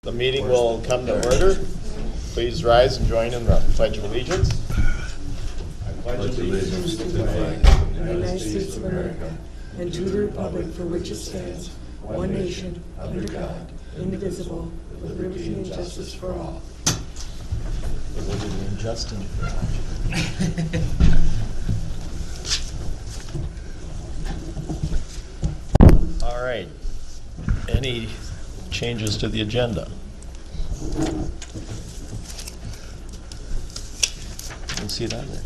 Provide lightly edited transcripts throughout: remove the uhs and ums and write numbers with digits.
The meeting will come to order. Please rise and join in the Pledge of Allegiance. I pledge allegiance to the flag of the United States of America and to the republic for which it stands, one nation, under God, indivisible, with liberty and justice for all. Liberty and justice for all. All right. Any changes to the agenda? Didn't see that there.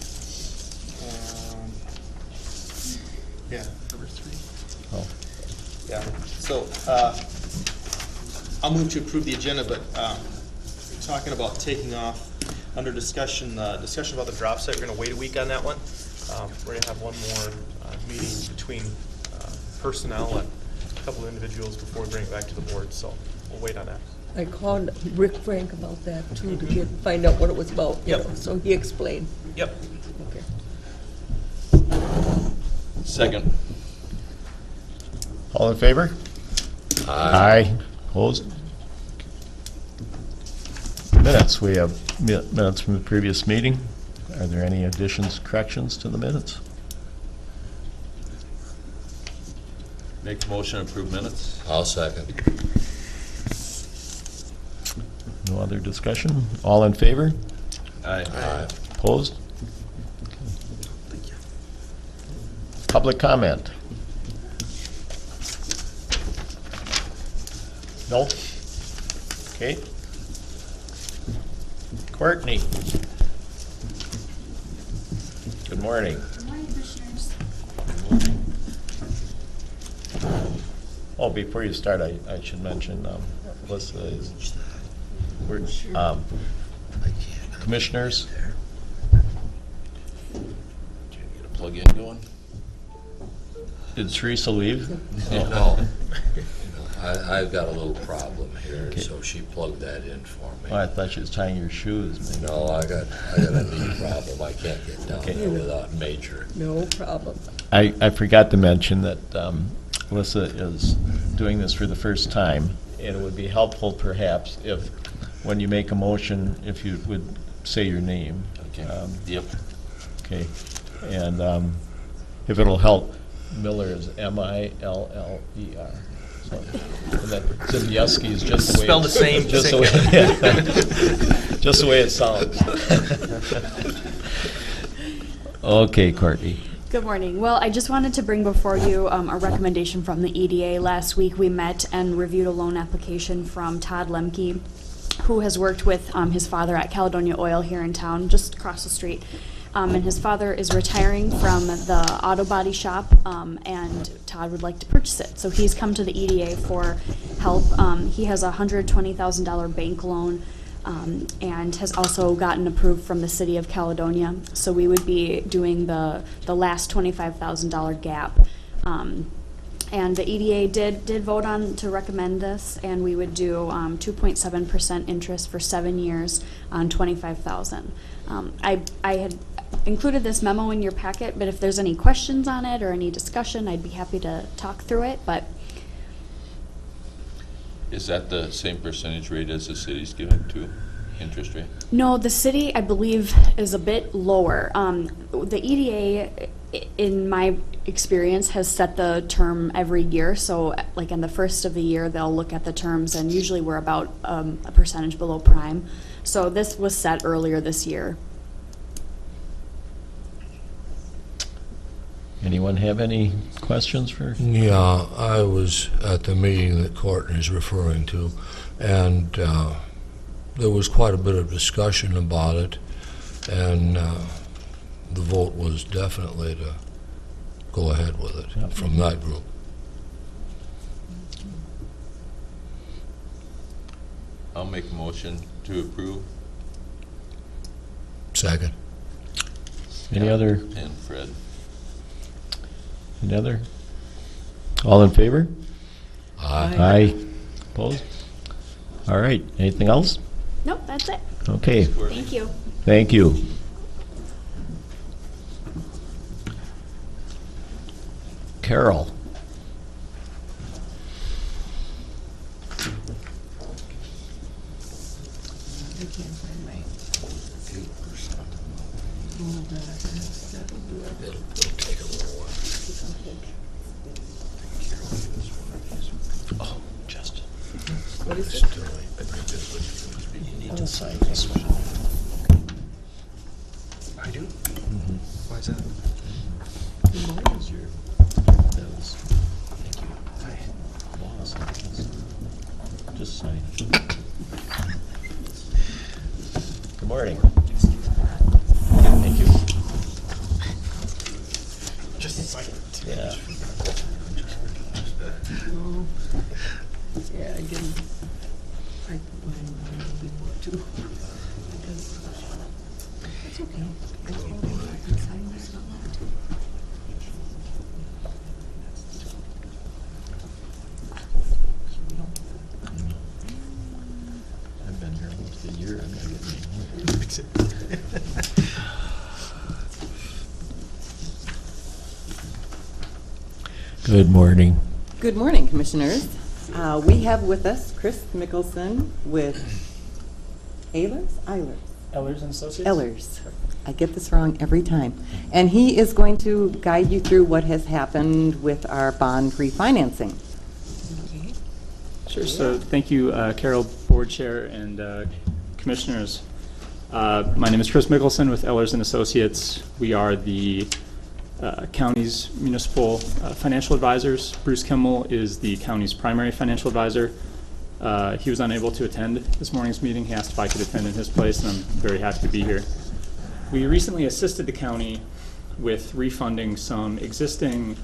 Yeah, number 3. Oh, Yeah. So I'll move to approve the agenda, but talking about taking off under discussion about the drop site, we're going to wait a week on that one. We're going to have one more meeting between personnel and a couple of individuals before we bring it back to the board. So we'll wait on that. I called Rick Frank about that too to find out what it was about. Yep. So he explained. Yep. Okay. Second. all in favor? Aye. Opposed? Minutes. We have minutes from the previous meeting. Are there any additions, corrections to the minutes? Make a motion to approve minutes. I'll second. No other discussion? All in favor? Aye. Aye. Opposed? Public comment? No? Okay. Courtney? Good morning. Good morning, Commissioners. Oh, before you start, I should mention, Alyssa is, we're, commissioners, Can you get a plug-in going? did Teresa leave? No. I've got a little problem here, Okay. so she plugged that in for me. Oh, I thought she was tying your shoes, maybe. No, I got a knee problem. I can't get down Okay. there without major. No problem. I forgot to mention that Alyssa is doing this for the first time, and it would be helpful perhaps if, when you make a motion, if you would say your name. Okay. Yep. Okay, and if it'll help, Miller is M-I-L-L-E-R. So, and then Zimieski is just the way. Spelled the same. Just the way, yeah. Just the way it sounds. Okay, Courtney. Good morning. Well, I just wanted to bring before you a recommendation from the EDA. Last week we met and reviewed a loan application from Todd Lemke, who has worked with his father at Caledonia Oil here in town, just across the street. And his father is retiring from the auto body shop, and Todd would like to purchase it. So he's come to the EDA for help. He has a $120,000 bank loan, and has also gotten approved from the city of Caledonia. So we would be doing the last $25,000 gap. And the EDA did vote on to recommend this, and we would do 2.7% interest for 7 years on $25,000. I had included this memo in your packet, but if there's any questions on it or any discussion, I'd be happy to talk through it. But Is that the same percentage rate as the city's giving to interest rate? no, the city, I believe, is a bit lower. The EDA, in my experience, has set the term every year. So like in the first of the year, they'll look at the terms, and usually we're about a percentage below prime. So this was set earlier this year. Anyone have any questions for? Yeah, I was at the meeting that Courtney's referring to, and there was quite a bit of discussion about it, and the vote was definitely to go ahead with it Yep. from that group. I'll make a motion to approve. Second. Any other? And Fred. Any other? All in favor? Aye. Aye. Opposed? All right. Anything else? Nope, that's it. Okay. Thank you. Thank you. Carol. sign this one. I do? Mhm. Why is that? That was thank you. Boss, I guess. Just sign it. Good morning. Thank you. Just a second. Yeah. No. Yeah, I didn't. I before too. Because it's okay. I can go back and sign this out loud too. I've been here almost a year. I'm not getting any more. Fix it. Good morning. Good morning, Commissioners. We have with us Chris Mickelson with Ehlers? Ehlers and Associates? Ehlers. I get this wrong every time. And he is going to guide you through what has happened with our bond refinancing. Okay. Sure. So thank you, Carol, Board Chair, and Commissioners. My name is Chris Mickelson with Ehlers and Associates. We are the county's municipal financial advisors. Bruce Kimmel is the county's primary financial advisor. He was unable to attend this morning's meeting. He asked if I could attend in his place, and I'm very happy to be here. We recently assisted the county with refunding some existing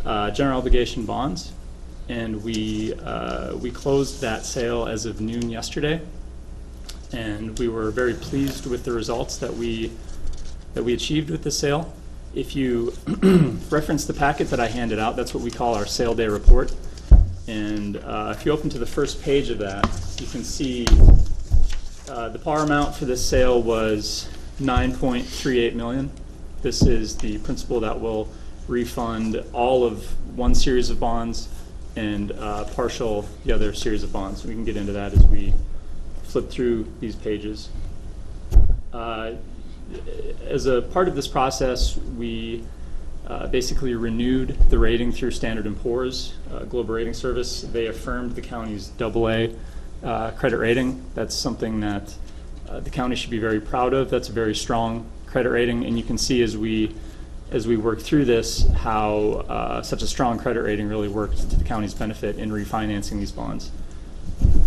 general obligation bonds, and we closed that sale as of noon yesterday, and we were very pleased with the results that we achieved with the sale. If you reference the packet that I handed out, that's what we call our sale day report. And if you open to the first page of that, you can see the par amount for this sale was $9.38 million. This is the principal that will refund all of one series of bonds and partial the other series of bonds. We can get into that as we flip through these pages. As a part of this process, we basically renewed the rating through Standard & Poor's Global Rating Service. They affirmed the county's AA credit rating. That's something that the county should be very proud of. That's a very strong credit rating, and you can see as we work through this how such a strong credit rating really worked to the county's benefit in refinancing these bonds.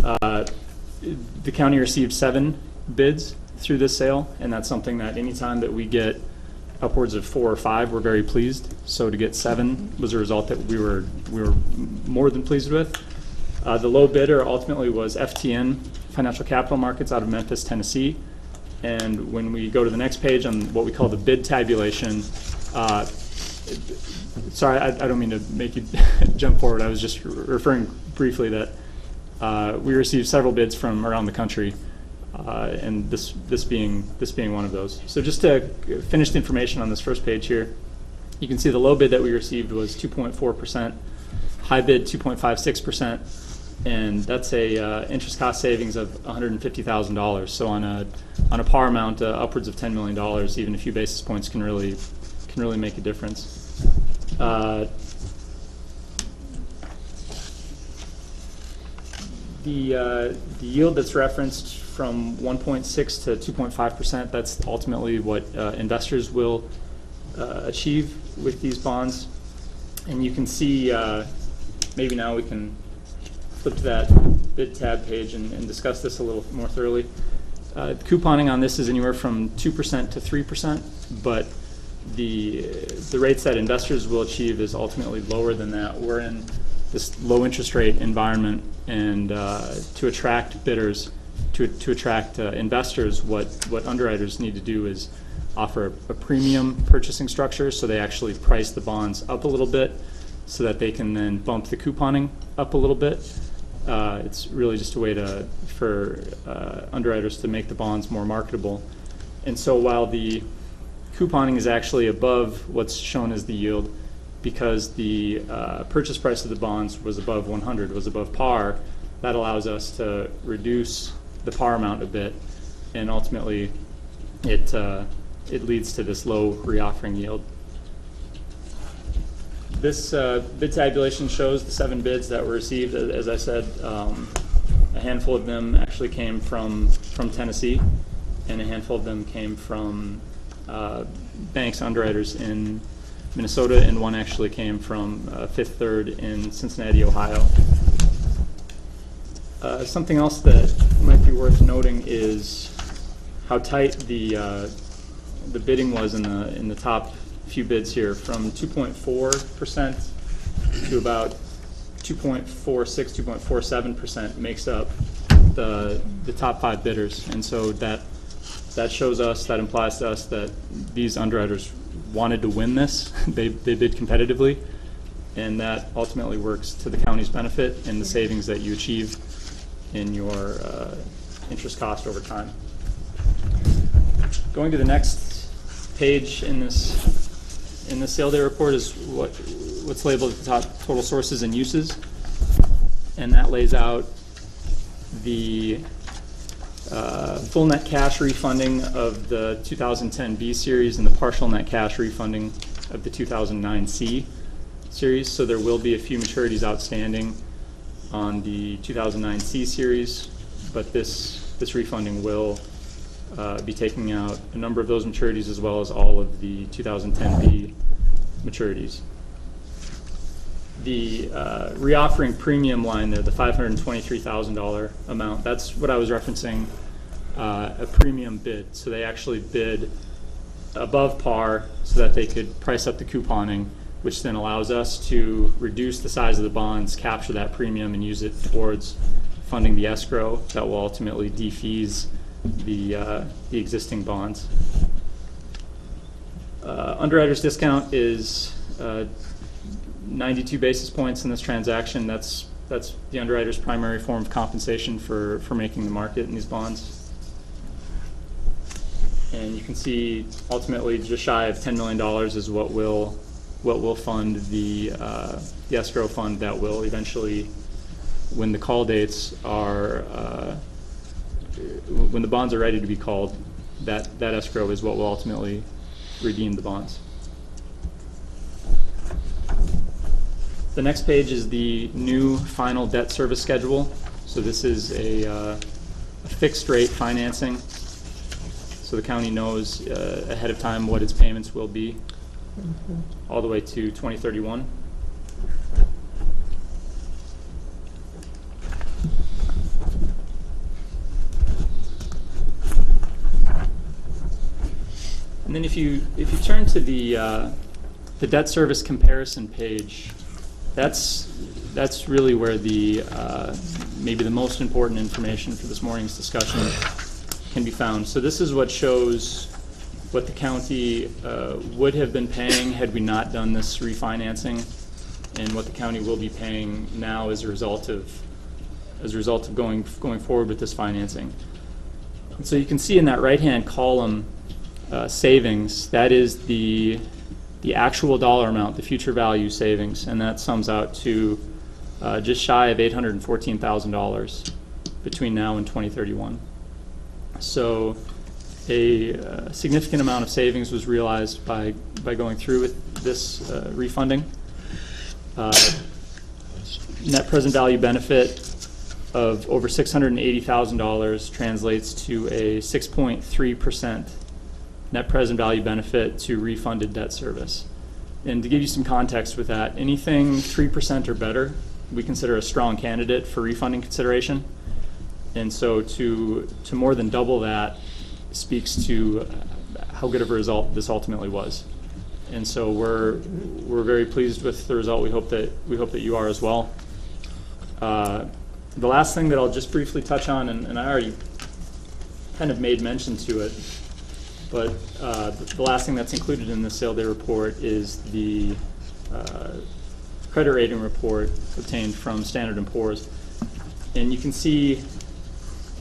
The county received 7 bids through this sale, and that's something that anytime that we get upwards of 4 or 5, we're very pleased. So to get 7 was a result that we were more than pleased with. The low bidder ultimately was FTN Financial Capital Markets out of Memphis, Tennessee. And when we go to the next page on what we call the bid tabulation, sorry, I don't mean to make you jump forward. I was just referring briefly that we received several bids from around the country. And this being one of those. So just to finish the information on this first page here, you can see the low bid that we received was 2.4%, high bid 2.56%, and that's a interest cost savings of $150,000. So on a par amount upwards of $10 million, even a few basis points can really make a difference. The yield that's referenced from 1.6 to 2.5%, that's ultimately what investors will achieve with these bonds. And you can see, maybe now we can flip to that bid tab page and discuss this a little more thoroughly. Couponing on this is anywhere from 2% to 3%, but the rates that investors will achieve is ultimately lower than that. We're in this low interest rate environment, and to attract bidders, to attract investors, what underwriters need to do is offer a premium purchasing structure, so they actually price the bonds up a little bit so that they can then bump the couponing up a little bit. It's really just a way for underwriters to make the bonds more marketable. And so while the couponing is actually above what's shown as the yield, because the purchase price of the bonds was above 100, was above par, that allows us to reduce the par amount a bit, and ultimately it leads to this low reoffering yield. This bid tabulation shows the 7 bids that were received. As I said, A handful of them actually came from Tennessee, and a handful of them came from banks, underwriters in Minnesota, and one actually came from Fifth Third in Cincinnati, Ohio. Something else that might be worth noting is how tight the bidding was in the top few bids here, from 2.4% to about 2.46, 2.47% makes up the top 5 bidders, and so that shows us, that implies to us that these underwriters wanted to win this. They bid competitively, and that ultimately works to the county's benefit and the savings that you achieve in your interest cost over time. Going to the next page in this sale day report is what's labeled at the top, total sources and uses, and that lays out the full net cash refunding of the 2010 B series and the partial net cash refunding of the 2009 C series. So there will be a few maturities outstanding on the 2009 C series, but this refunding will be taking out a number of those maturities as well as all of the 2010 B maturities. The reoffering premium line there, the $523,000 amount, that's what I was referencing, a premium bid. So they actually bid above par so that they could price up the couponing, which then allows us to reduce the size of the bonds, capture that premium, and use it towards funding the escrow that will ultimately defease the existing bonds. Underwriter's discount is 92 basis points in this transaction. That's the underwriter's primary form of compensation for making the market in these bonds. And you can see ultimately just shy of $10 million is what will fund the escrow fund that will eventually, when the call dates are, when the bonds are ready to be called, that escrow is what will ultimately redeem the bonds. The next page is the new final debt service schedule. So this is a fixed rate financing. So the county knows ahead of time what its payments will be, all the way to 2031. And then if you turn to the debt service comparison page, that's really where the maybe the most important information for this morning's discussion can be found. So this is what shows what the county would have been paying had we not done this refinancing, and what the county will be paying now as a result of going forward with this financing. And so you can see in that right-hand column savings, that is the actual dollar amount, the future value savings, and that sums out to just shy of $814,000 between now and 2031. So a significant amount of savings was realized by going through with this refunding. Net present value benefit of over $680,000 translates to a 6.3% net present value benefit to refunded debt service. And to give you some context with that, anything 3% or better, we consider a strong candidate for refunding consideration. And so to more than double that speaks to how good of a result this ultimately was. And so we're very pleased with the result. We hope that you are as well. The last thing that I'll just briefly touch on, and I already kind of made mention to it, but the last thing that's included in the sale day report is the credit rating report obtained from Standard & Poor's. And you can see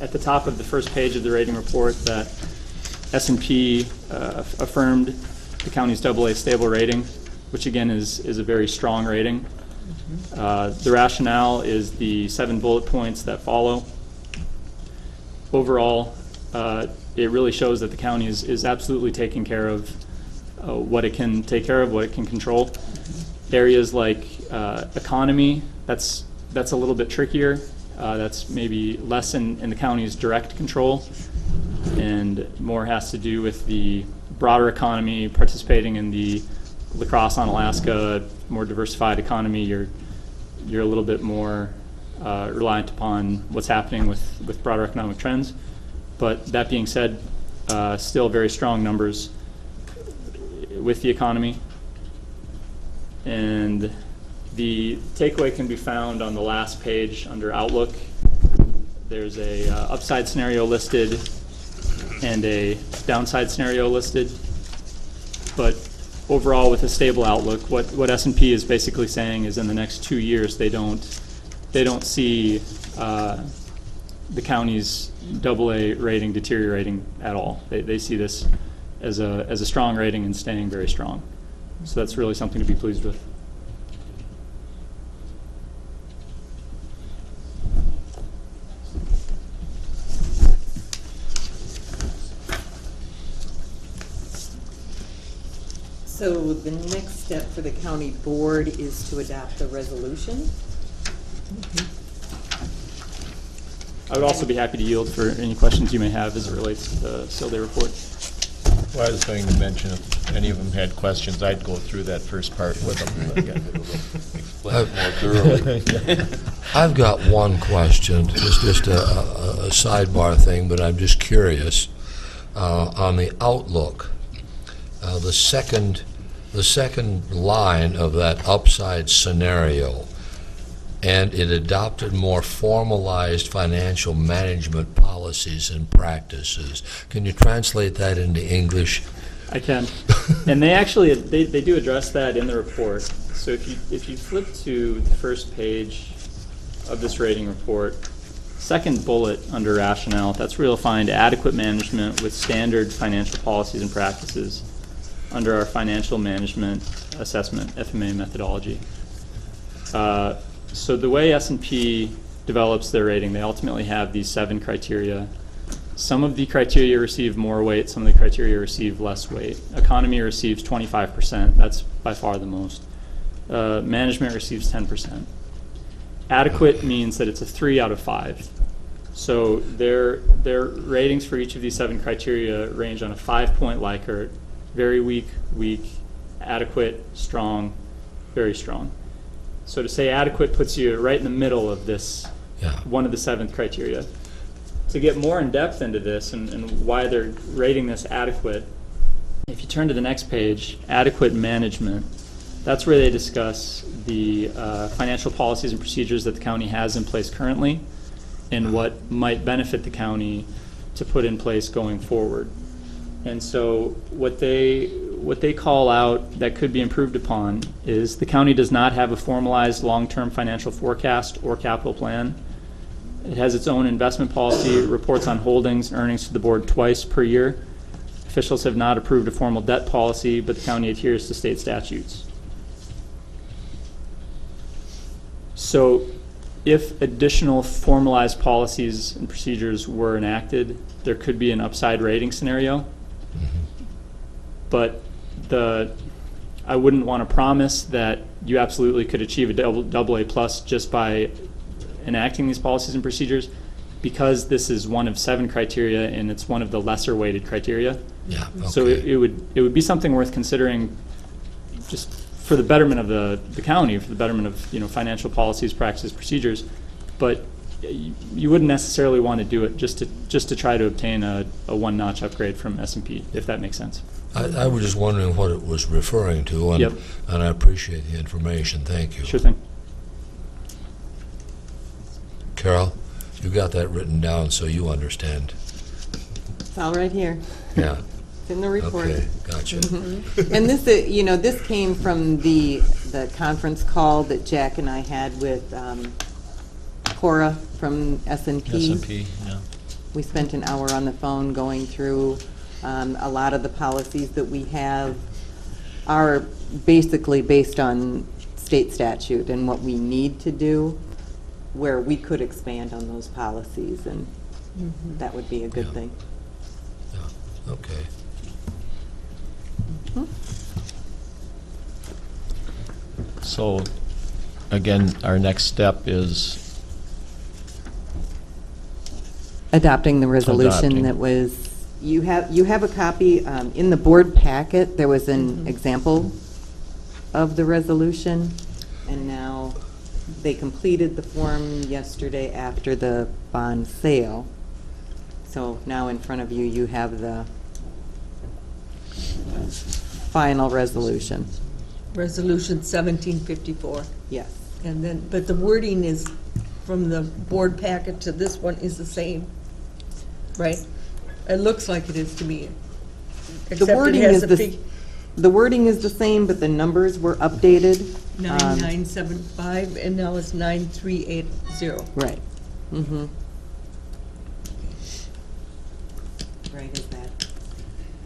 at the top of the first page of the rating report that S&P affirmed the county's AA stable rating, which again is a very strong rating. The rationale is the 7 bullet points that follow. Overall, it really shows that the county is absolutely taking care of what it can take care of, what it can control. Areas like economy, that's a little bit trickier. That's maybe less in the county's direct control and more has to do with the broader economy, participating in the La Crosse on Alaska, more diversified economy. You're a little bit more reliant upon what's happening with broader economic trends. But that being said, still very strong numbers with the economy. And the takeaway can be found on the last page under Outlook. There's a upside scenario listed and a downside scenario listed. But overall, with a stable outlook, what S&P is basically saying is in the next 2 years they don't see the county's AA rating deteriorating at all. They see this as a strong rating and staying very strong. So that's really something to be pleased with. So the next step for the county board is to adopt the resolution. I would also be happy to yield for any questions you may have as it relates to the Seal Day report. Well, I was going to mention if any of them had questions, I'd go through that first part with them. Explain it more thoroughly. I've got one question, just a sidebar thing, but I'm just curious. On the outlook, the second line of that upside scenario, and it adopted more formalized financial management policies and practices. Can you translate that into English? I can. And they actually, they do address that in the report. So if you flip to the first page of this rating report, second bullet under rationale, that's where you'll find adequate management with standard financial policies and practices under our financial management assessment, FMA methodology. So the way S&P develops their rating, they ultimately have these 7 criteria. Some of the criteria receive more weight, some of the criteria receive less weight. Economy receives 25%, that's by far the most. Management receives 10%. Adequate means that it's a 3 out of 5. So their ratings for each of these 7 criteria range on a 5-point Likert: very weak, weak, adequate, strong, very strong. So to say adequate puts you right in the middle of this, one of the 7th criteria. To get more in depth into this and why they're rating this adequate, if you turn to the next page, adequate management, that's where they discuss the financial policies and procedures that the county has in place currently and what might benefit the county to put in place going forward. And so what they call out that could be improved upon is the county does not have a formalized long-term financial forecast or capital plan. It has its own investment policy, reports on holdings and earnings to the board twice per year. Officials have not approved a formal debt policy, but the county adheres to state statutes. So if additional formalized policies and procedures were enacted, there could be an upside rating scenario. But I wouldn't want to promise that you absolutely could achieve a double A plus just by enacting these policies and procedures, because this is one of 7 criteria and it's one of the lesser weighted criteria. Yeah. Okay. So it would be something worth considering, just for the betterment of the county, for the betterment of financial policies, practices, procedures. But you wouldn't necessarily want to do it just to try to obtain a 1-notch upgrade from S&P, if that makes sense. I was just wondering what it was referring to, and, Yep. and I appreciate the information. Thank you. Sure thing. Carol, you got that written down so you understand. It's all right here. Yeah. It's in the report. Okay, gotcha. And this, this came from the conference call that Jack and I had with Cora from S&P. S&P, yeah. We spent an hour on the phone going through a lot of the policies that we have are basically based on state statute and what we need to do, where we could expand on those policies, and that would be a good Yeah. thing. Yeah. Okay. So, again, our next step is Adopting the resolution Adopting. that was, you have a copy, in the board packet, there was an example of the resolution, and now they completed the form yesterday after the bond sale. So now in front of you, you have the final resolution. Resolution 1754. Yes. And then, but the wording is, from the board packet to this one is the same, right? It looks like it is to me. The Except it wording has is the the wording is the same, but the numbers were updated. 9975, and now it's 9380. Right. Mm-hmm. Right, is that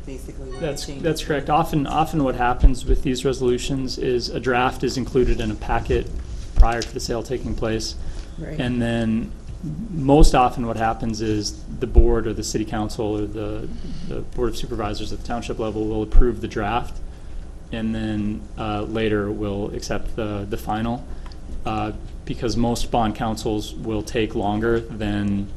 basically what the change? That's correct. Often what happens with these resolutions is a draft is included in a packet prior to the sale taking place. Right. And then most often what happens is the board or the city council or the board of supervisors at the township level will approve the draft, and then later will accept the final, because most bond councils will take longer than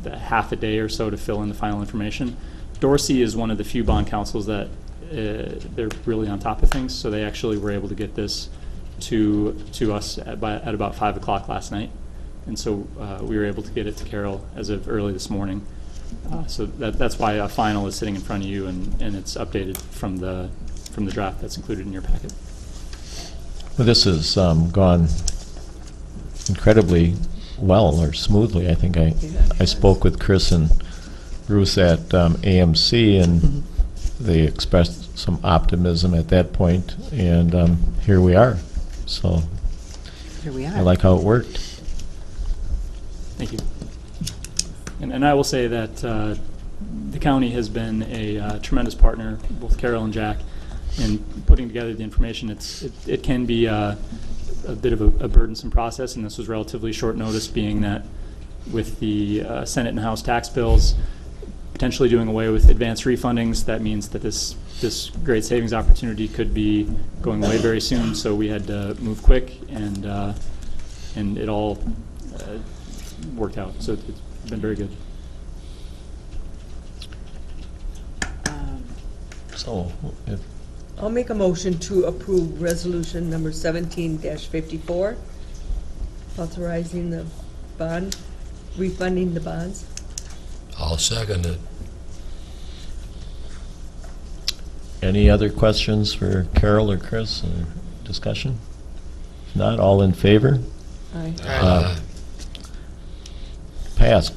the half a day or so to fill in the final information. Dorsey is one of the few bond councils that they're really on top of things, so they actually were able to get this to us at about 5 o'clock last night. And so we were able to get it to Carol as of early this morning. So that's why a final is sitting in front of you, and it's updated from the draft that's included in your packet. Well, this has gone incredibly well, or smoothly. I think I spoke with Chris and Bruce at AMC, and they expressed some optimism at that point, and here we are. So Here we are. I like how it worked. Thank you. And I will say that the county has been a tremendous partner, both Carol and Jack, in putting together the information. It can be a bit of a burdensome process, and this was relatively short notice, being that with the Senate and House tax bills potentially doing away with advance refundings, that means that this great savings opportunity could be going away very soon. So we had to move quick, and it all worked out. So it's been very good. So if I'll make a motion to approve resolution number 17-54, authorizing the bond, refunding the bonds. I'll second it. any other questions for Carol or Chris or discussion? If not, all in favor? Aye. Passed.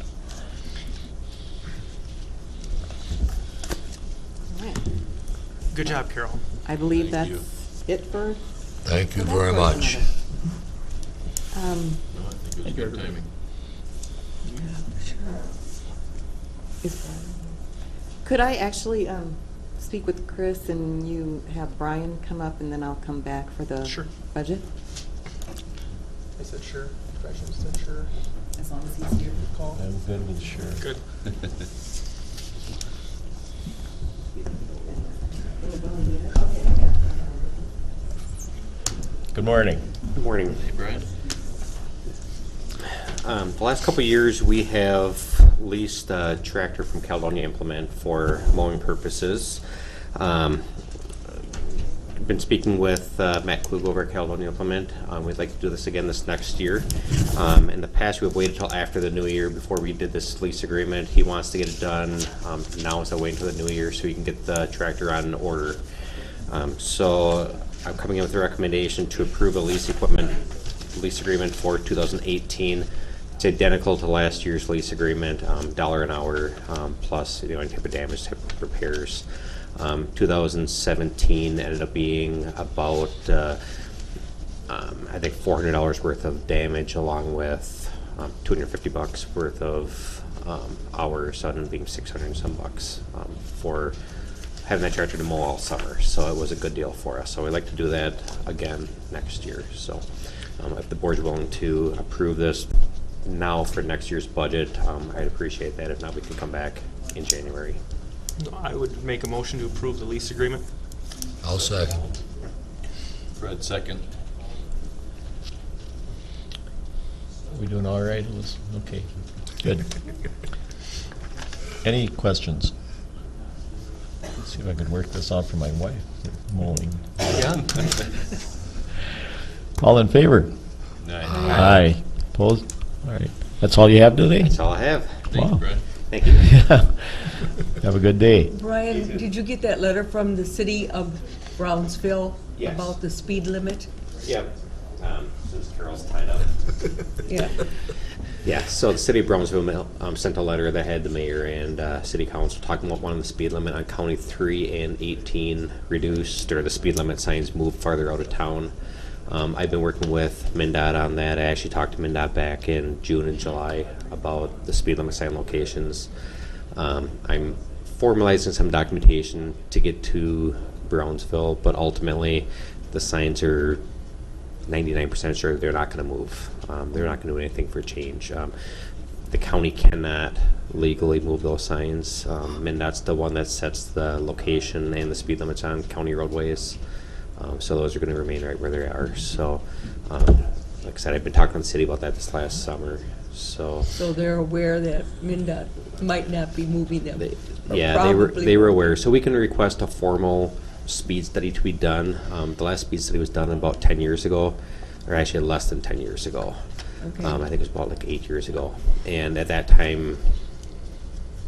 Good job, Carol. I believe Thank that's it for. Thank you for that very portion much. of it. No, I think it was good timing. Could I actually speak with Chris and you have Brian come up and then I'll come back for the Sure. budget? I said sure. Fraction said sure. As long as he's here. Call. I'm good with sure. Good. Good morning. Good morning. Hey, Brian? The last couple of years, we have leased a tractor from Caledonia Implement for mowing purposes. Been speaking with Matt Klug over at Caledonia Implement. We'd like to do this again this next year. In the past, we've waited till after the new year before we did this lease agreement. He wants to get it done now instead of waiting until the new year so he can get the tractor on order. So I'm coming in with a recommendation to approve a lease agreement for 2018. It's identical to last year's lease agreement, $1 an hour plus any type of damage, type of repairs. 2017 ended up being about I think $400 worth of damage, along with $250 worth of hours, so it ended up being 600 and some bucks for having that tractor to mow all summer. So it was a good deal for us. So we'd like to do that again next year. So if the board's willing to approve this now for next year's budget, I'd appreciate that. If not, we can come back in January. I would make a motion to approve the lease agreement. I'll second. Fred, second. We doing all right? Okay, good. Any questions? Let's see if I can work this out for my wife, mowing. Yeah. All in favor? Aye. Opposed? All right. That's all you have today? That's all I have. Thanks, Wow. Brian. Thank you. Have a good day. Brian, did you get that letter from the city of Brownsville Yes. about the speed limit? Yep. Since Carol's tied up. Yeah. Yeah, so the city of Brownsville sent a letter that had the mayor and city council talking about wanting the speed limit on County 3 and 18 reduced, or the speed limit signs moved farther out of town. I've been working with MnDOT on that. I actually talked to MnDOT back in June and July about the speed limit sign locations. I'm formalizing some documentation to get to Brownsville, but ultimately the signs are 99% sure they're not going to move. They're not going to do anything for change. The county cannot legally move those signs. MnDOT's the one that sets the location and the speed limits on county roadways. So those are going to remain right where they are. So, like I said, I've been talking to the city about that this last summer. So they're aware that MnDOT might not be moving them. yeah, they were aware. So we can request a formal speed study to be done. The last speed study was done about 10 years ago, or actually less than 10 years ago. Okay. I think it was about like 8 years ago. And at that time,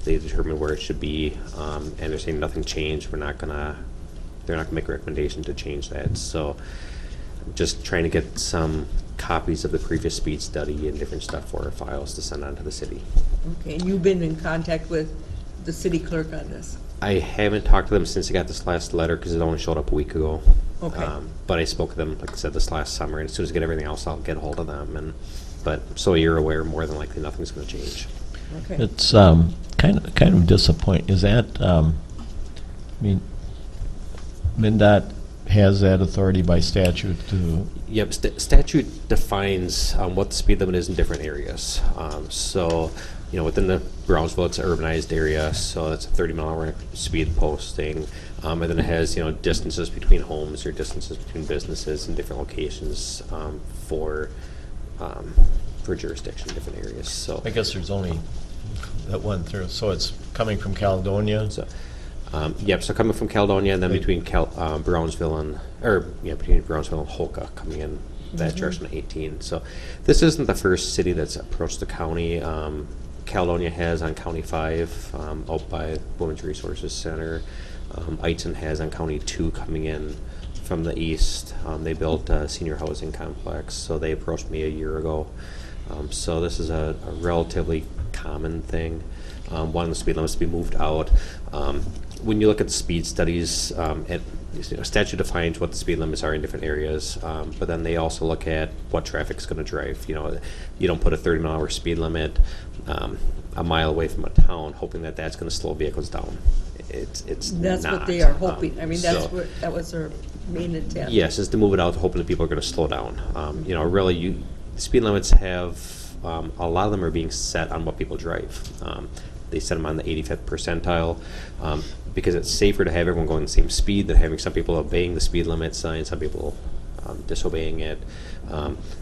they determined where it should be, and they're saying nothing changed. They're not gonna make a recommendation to change that. So I'm just trying to get some copies of the previous speed study and different stuff for our files to send on to the city. Okay, and you've been in contact with the city clerk on this? I haven't talked to them since I got this last letter because it only showed up a week ago. Okay. But I spoke to them, like I said, this last summer, and as soon as I get everything else, I'll get a hold of them. But so you're aware, more than likely, nothing's going to change. Okay. It's kind of disappointing. Is that, I mean, MnDOT has that authority by statute to, Yep, statute defines what the speed limit is in different areas. So, within the Brownsville, it's an urbanized area, so it's a 30-mile-an-hour speed posting. And then it has, distances between homes or distances between businesses in different locations for jurisdiction in different areas. So, I guess there's only that one through, so it's coming from Caledonia? So, yep. So coming from Caledonia, and then between Brownsville and, between Brownsville and Holka, coming in that direction of 18. So this isn't the first city that's approached the county. Caledonia has on County 5, out by Women's Resources Center. Eitzen has on County 2 coming in from the east. They built a senior housing complex, so they approached me a year ago. So this is a relatively common thing. One of the speed limits to be moved out. When you look at the speed studies, statute defines what the speed limits are in different areas, but then they also look at what traffic's going to drive. You don't put a 30-mile-an-hour speed limit a mile away from a town, hoping that that's going to slow vehicles down. It's That's not. what they are hoping. I mean, So- that was their main intent. Yes, is to move it out, hoping that people are going to slow down. Really, speed limits have, a lot of them are being set on what people drive. They set them on the 85th percentile because it's safer to have everyone going the same speed than having some people obeying the speed limit sign, some people disobeying it.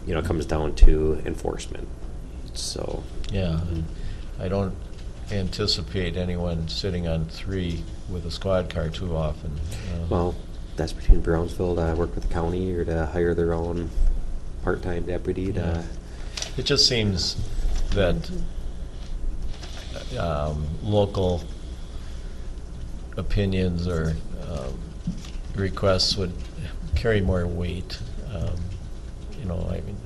It comes down to enforcement. So, Yeah, I don't anticipate anyone sitting on 3 with a squad car too often. well, that's between Brownsville to work with the county or to hire their own part-time deputy to. It just seems that local opinions or requests would carry more weight. I mean,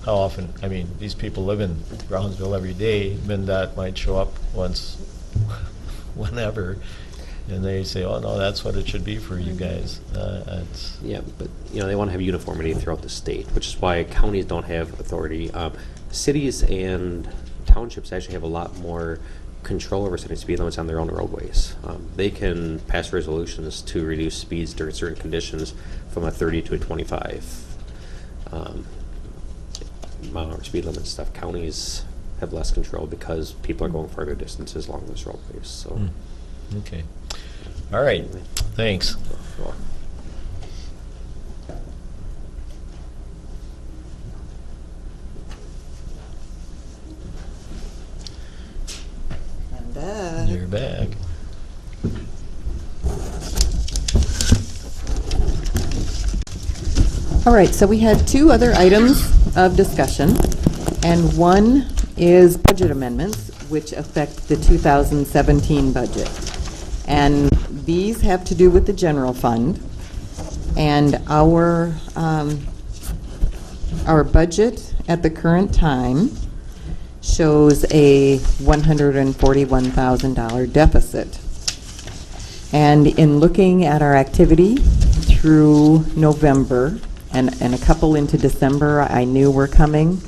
how often, these people live in Brownsville every day. MnDOT might show up once, whenever, and they say, oh, no, that's what it should be for you guys. Yeah, but they want to have uniformity throughout the state, which is why counties don't have authority. Cities and townships actually have a lot more control over setting speed limits on their own roadways. They can pass resolutions to reduce speeds during certain conditions from a 30 to a 25 mile-an-hour speed limit stuff. Counties have less control because people are going farther distances along those roadways. So, Okay. All right, thanks. well, you're back. All right, so we had two other items of discussion, and one is budget amendments, which affect the 2017 budget. And these have to do with the general fund. And our budget at the current time shows a $141,000 deficit. And in looking at our activity through November and a couple into December, I knew were coming.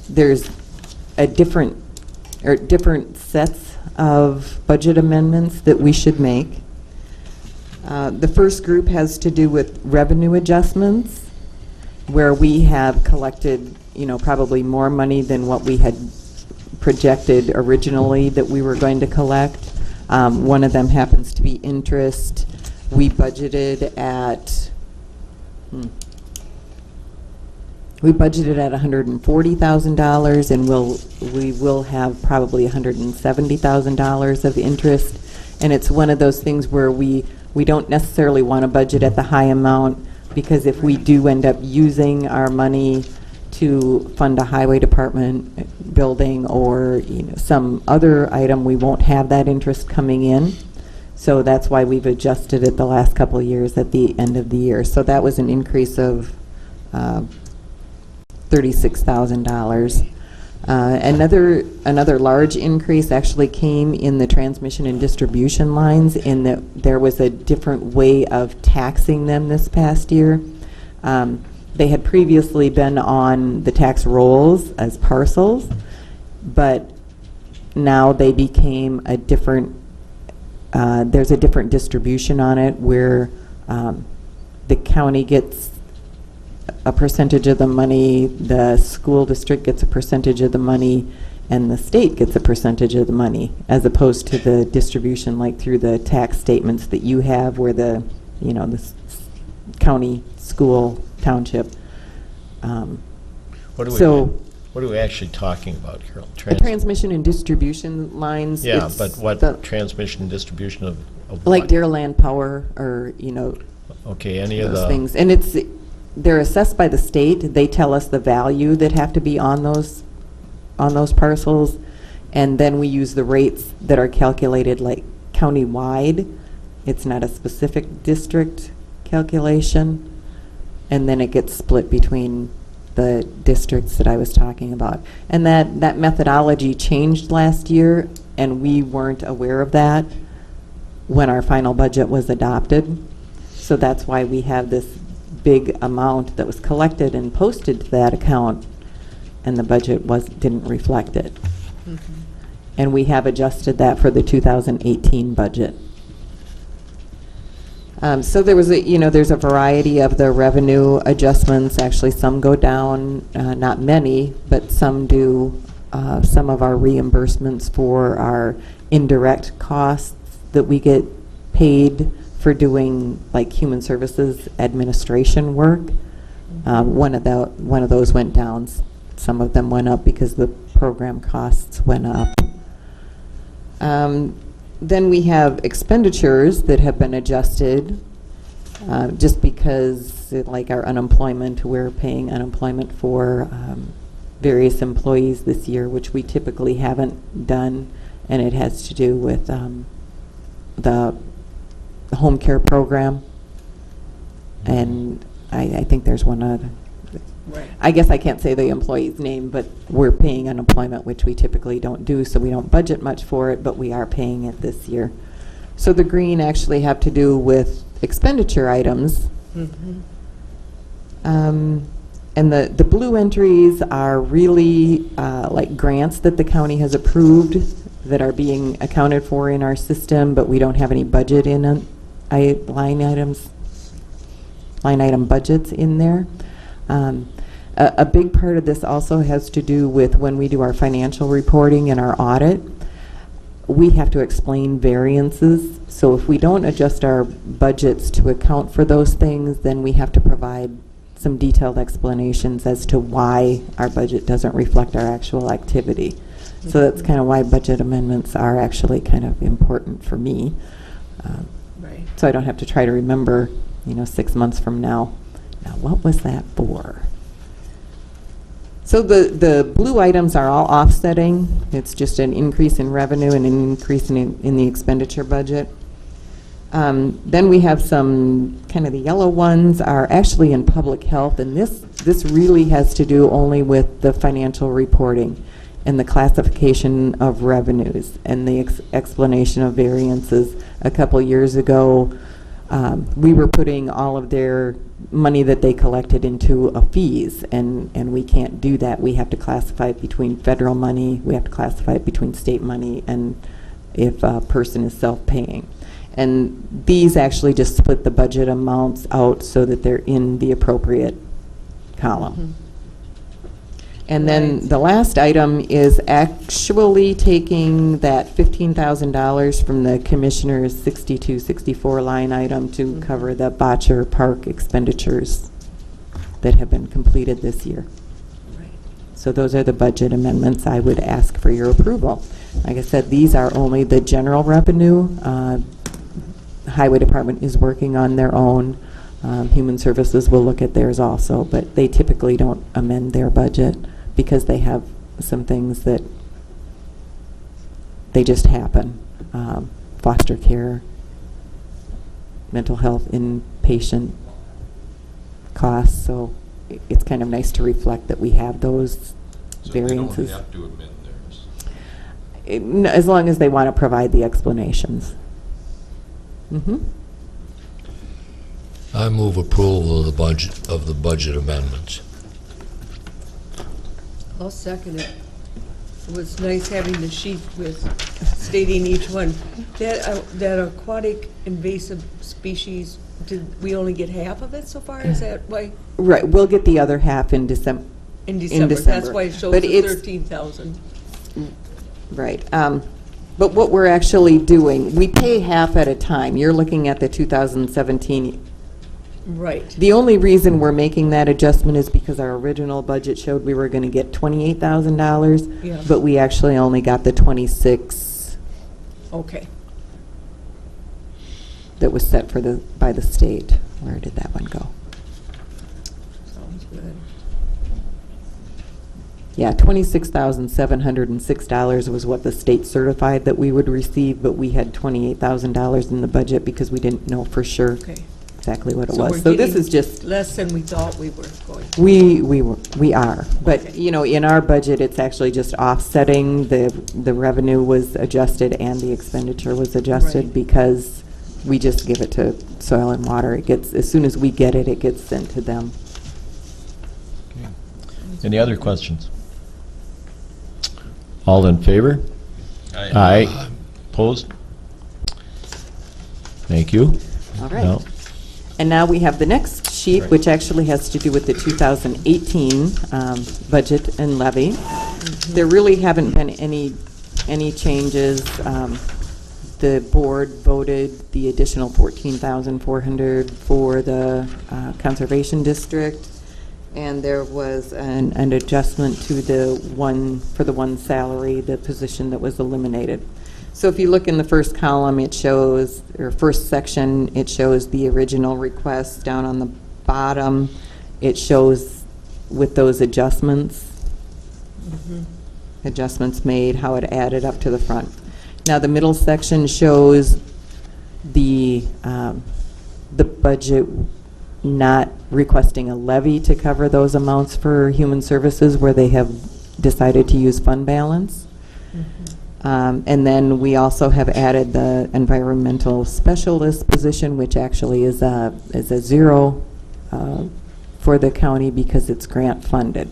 There's a different sets of budget amendments that we should make. The first group has to do with revenue adjustments, where we have collected, probably more money than what we had projected originally that we were going to collect. One of them happens to be interest. We budgeted at $140,000, and we will have probably $170,000 of interest. And it's one of those things where we don't necessarily want to budget at the high amount, because if we do end up using our money to fund a highway department building or some other item, we won't have that interest coming in. So that's why we've adjusted it the last couple of years at the end of the year. So that was an increase of $36,000. Another large increase actually came in the transmission and distribution lines, in that there was a different way of taxing them this past year. They had previously been on the tax rolls as parcels, but now they became a different, there's a different distribution on it, where the county gets a percentage of the money, the school district gets a percentage of the money, and the state gets a percentage of the money, as opposed to the distribution like through the tax statements that you have, where the county, school, township. What are we actually talking about, Carol? The transmission and distribution lines. Yeah, but what transmission and distribution of like what? Dairyland Power, or Okay, any of those the things, and they're assessed by the state. They tell us the value that have to be on those parcels, and then we use the rates that are calculated like county-wide. It's not a specific district calculation, and then it gets split between the districts that I was talking about. And that methodology changed last year, and we weren't aware of that when our final budget was adopted. So that's why we have this big amount that was collected and posted to that account, and the budget didn't reflect it. Mm-hmm. And we have adjusted that for the 2018 budget. So there was there's a variety of the revenue adjustments. Actually, some go down, not many, but some do. Some of our reimbursements for our indirect costs that we get paid for doing like human services administration work. One of those went down. Some of them went up because the program costs went up. Then we have expenditures that have been adjusted just because, like our unemployment, we're paying unemployment for various employees this year, which we typically haven't done, and it has to do with the home care program. And I think there's one other. Right. I guess I can't say the employee's name, but we're paying unemployment, which we typically don't do, so we don't budget much for it, but we are paying it this year. So the green actually have to do with expenditure items. Mm-hmm. And the blue entries are really like grants that the county has approved that are being accounted for in our system, but we don't have any budget in line item budgets in there. A big part of this also has to do with when we do our financial reporting and our audit, we have to explain variances. So if we don't adjust our budgets to account for those things, then we have to provide some detailed explanations as to why our budget doesn't reflect our actual activity. So that's kind of why budget amendments are actually kind of important for me. Right. So I don't have to try to remember, 6 months from now, what was that for? So the blue items are all offsetting. It's just an increase in revenue and an increase in the expenditure budget. Then we have some, kind of the yellow ones are actually in public health, and this really has to do only with the financial reporting and the classification of revenues and the explanation of variances. A couple years ago, we were putting all of their money that they collected into a fees, and we can't do that. We have to classify it between federal money, we have to classify it between state money, and if a person is self-paying. And these actually just split the budget amounts out so that they're in the appropriate column. And then the last item is actually taking that $15,000 from the Commissioner's 62-64 line item to cover the Boccer Park expenditures that have been completed this year. Right. So those are the budget amendments I would ask for your approval. Like I said, these are only the general revenue. Highway Department is working on their own. Human Services will look at theirs also, but they typically don't amend their budget because they have some things that they just happen. Foster care, mental health, inpatient costs, so it's kind of nice to reflect that we have those variances. So they don't have to amend theirs? As long as they want to provide the explanations. I move approval of the budget amendments. I'll second it. It was nice having the sheet with stating each one. That aquatic invasive species, did we only get half of it so far? Is that why? Right, we'll get the other half in December. In December, that's why it shows But the it's- 13,000. Right. But what we're actually doing, we pay half at a time. You're looking at the 2017. Right. The only reason we're making that adjustment is because our original budget showed we were going to get $28,000, Yeah. but we actually only got the 26 Okay. that was set for by the state. Where did that one go? Sounds good. Yeah, $26,706 was what the state certified that we would receive, but we had $28,000 in the budget because we didn't know for sure Okay. exactly what it So was. we're So this getting is just, less than we thought we were going. we are. But, Okay. in our budget, it's actually just offsetting. The revenue was adjusted and the expenditure was adjusted Right. because we just give it to Soil and Water. It gets, as soon as we get it, it gets sent to them. Any other questions? All in favor? Aye. Opposed? Thank you. All right. No. And now we have the next sheet, Right. which actually has to do with the 2018 budget and levy. There really haven't been any changes. The board voted the additional $14,400 for the conservation district, and there was an adjustment to the one salary, the position that was eliminated. So if you look in the first column, it shows, or first section, it shows the original request. Down on the bottom, it shows with those adjustments, adjustments made, how it added up to the front. Now the middle section shows the budget not requesting a levy to cover those amounts for human services where they have decided to use fund balance. And then we also have added the environmental specialist position, which actually is a zero for the county because it's grant funded.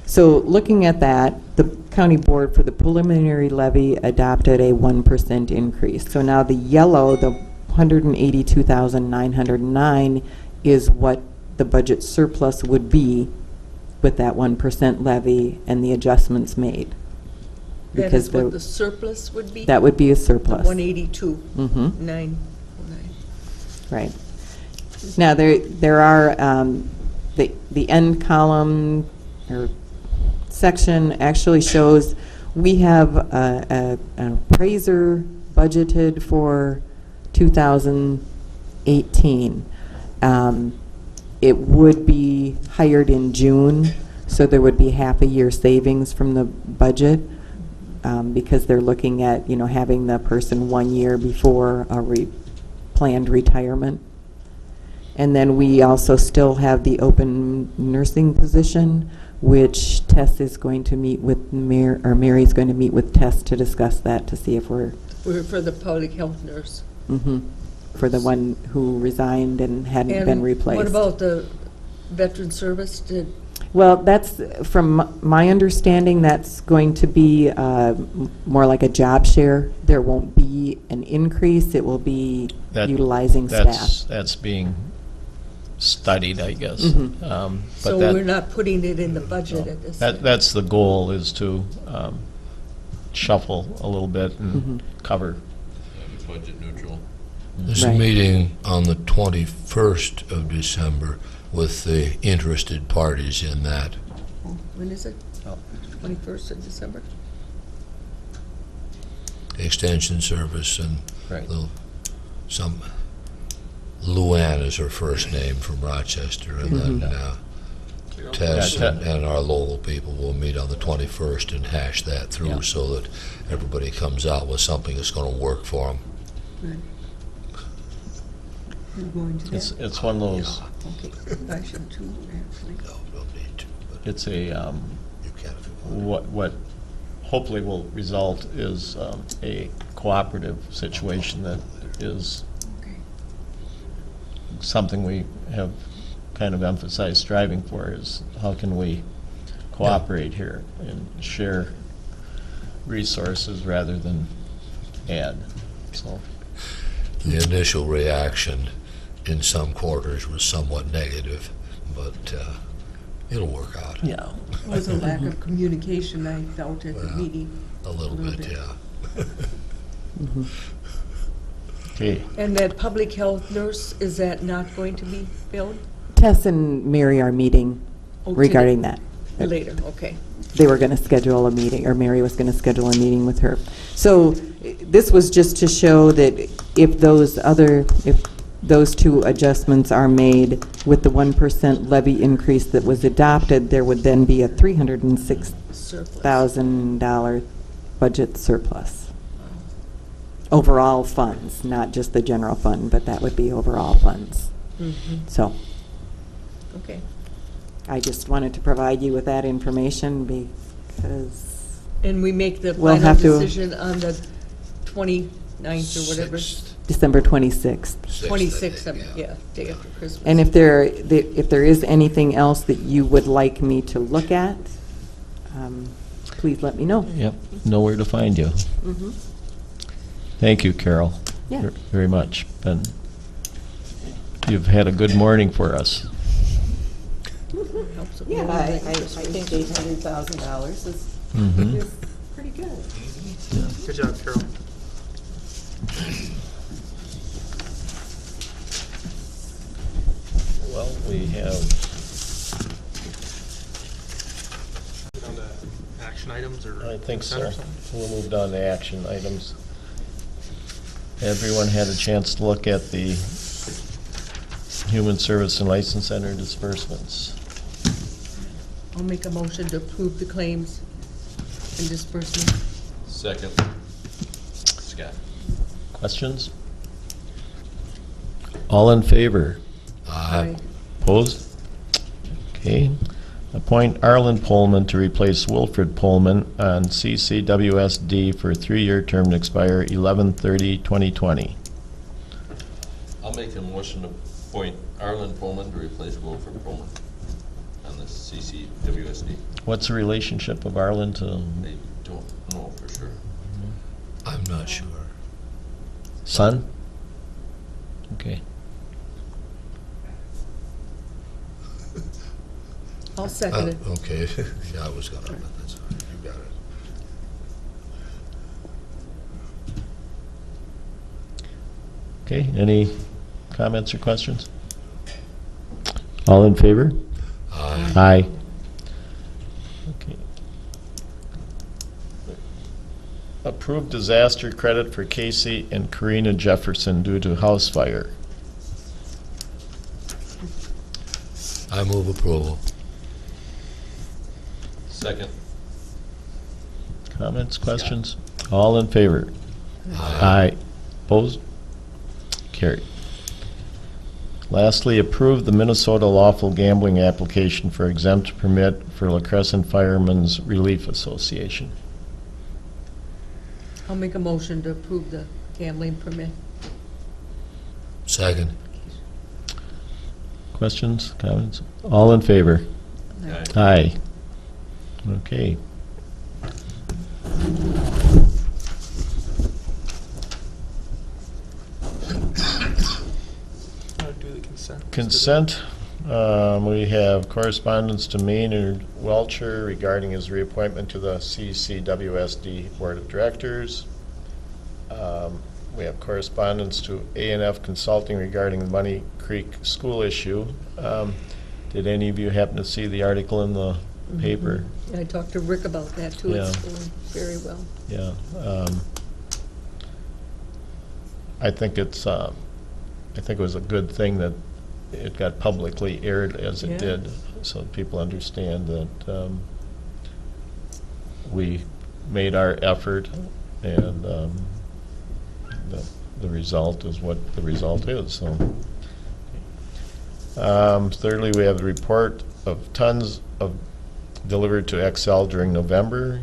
So looking at that, the county board for the preliminary levy adopted a 1% increase. So now the yellow, the $182,909 is what the budget surplus would be with that 1% levy and the adjustments made. That Because is what the surplus would be? that would be a surplus. 182, Mhm. 909. Right. Now, there are, the end column or section actually shows We have an appraiser budgeted for 2018. It would be hired in June, so there would be half a year savings from the budget, because they're looking at, having the person 1 year before a planned retirement. And then we also still have the open nursing position, which Tess is going to meet with Mary's going to meet with Tess to discuss that, to see if we're For the public health nurse. for the one who resigned and hadn't been replaced. What about the veteran service? Well, that's, from my understanding, that's going to be more like a job share. There won't be an increase. It will be utilizing staff. That's being studied, I guess. But So we're not putting it in the budget at this time? That's the goal, is to shuffle a little bit and cover. Budget neutral. There's a Right. meeting on the 21st of December with the interested parties in that. When is it? 21st of December? Extension Service and Right. some, Luann is her first name, from Rochester, and then Tess Yeah, and our local people will meet on the 21st and hash that through, Yeah. so that everybody comes out with something that's going to work for them. Right. You're going to that? It's one of those, Okay, I should too, actually. No, don't need to, but it's a, you can if you want. what hopefully will result is a cooperative situation that is Okay. something we have kind of emphasized striving for, is how can we cooperate here and share resources rather than add, so. The initial reaction in some quarters was somewhat negative, but it'll work out. Yeah. It was a lack of communication, I felt, at the Well, meeting. A little Little bit, bit. yeah. Okay, And that public health nurse, is that not going to be filled? Tess and Mary are meeting Oh, regarding that. Later, okay. They were going to schedule a meeting, or Mary was going to schedule a meeting with her. So this was just to show that if those two adjustments are made with the 1% levy increase that was adopted, there would then be a $306,000 budget surplus. Overall funds, not just the general fund, but that would be overall funds. So Okay. I just wanted to provide you with that information because And we make the We'll final have to- decision on the 29th or whatever? Sixth. December 26th. 26th, I think, yeah, day after Christmas. And if there is anything else that you would like me to look at, please let me know. yep, know where to find you. Thank you, Carol. Yeah. Very much. And you've had a good morning for us. Helps with Yeah, the I interest rates. think $800,000 is Mhm. pretty good. Good job, Carol. Well, we have, Down to action items or? I think consent so. or something? We'll move down to action items. Everyone had a chance to look at the Human Service and License Center disbursements. I'll make a motion to approve the claims and disbursement. Second. Scott. Questions? All in favor? Aye. Opposed? Okay. Appoint Arlen Pullman to replace Wilfred Pullman on CCWSD for a 3-year term to expire 11/30/2020. I'll make a motion to appoint Arlen Pullman to replace Wilfred Pullman on the CCWSD. What's the relationship of Arlen to I don't know for sure. I'm not sure. son? Okay. I'll second it. Okay, yeah, I was gonna, but that's all right, you got it. Okay, any comments or questions? All in favor? Aye. Aye. Okay. approved disaster credit for Casey and Karina Jefferson due to house fire. I move approval. Second. Comments, questions? All in favor? Aye. Opposed? Carried. Lastly, approve the Minnesota lawful gambling application for exempt permit for La Crescent Firemen's Relief Association. I'll make a motion to approve the gambling permit. Second. Questions, comments? All in favor? Aye. Aye. Okay. Do the consent. Consent, we have correspondence to Maynard Welcher regarding his reappointment to the CCWSD Board of Directors. We have correspondence to A&F Consulting regarding the Money Creek School issue. Did any of you happen to see the article in the paper? I talked to Rick about that too. It's Yeah. going very well. Yeah. I think it was a good thing that it got publicly aired as it Yeah. did, so people understand that we made our effort, and the result is what the result is. So, thirdly, we have the report of tons of delivered to Excel during November,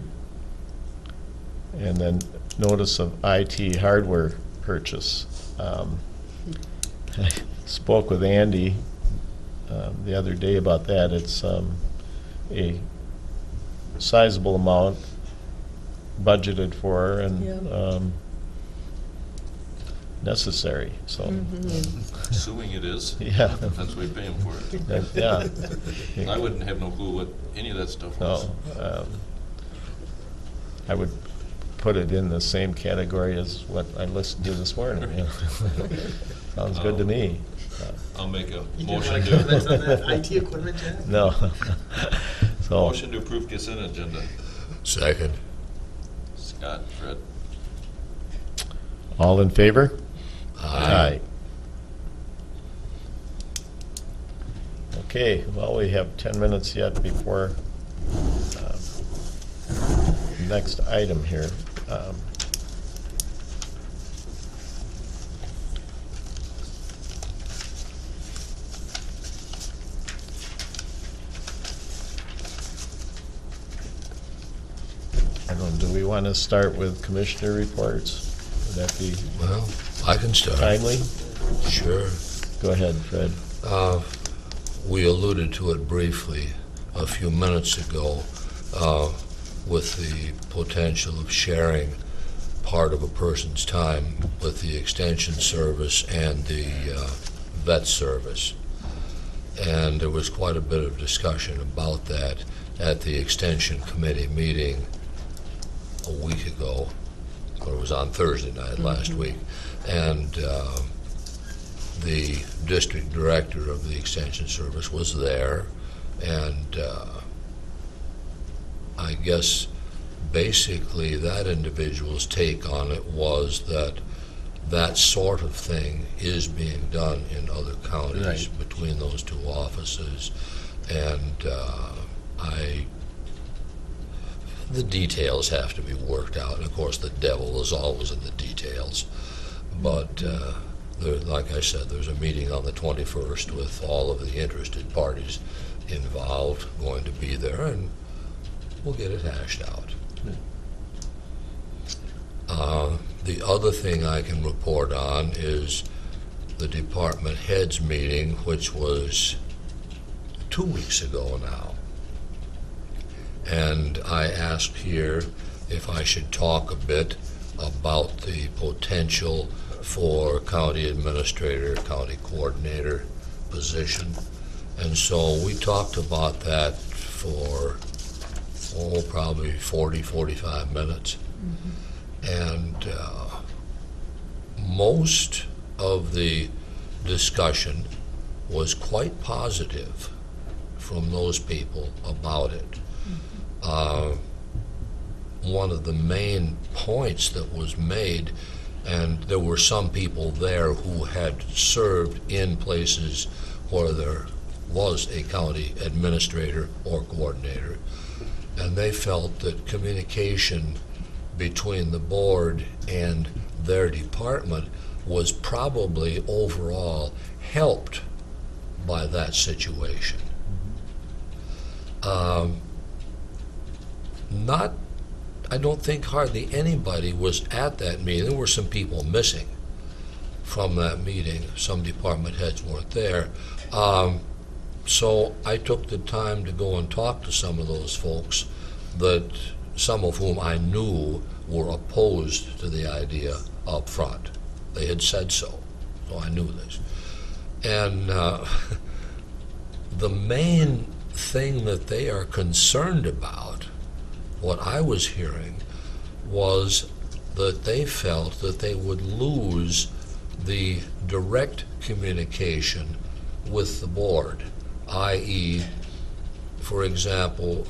and then notice of IT hardware purchase. I spoke with Andy the other day about that. It's a sizable amount budgeted for and Yeah. necessary. So, Assuming it is. yeah, That's what we pay 'em for it. yeah. I wouldn't have no clue what any of that stuff was. No, I would put it in the same category as what I listened to this morning. You know. Sounds good to me. I'll make a You motion didn't want to to, comment on that IT equipment yet? No. So, motion to approve consent agenda. Second. Scott, Fred. all in favor? Aye. Okay, well, we have 10 minutes yet before next item here. I don't know, do we want to start with commissioner reports? Would that be Well, I can start. timely? Sure. Go ahead, Fred. We alluded to it briefly a few minutes ago with the potential of sharing part of a person's time with the Extension Service and the vet service. And there was quite a bit of discussion about that at the Extension Committee meeting a week ago, or it was on Thursday night last week. And the district director of the Extension Service was there, and I guess basically that individual's take on it was that that sort of thing is being done in other counties Right. between those two offices, and the details have to be worked out. And of course, the devil is always in the details. But like I said, there's a meeting on the 21st with all of the interested parties involved going to be there, and we'll get it hashed out. The other thing I can report on is the department heads meeting, which was 2 weeks ago now. And I asked here if I should talk a bit about the potential for county administrator, county coordinator position. And so we talked about that for, probably 40, 45 minutes. And most of the discussion was quite positive from those people about it. one of the main points that was made, and there were some people there who had served in places where there was a county administrator or coordinator, and they felt that communication between the board and their department was probably overall helped by that situation. I don't think hardly anybody was at that meeting. There were some people missing from that meeting. Some department heads weren't there. So I took the time to go and talk to some of those folks, that some of whom I knew were opposed to the idea up front. They had said so I knew this. And the main thing that they are concerned about, what I was hearing, was that they felt that they would lose the direct communication with the board, i.e., for example,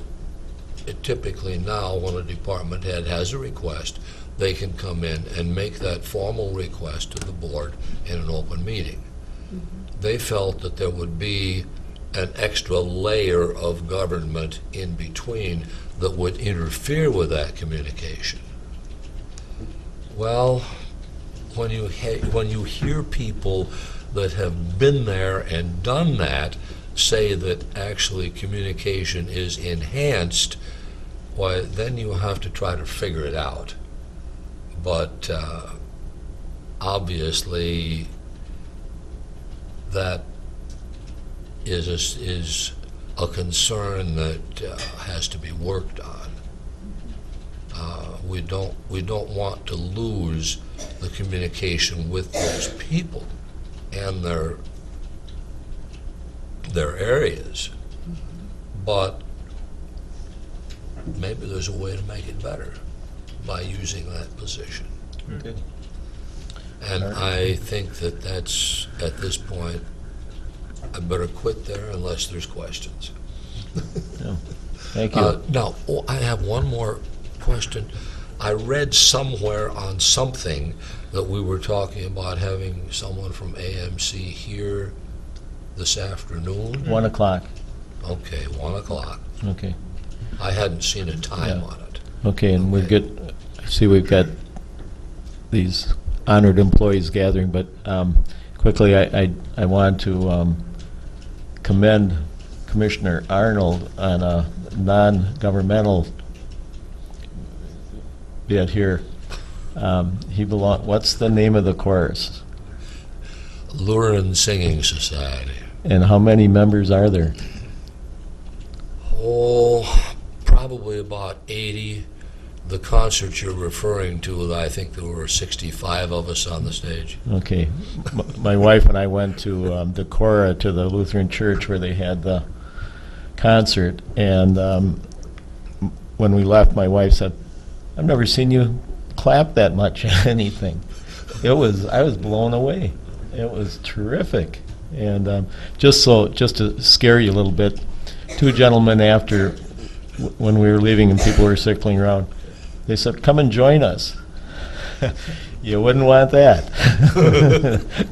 typically now when a department head has a request, they can come in and make that formal request to the board in an open meeting. They felt that there would be an extra layer of government in between that would interfere with that communication. Well, when you hear people that have been there and done that say that actually communication is enhanced, why, then you have to try to figure it out. But obviously, that is a concern that has to be worked on. We don't want to lose the communication with those people and their areas, but maybe there's a way to make it better by using that position. Okay. And I think that that's, at this point, I better quit there unless there's questions. Yeah. Thank you. Now, I have one more question. I read somewhere on something that we were talking about having someone from AMC here this afternoon. 1 o'clock. Okay, 1 o'clock. Okay. I hadn't seen a time Yeah. on it. Okay, and we've Okay. got, I see we've got these honored employees gathering, but quickly, I want to commend Commissioner Arnold on a non-governmental bit here. What's the name of the chorus? Lurin Singing Society. And how many members are there? Oh, probably about 80. The concert you're referring to, I think there were 65 of us on the stage. Okay. My wife and I went to Decorah, to the Lutheran church where they had the concert, and when we left, my wife said, "I've never seen you clap that much at anything." I was blown away. It was terrific. And just to scare you a little bit, two gentlemen after, when we were leaving and people were circling around, they said, "Come and join us." You wouldn't want that.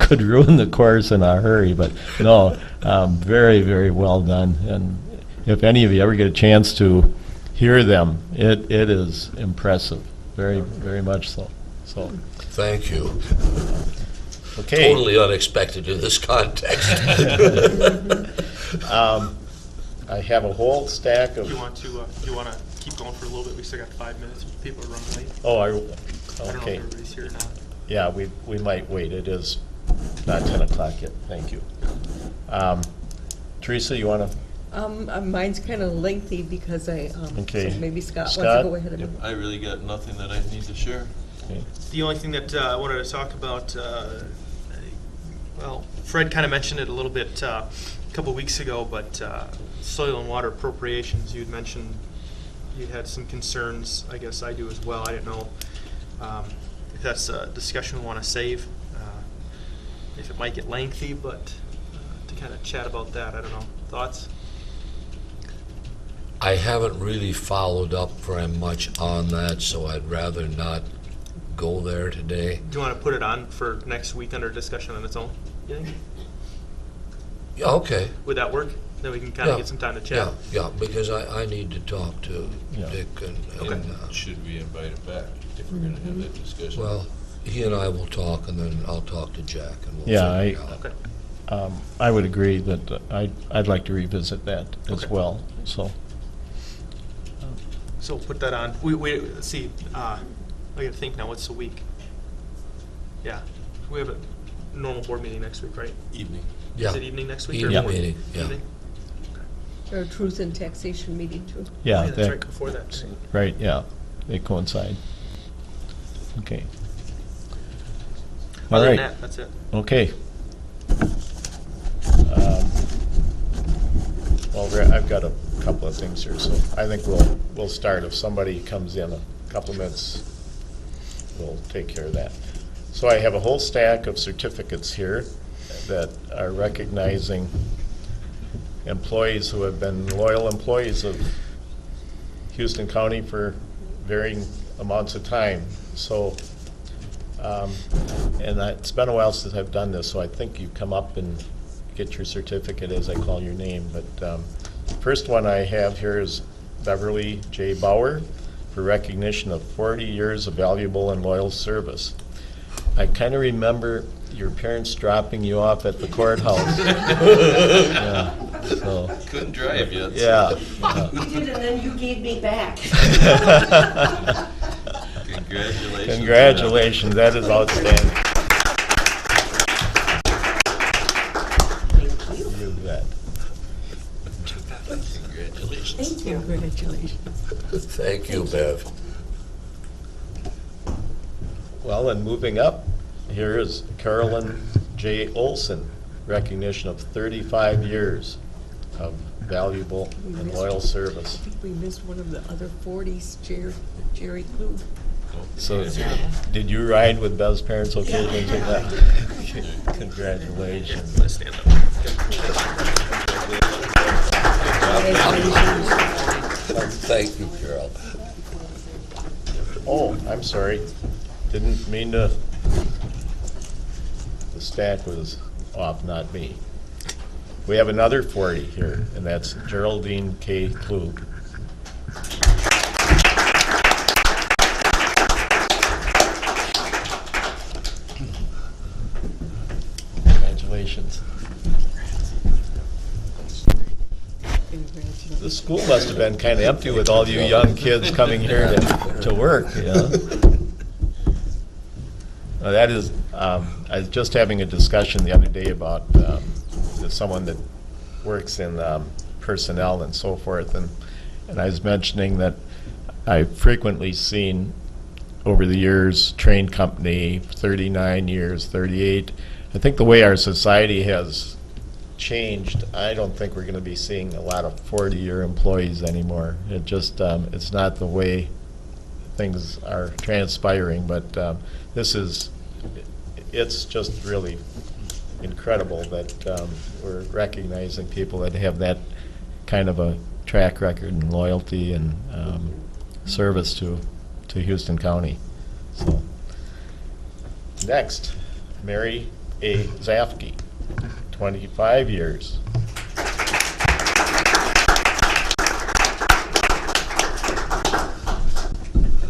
Could ruin the course in a hurry, but no, very, very well done. And if any of you ever get a chance to hear them, it is impressive, very, very much so. So, Thank you. okay. Totally unexpected in this context. I have a whole stack of. Do you want to keep going for a little bit? We still got 5 minutes. People are running late. Oh, I don't know if okay. everybody's here or not. Yeah, we might wait. It is not 10 o'clock yet. Thank you. Teresa, you want to? Mine's kind of lengthy because Okay. so maybe Scott wants to Scott? go ahead of me. I really got nothing that I need to share. Okay. The only thing that I wanted to talk about, well, Fred kind of mentioned it a little bit a couple weeks ago, but soil and water appropriations, you had mentioned you had some concerns. I guess I do as well. I didn't know if that's a discussion we want to save, if it might get lengthy, but to kind of chat about that, I don't know. Thoughts? I think that, I haven't really followed up very much on that, so I'd rather not go there today. Do you want to put it on for next week under discussion on its own? You think? Yeah, okay. Would that work? Then we can kind of Yeah. get some time to chat. Yeah, because I need to talk to Yeah. Dick and, Okay. Should we invite him back if we're gonna have that discussion? well, he and I will talk, and then I'll talk to Jack, and we'll Yeah, figure it out. Okay. I would agree that I'd like to revisit that as Okay. well, so. So put that on. Let's see, I gotta think now, what's the week? Yeah, we have a normal board meeting next week, right? Evening. Yeah. Is it evening next week? or Evening morning? meeting, yeah. Evening? Or truth and taxation meeting too. Yeah, Oh, that's right, before that. right, yeah, they coincide. Okay. All Other than right, that, that's it. okay. Well, I've got a couple of things here, so I think we'll start. If somebody comes in a couple minutes, we'll take care of that. So I have a whole stack of certificates here that are recognizing employees who have been loyal employees of Houston County for varying amounts of time. So, and it's been a while since I've done this, so I think you come up and get your certificate as I call your name. But the first one I have here is Beverly J. Bauer for recognition of 40 years of valuable and loyal service. I kind of remember your parents dropping you off at the courthouse. Yeah, so, Couldn't drive yet. yeah. You did, and then you gave me back. Congratulations. Congratulations, that is outstanding. You bet. Congratulations. Thank you. Congratulations. Thank you, Bev. Well, and moving up, here is Carolyn J. Olson, recognition of 35 years of valuable and loyal I service. think we missed one of the other 40s, Jerry Klug. So, did you ride with Bev's parents occasionally? Congratulations. Let's stand up. Thank you, Carol. Oh, I'm sorry. Didn't mean to. The stack was off, not me. We have another 40 here, and that's Geraldine K. Klug. Congratulations. Congratulations. The school must have been kind of empty with all you young kids coming here to work, you know? That is, I was just having a discussion the other day about someone that works in personnel and so forth, and I was mentioning that I've frequently seen over the years, train company, 39 years, 38. I think the way our society has changed, I don't think we're going to be seeing a lot of 40-year employees anymore. It just, it's not the way things are transpiring, but this is, it's just really incredible that we're recognizing people that have that kind of a track record and loyalty and service to Houston County. So, next, Mary A. Zafke, 25 years.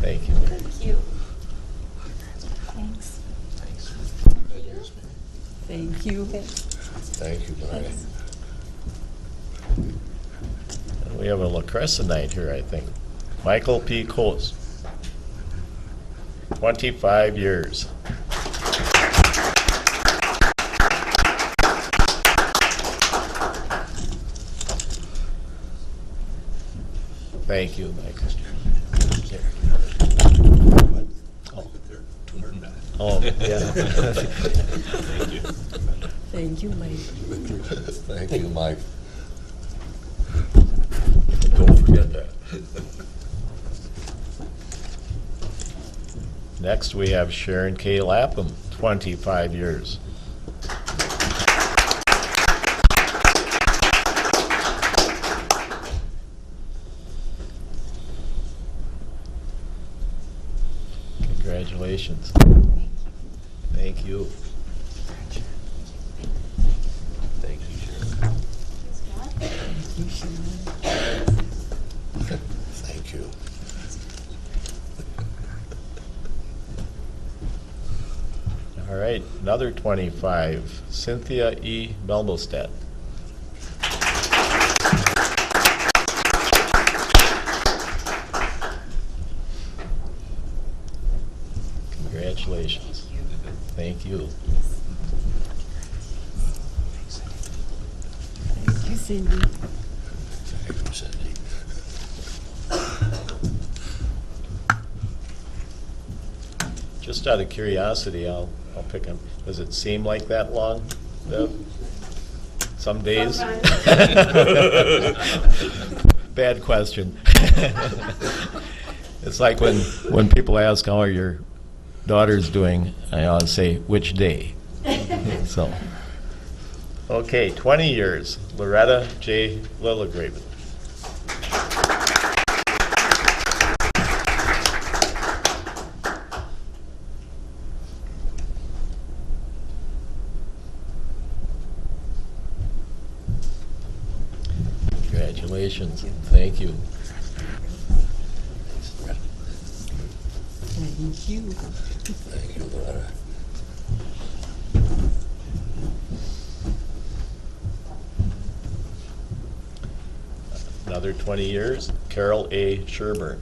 Thank you. Thank you. Thanks. Thank you. Thank you, Mary. And we have a La Crescentite here, I think. Michael P. Coles, 25 years. Thank you, Mike. Oh, yeah. Thank you, Mike. Thank you, Mike. Don't forget that. Next, we have Sharon K. Lapham, 25 years. Congratulations. Thank you. Thank you, Sharon. Thank you. All right, another 25, Cynthia E. Belmostead. Congratulations. Thank you. Thank you, Cindy. Thank you, Cindy. Just out of curiosity, I'll pick him. Does it seem like that long, Bev? Some days? Bad question. It's like when people ask how are your daughters doing, I always say, which day? So, okay, 20 years, Loretta J. Lilligraven. Congratulations, thank you. Thank you. Thank you, Loretta. Another 20 years, Carol A. Sherburne.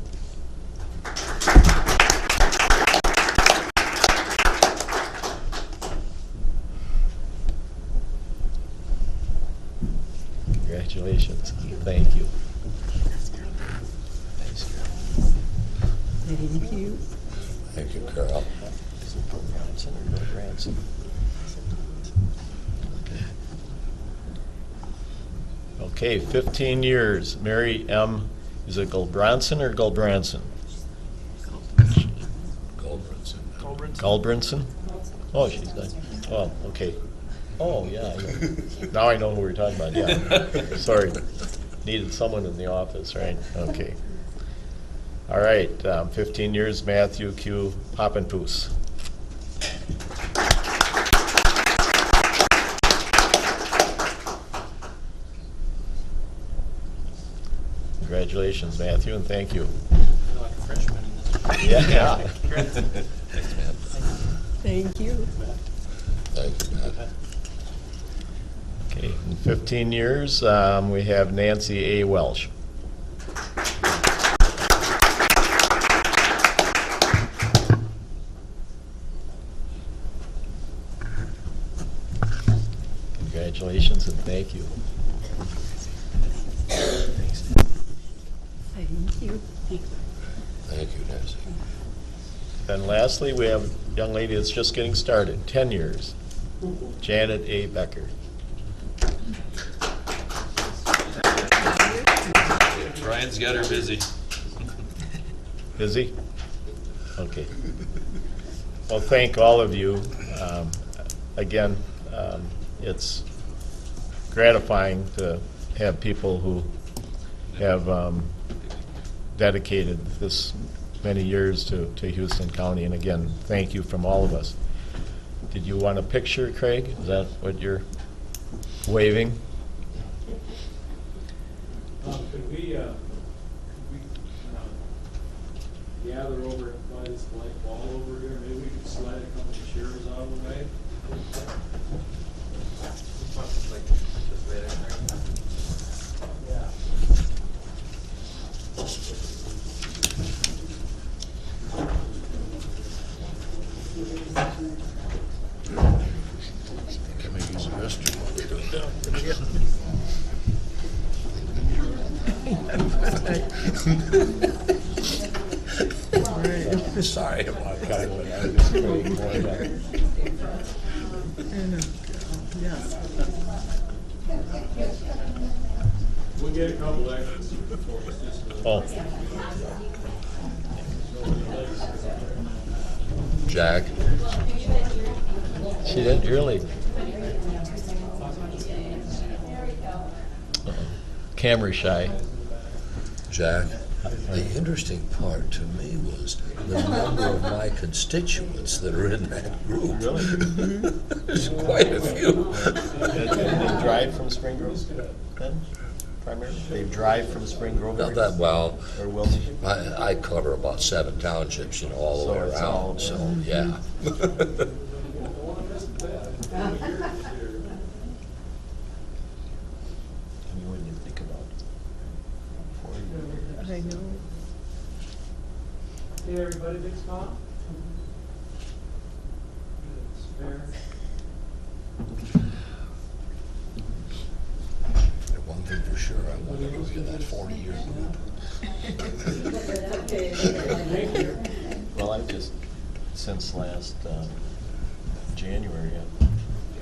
Congratulations, thank you. Thank you. Thank you, Carol. Is it Bill Bronson or Bill Branson? Okay, 15 years, Mary M. Is it Gulbranson or Gulbranson? Goldbranson. Gulbranson? Oh, she's done. Oh, okay. Oh, yeah. Now I know who we're talking about, yeah. Sorry. Needed someone in the office, right? Okay. All right, 15 years, Matthew Q. Hoppenpoos. Congratulations, Matthew, and thank you. Yeah. Thanks, man. Thank you. Thank you, Matt. Okay, in 15 years, we have Nancy A. Welsh. Congratulations and thank you. Thank you. Thank you, Nancy. Then lastly, we have a young lady that's just getting started, 10 years, Janet A. Becker. Brian's got her busy. Busy? Okay. Well, thank all of you. Again, it's gratifying to have people who have dedicated this many years to Houston County. And again, thank you from all of us. Did you want a picture, Craig? Is that what you're waving? Could we gather over by this blank wall over here? Maybe we could slide a couple of chairs out of the way. Yeah. Can we use the restroom while we do it down? Sorry about that. We'll get a couple extras before it's just. Oh, Jack? she didn't really. Uh-oh. Camera shy. Jack? The interesting part to me was the number of my constituents that are in that group. Really? There's quite a few. And they drive from Spring Grove then, primarily? They drive from Spring Grove? Not that well. Or Wilmington? I cover about 7 townships, all the So way it's all- around, so, yeah. I mean, when you think about it. 40 years. I know. Hey, everybody, big smile. Spare. One thing for sure, I want to go to that 40-year group. Well, I've just, since last January,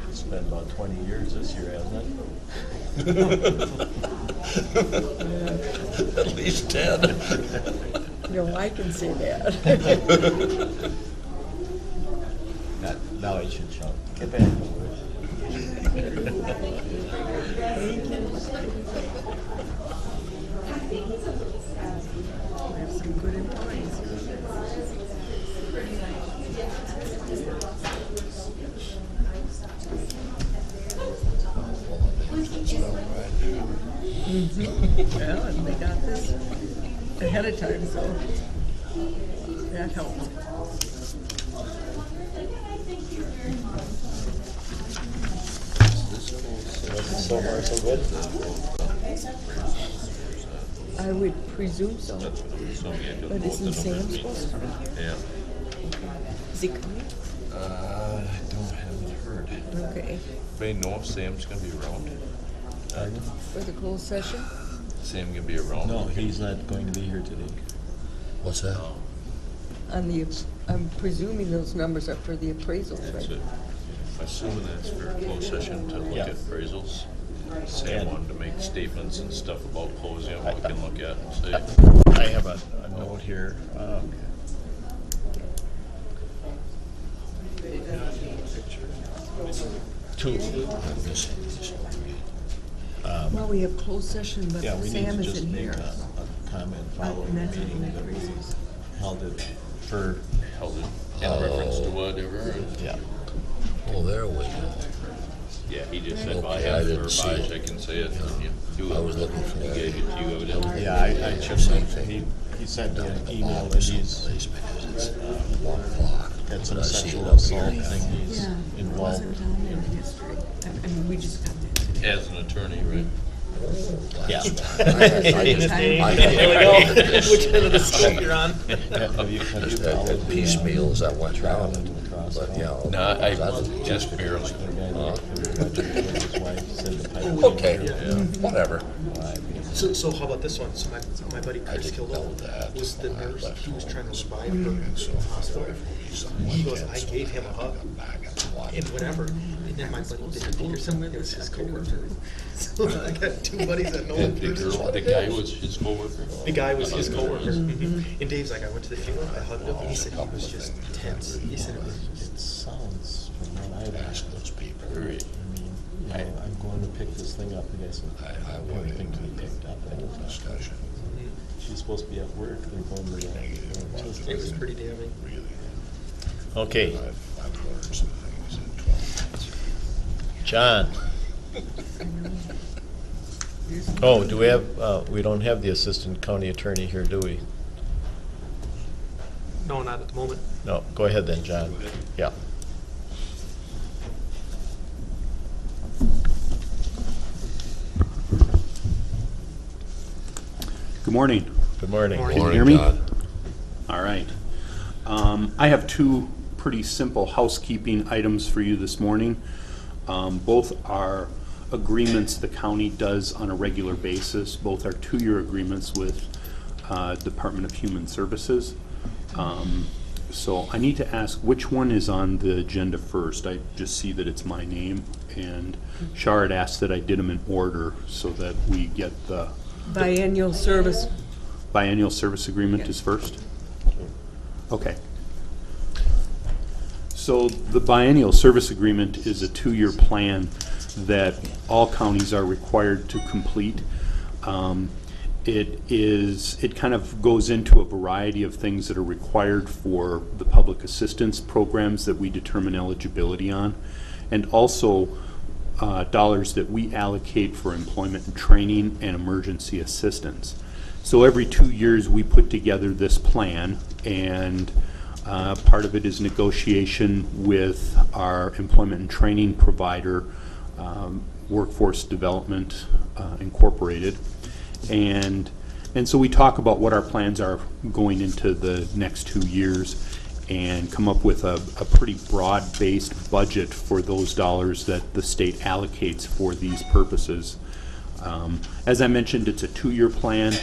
it's been about 20 years this year, hasn't it? At least 10. No, I can say that. Now I should shout, get back. We have some good employees. Well, and they got this ahead of time, so that helped. So far, so good? I would presume so. But isn't Sam supposed to be here? Yeah. Is he coming? I don't haven't heard. Okay. Anybody know if Sam's gonna be around? For the closed session? Sam gonna be around? No, he's not going to be here today. What's that? On the, I'm presuming those numbers are for the appraisals, That's right? it. Assuming that's for a closed session to look Yeah. at appraisals. Sam wanted to make statements and stuff about closing, we can look at and say. I have a note here. Two. Well, we have closed session, but Yeah, we need Sam to isn't just make here. a comment following the Mention meeting that we appraisals. held it for, Held it in reference to whatever. and- yeah. Oh, there we go. Yeah, he just said, I Okay, I have didn't for see Raj, it. I can say it, and you do it. I was looking for He that. gave it to you evidently. Yeah, I checked, he sent me an email that he's Someplace because it's 1 o'clock. got some But I see sexual it up assault here. thing he's Yeah, it involved wasn't on there in history. I mean, we just got that today. As an attorney, right? Yeah. Which end of the scope you're on? Have you Just followed that the, piecemeal as I went down it. Across But, the you hall? know. No, I that's- just barely. the guy that his wife said the pipe Okay, cleaner- whatever. So how about this one? So my buddy I Chris didn't know Kildo that. was the when I nurse. left He was home. trying to revive her in the hospital. He goes, I gave him a hug and whatever. And then my buddy Dave Peterson, it was his coworker. So I got two buddies that know him. The guy was his coworker? The guy was his coworker. And Dave's like, I went to the funeral, I hugged him, and he said he was just tense. He said it was It sounds from what I've asked Ask those people. I mean, you know, I'm going to pick this thing up, the guy said, I everything went to be into picked up. the whole discussion. She's supposed to be at work, they're going to it was pretty damning. Really. Okay, I've learned some things in 12 months. John. Oh, do we have, we don't have the assistant county attorney here, do we? No, not at the moment. No, go ahead then, John. Yeah. Good morning. Good morning. Morning. Can you hear me? John. All right. I have two pretty simple housekeeping items for you this morning. Both are agreements the county does on a regular basis. Both are 2-year agreements with Department of Human Services. So I need to ask which one is on the agenda first. I just see that it's my name, and Shard asked that I did them in order so that we get the Biennial service. biennial service agreement is first? Okay. So the biennial service agreement is a 2-year plan that all counties are required to complete. It kind of goes into a variety of things that are required for the public assistance programs that we determine eligibility on, and also dollars that we allocate for employment and training and emergency assistance. So every 2 years, we put together this plan, and part of it is negotiation with our employment and training provider, Workforce Development Incorporated. And so we talk about what our plans are going into the next 2 years and come up with a pretty broad-based budget for those dollars that the state allocates for these purposes. As I mentioned, it's a 2-year plan,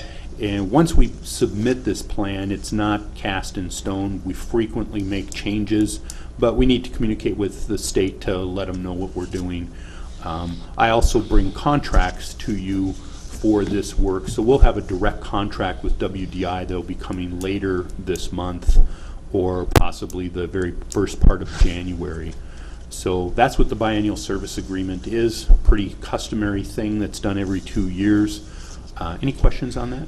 and once we submit this plan, it's not cast in stone. We frequently make changes, but we need to communicate with the state to let them know what we're doing. I also bring contracts to you for this work, so we'll have a direct contract with WDI that'll be coming later this month or possibly the very first part of January. So that's what the biennial service agreement is, a pretty customary thing that's done every 2 years. Any questions on that?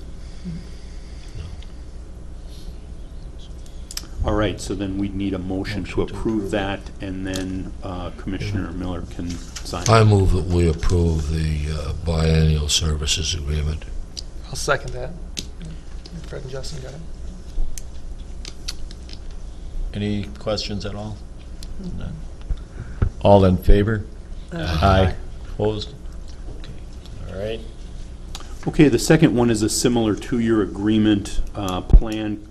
All right, so then we'd need a motion to approve that, and then Commissioner Miller can sign. I move that we approve the biennial services agreement. I'll second that. Fred and Justin got it. Any questions at all? None. All in favor? Aye. Opposed? Okay. All right. Okay, the second one is a similar 2-year agreement plan,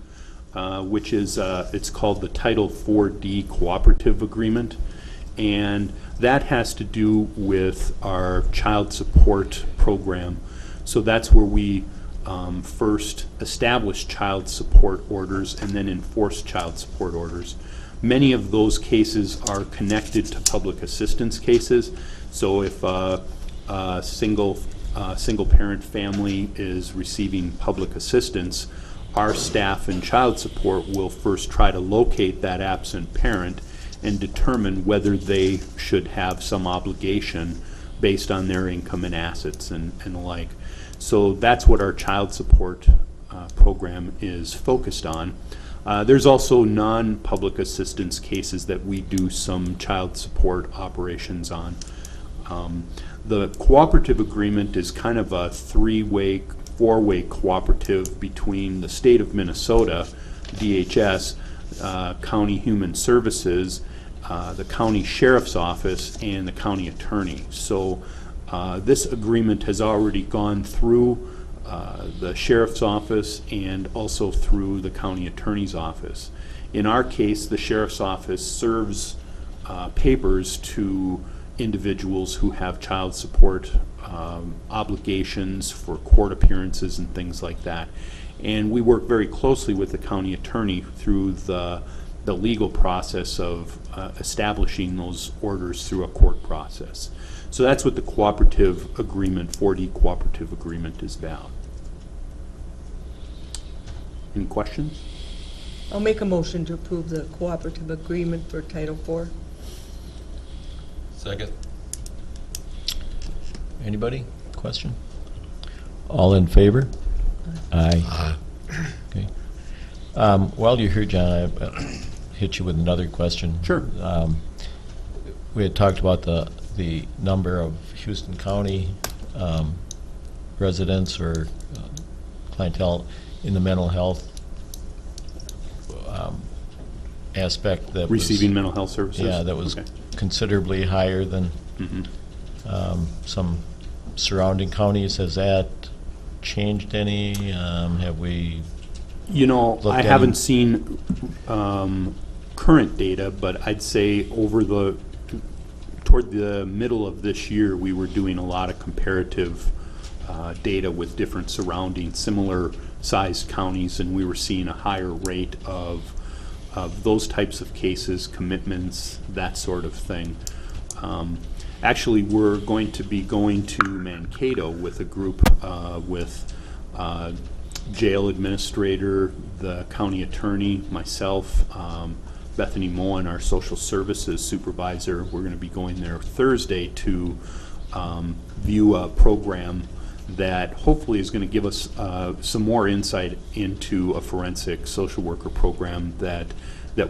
which is, it's called the Title 4D Cooperative Agreement, and that has to do with our child support program. So that's where we first establish child support orders and then enforce child support orders. Many of those cases are connected to public assistance cases. So if a single parent family is receiving public assistance, our staff in child support will first try to locate that absent parent and determine whether they should have some obligation based on their income and assets and the like. So that's what our child support program is focused on. There's also non-public assistance cases that we do some child support operations on. The cooperative agreement is kind of a 3-way, 4-way cooperative between the state of Minnesota, DHS, County Human Services, the County Sheriff's Office, and the County Attorney. So this agreement has already gone through the Sheriff's Office and also through the County Attorney's Office. In our case, the Sheriff's Office serves papers to individuals who have child support obligations for court appearances and things like that. And we work very closely with the county attorney through the legal process of establishing those orders through a court process. So that's what the cooperative agreement, 4D cooperative agreement, is about. Any questions? I'll make a motion to approve the cooperative agreement for Title IV. Second. Anybody? Question? All in favor? Aye. Aye. Okay. While you're here, John, I hit you with another question. Sure. We had talked about the number of Houston County residents or clientele in the mental health aspect that Receiving was, mental health services? Yeah, that was Okay. considerably higher than some surrounding counties. Has that changed any? Have we? You know, looked I at haven't it? seen current data, but I'd say toward the middle of this year, we were doing a lot of comparative data with different surrounding similar sized counties, and we were seeing a higher rate of those types of cases, commitments, that sort of thing. Actually, we're going to be going to Mankato with a group with jail administrator, the county attorney, myself, Bethany Moen, our social services supervisor. We're going to be going there Thursday to view a program that hopefully is going to give us some more insight into a forensic social worker program that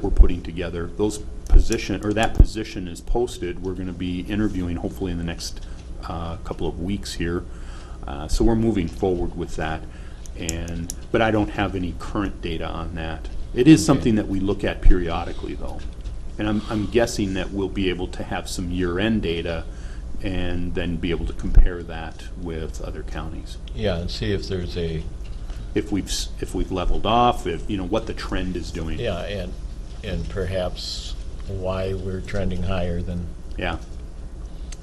we're putting together. That position is posted. We're going to be interviewing hopefully in the next couple of weeks here. So we're moving forward with that. But I don't have any current data on that. It is something that we look at periodically, though. And I'm guessing that we'll be able to have some year-end data and then be able to compare that with other counties. Yeah, and see if there's if we've leveled off, what the trend is doing. yeah, and perhaps why we're trending higher than. Yeah.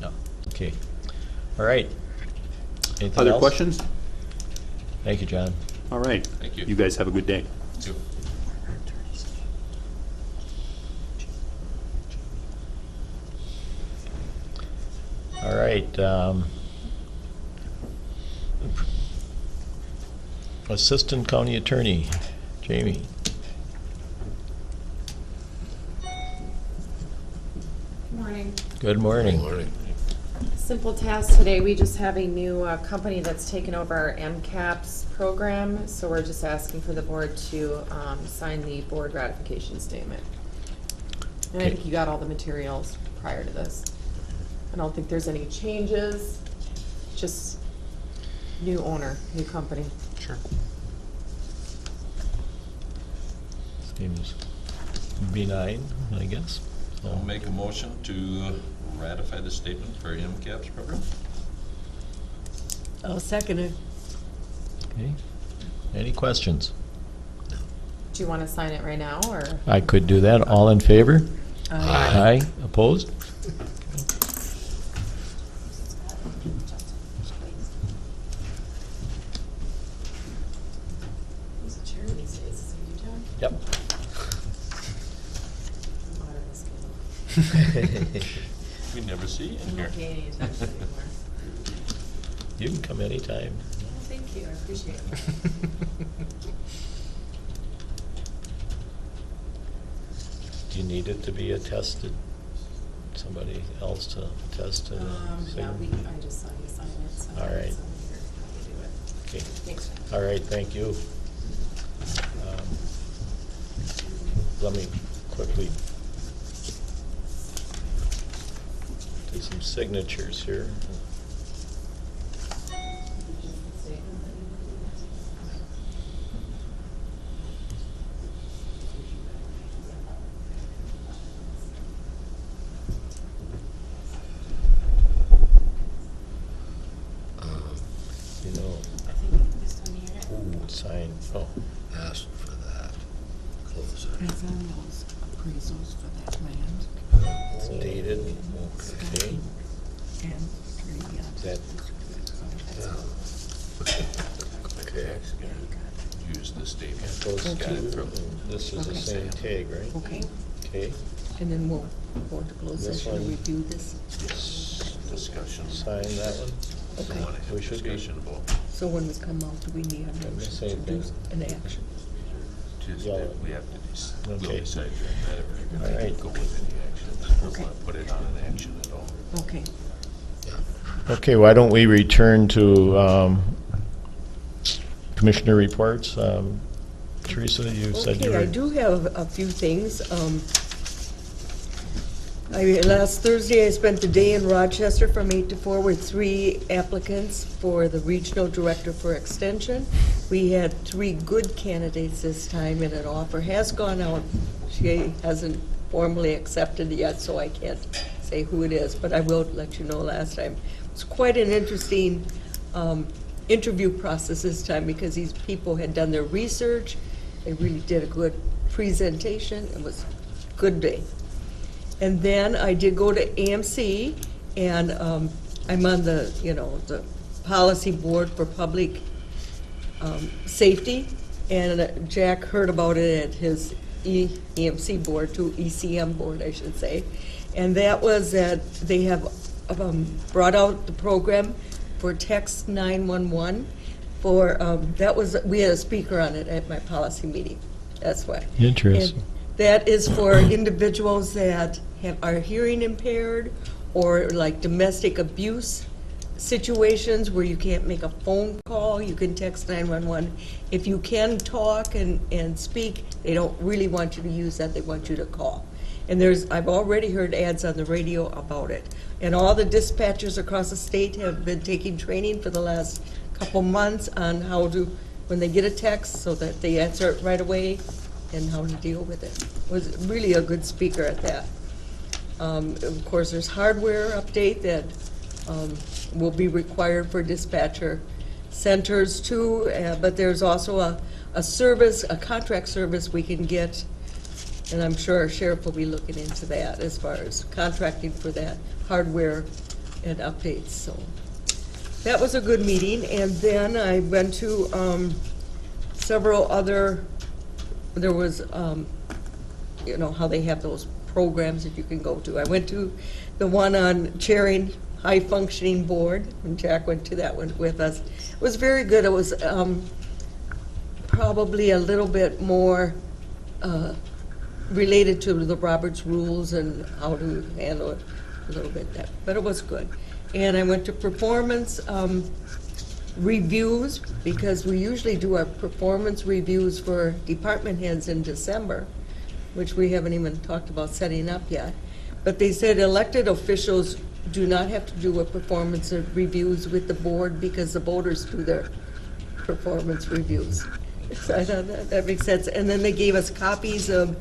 No. Okay. All right. Anything Other else? questions? Thank you, John. All right. Thank you. You guys have a good day. Too. All right. Assistant County Attorney, Jamie. Morning. Good morning. Simple task today. We just have a new company that's taken over our MCAPS program, so we're just asking for the board to sign the board ratification statement. And I Okay. think you got all the materials prior to this. I don't think there's any changes, just new owner, new company. Sure. Seems benign, I guess. I'll make a motion to ratify the statement for MCAPS program. I'll second it. Okay. Any questions? Do you want to sign it right now, or? I could do that. All in favor? Aye. Aye. Opposed? Yep. We never see you in here. You can come anytime. Thank you, I appreciate it. Do you need it to be attested? Somebody else to attest to the Yeah, signature? I just saw you sign it, so. All right. so here, let me do it. Okay. Thanks. All right, thank you. Let me quickly do some signatures here. You know, sign, oh. Asked for that. Close it. It's on those appraisals for that land. It's dated, okay. And three, That, Okay. Use the statement. those Got it two, from. this is the Okay. same tag, right? Okay, Okay, and then we'll go into closed This session and one. review this. Discussion. sign that one. Okay. Want to have We should be- discussion about So when we come out, do we need a the motion to same do thing. an action? Tuesday. Yeah. We have to we'll Okay. decide that if we're All going right. to go with any actions. Or Okay. want to put it on an action at all. Okay. Okay, why don't we return to Commissioner reports? Teresa, you said you Okay, were. I do have a few things. Last Thursday, I spent the day in Rochester from 8 to 4 with 3 applicants for the Regional Director for Extension. We had 3 good candidates this time, and an offer has gone out. She hasn't formally accepted it yet, so I can't say who it is, but I will let you know last time. It's quite an interesting interview process this time, because these people had done their research. They really did a good presentation. It was a good day. And then I did go to AMC, and I'm on the, the policy board for public safety. And Jack heard about it at his EMC board, too, ECM board, I should say. And that was that they have brought out the program for Text 911 for, we had a speaker on it at my policy meeting. That's why. Interesting. And that is for individuals that are hearing impaired, or like domestic abuse situations where you can't make a phone call, you can text 911. If you can talk and speak, they don't really want you to use that, they want you to call. And I've already heard ads on the radio about it. And all the dispatchers across the state have been taking training for the last couple months on how to, when they get a text, so that they answer it right away and how to deal with it. Was really a good speaker at that. Of course, there's hardware update that will be required for dispatcher centers too, but there's also a service, a contract service we can get, and I'm sure our sheriff will be looking into that as far as contracting for that hardware and updates. So that was a good meeting. And then I went to several other, there was, you know, how they have those programs that you can go to. I went to the one on chairing high-functioning board, and Jack went to that one with us. It was very good. It was probably a little bit more related to the Roberts rules and how to handle it a little bit, but it was good. And I went to performance reviews, because we usually do our performance reviews for department heads in December, which we haven't even talked about setting up yet. But they said elected officials do not have to do a performance reviews with the board because the voters do their performance reviews. So I thought that makes sense. And then they gave us copies of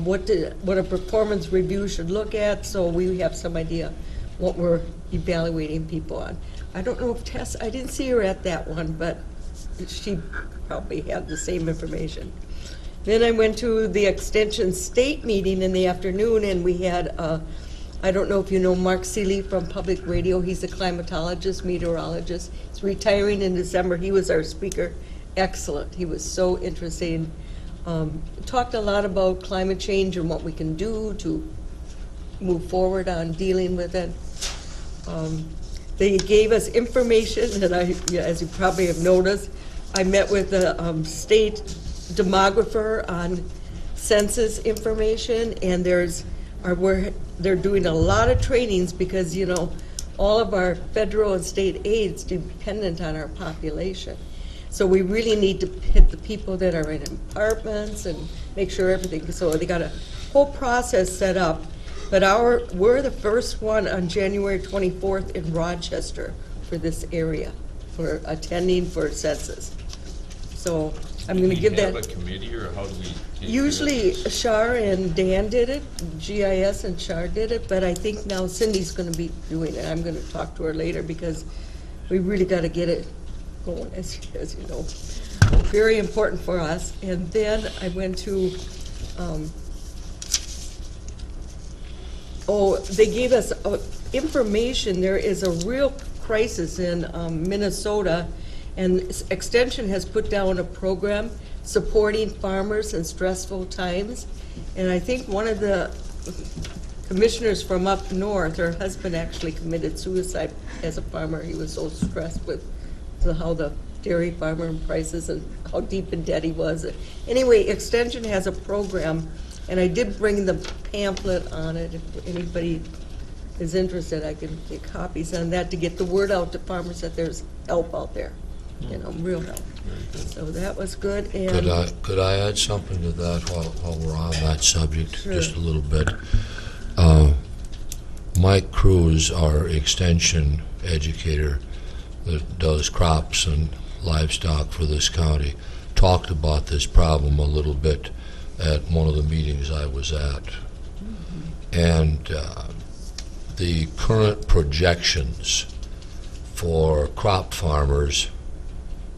what a performance review should look at, so we have some idea what we're evaluating people on. I don't know if Tess, I didn't see her at that one, but she probably had the same information. Then I went to the Extension State meeting in the afternoon, and we had, I don't know if you know Mark Seeley from Public Radio. He's a climatologist, meteorologist. He's retiring in December. He was our speaker. Excellent. He was so interesting. Talked a lot about climate change and what we can do to move forward on dealing with it. They gave us information, and as you probably have noticed, I met with the state demographer on census information, and they're doing a lot of trainings because, you know, all of our federal and state aid's dependent on our population. So we really need to hit the people that are in apartments and make sure everything, so they got a whole process set up. But we're the first one on January 24th in Rochester for this area, for attending for census. So I'm going to give that. Do we have a committee, or how do we take care of Usually this? Shar and Dan did it, GIS and Shar did it, but I think now Cindy's going to be doing it. I'm going to talk to her later because we really got to get it going, as you know. Very important for us. And then I went to, they gave us information. There is a real crisis in Minnesota, and Extension has put down a program supporting farmers in stressful times. And I think one of the commissioners from up north, her husband actually committed suicide as a farmer. He was so stressed with how the dairy farmer and prices and how deep in debt he was. Anyway, Extension has a program, and I did bring the pamphlet on it. If anybody is interested, I can get copies on that to get the word out to farmers that there's help out there, you know, real help. So that was good. And Could I add something to that while we're on that subject? Sure. Just a little bit. Mike Cruz, our extension educator that does crops and livestock for this county, talked about this problem a little bit at one of the meetings I was at. And the current projections for crop farmers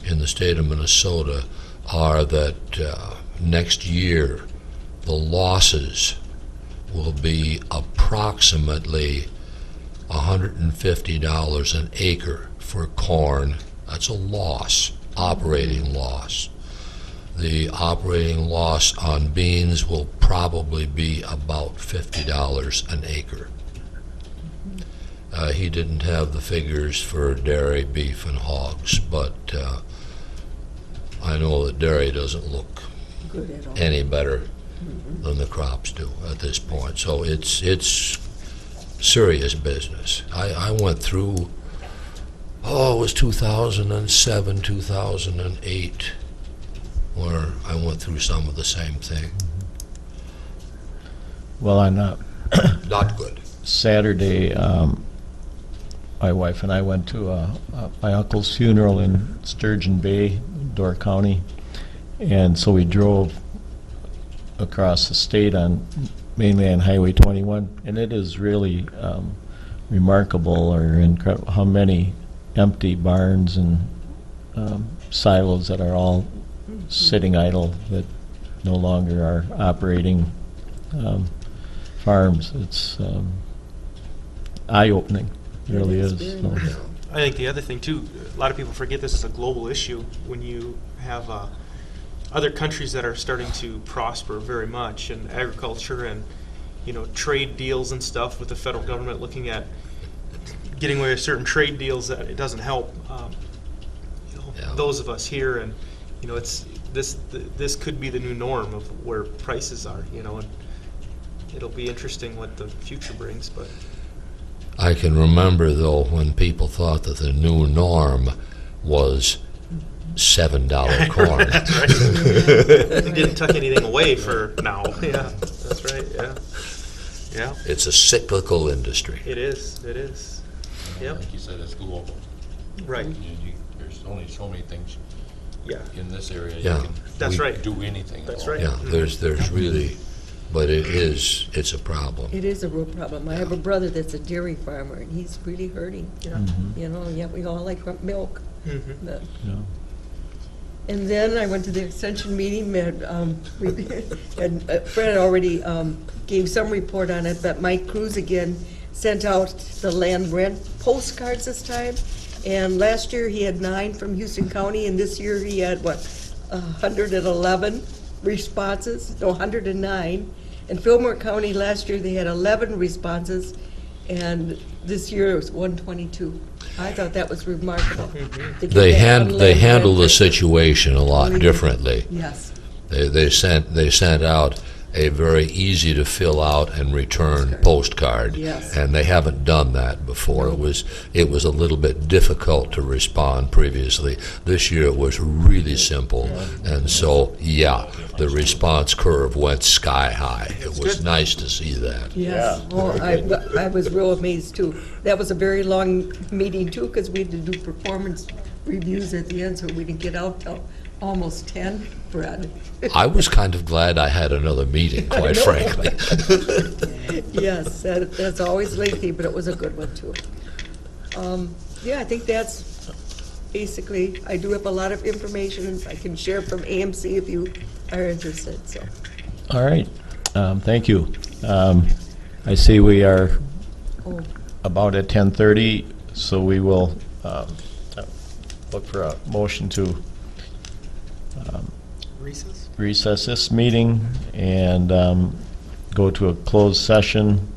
in the state of Minnesota are that next year the losses will be approximately $150 an acre for corn. That's a loss, operating loss. The operating loss on beans will probably be about $50 an acre. He didn't have the figures for dairy, beef, and hogs, but I know that dairy doesn't look good at all. any better than the crops do at this point. So it's serious business. I went through it was 2007, 2008, where I went through some of the same thing. Well, on Not good. Saturday, my wife and I went to my uncle's funeral in Sturgeon Bay, Door County, and so we drove across the state mainly on Highway 21, and it is really remarkable or incredible how many empty barns and silos that are all sitting idle that no longer are operating farms. It's eye-opening, it really is. So. I think the other thing too, a lot of people forget this is a global issue when you have other countries that are starting to prosper very much in agriculture and, you know, trade deals and stuff with the federal government looking at getting away with certain trade deals that it doesn't help those of us here, and you know, it's this could be the new norm of where prices are, you know, and it'll be interesting what the future brings. But I can remember, though, when people thought that the new norm was $7 corn. That's right. They didn't tuck anything away for now. Yeah, that's right. Yeah, yeah. It's a cyclical industry. It is. It is. Yep. Like you said, it's global. Right. There's only so many things. Yeah. In this area, Yeah. you can That's right. do anything. at That's all. right. Yeah, there's really, but it's a problem. It is a real problem. I have a brother that's a dairy farmer, and he's really hurting. Yeah. You know, yeah, we all like milk. Mm-hmm. But- Yeah. And then I went to the extension meeting, and Fred already gave some report on it, but Mike Cruz again sent out the land rent postcards this time. And last year he had 9 from Houston County, and this year he had, 111 responses, no, 109. In Fillmore County last year they had 11 responses, and this year it was 122. I thought that was remarkable. to get They that on land handle the rent. situation a lot Really? differently. Yes. They sent out a very easy to fill out and return postcard. Yes. And they haven't done that before. It was a little bit difficult to respond previously. This year it was really simple. And so, yeah, the response curve went sky high. It was nice to see that. Yes, Yeah, well, very I was real amazed too. That was a very long meeting too, because we had to do performance reviews at the end, so we didn't get out till almost 10, Brad. I was kind of glad I had another meeting, quite know. frankly. Yes, that's always lengthy, but it was a good one too. Yeah, I think that's basically, I do have a lot of information I can share from AMC if you are interested, so. All right, thank you. I see we are Oh, about at 10:30, so we will look for a motion to Recess. recess this meeting and go to a closed session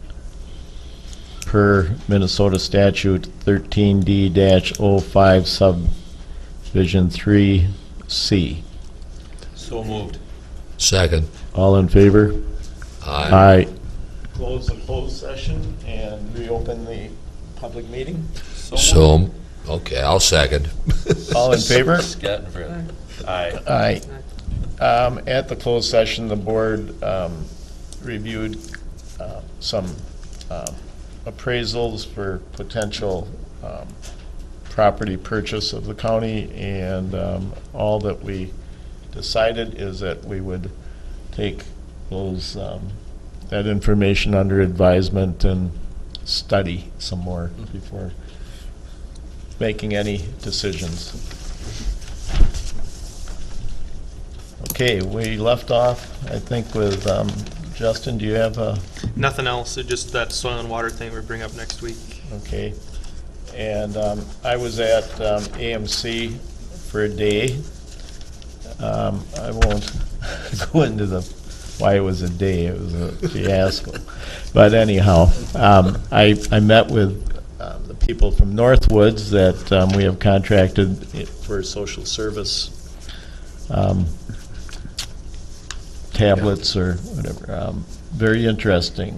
per Minnesota statute 13D-05 subdivision 3C. So moved. Second. All in favor? Aye. Close the closed session and reopen the public meeting. So, okay, I'll second. All in favor? Scott and Fred. Aye. Aye. At the closed session, the board reviewed some appraisals for potential property purchase of the county, and all that we decided is that we would take those, that information under advisement and study some more before making any decisions. Okay, we left off, I think, with Justin. Do you have a? Nothing else. Just that soil and water thing we bring up next week. Okay. And I was at AMC for a day. I won't go into why it was a day. It was a fiasco. But anyhow, I met with the people from Northwoods that we have contracted for social service tablets or whatever. Very interesting.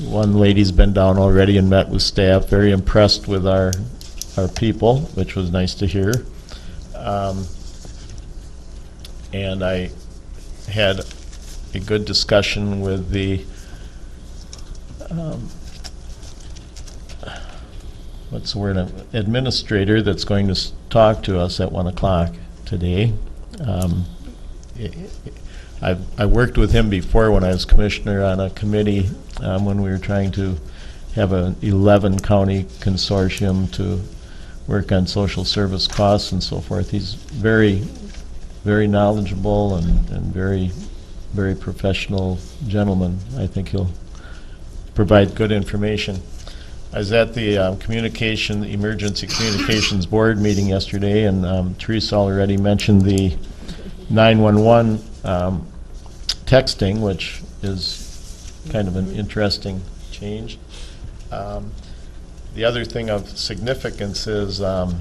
One lady's been down already and met with staff, very impressed with our our people, which was nice to hear. And I had a good discussion with the what's the word, administrator that's going to talk to us at 1 o'clock today. I worked with him before when I was commissioner on a committee when we were trying to have an 11 county consortium to work on social service costs and so forth. He's very, very knowledgeable and very, very professional gentleman. I think he'll provide good information. I was at the Emergency Communications Board meeting yesterday, and Teresa already mentioned the 911 texting, which is kind of an interesting change. The other thing of significance is that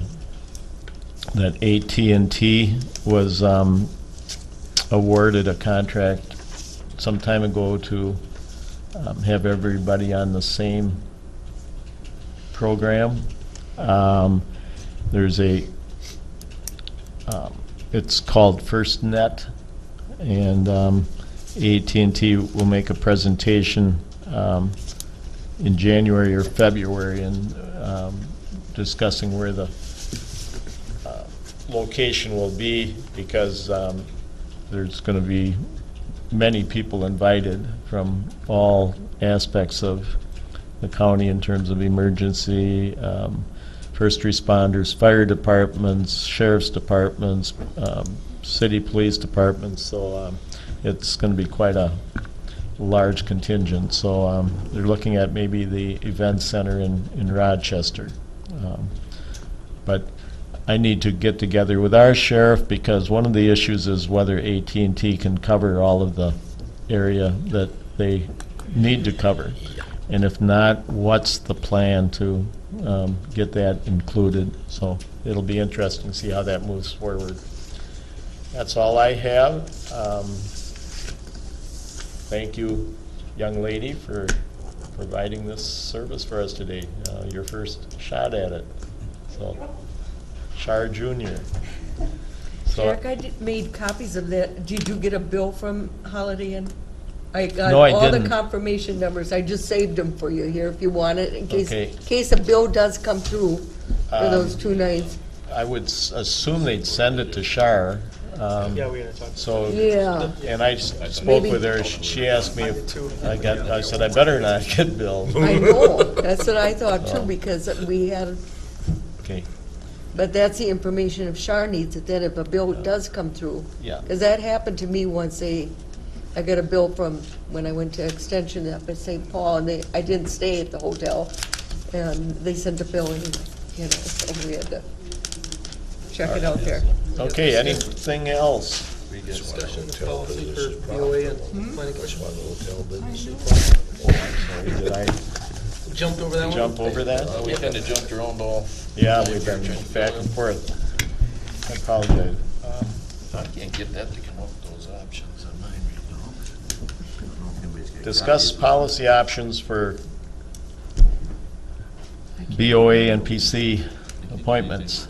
AT&T was awarded a contract some time ago to have everybody on the same program. There's it's called FirstNet, and AT&T will make a presentation in January or February and discussing where the location will be, because there's going to be many people invited from all aspects of the county in terms of emergency, first responders, fire departments, sheriff's departments, city police departments. So it's going to be quite a large contingent. So they're looking at maybe the event center in Rochester. But I need to get together with our sheriff, because one of the issues is whether AT&T can cover all of the area that they need to cover. And if not, what's the plan to get that included? So it'll be interesting to see how that moves forward. That's all I have. Thank you, young lady, for providing this service for us today. Your first shot at it. So, Char Jr. So, Jack, made copies of that. Did you get a bill from Holiday Inn? I got No, I all the didn't. confirmation numbers. I just saved them for you here if you want it, in Okay. case a bill does come through for those 2 nights. I would assume they'd send it to Char. Yeah, we're gonna talk. So, Yeah. and I spoke with her. She asked me if I said I better not get billed. I know, that's what I thought too, because we had, Okay. but that's the information if Char needs it, then if a bill does come through. Yeah. Because that happened to me once. I got a bill from when I went to Extension up at St. Paul, and I didn't stay at the hotel, and they sent a bill anyway, so we had to check it out there. Okay. Anything else? Discussion of policy for BOA and planning commission. Did I Jumped over that one? jump over that? We kind of jumped around all. Yeah, we've been back and forth. I apologize. I can't get that to come up with those options on mine right now. Discuss policy options for BOA and PC appointments.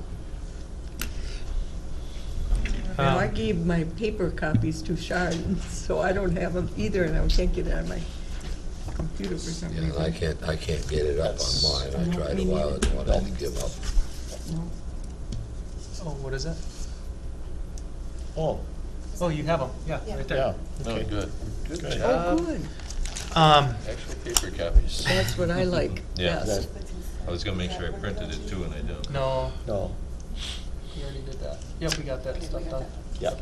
Well, I gave my paper copies to Char, so I don't have them either, and I can't get it on my computer for some Yeah, reason. and I can't get it up on mine. I tried a while ago and I had to give up. Oh, what is that? Oh, Oh, you have them, yeah, right there. yeah, Oh, okay. good. Good. Oh, good. Actual paper copies. That's what I like, Yeah. yes. I was gonna make sure I printed it too, and I don't. No, No, you already did that. Yep, we got that stuff done. yeah.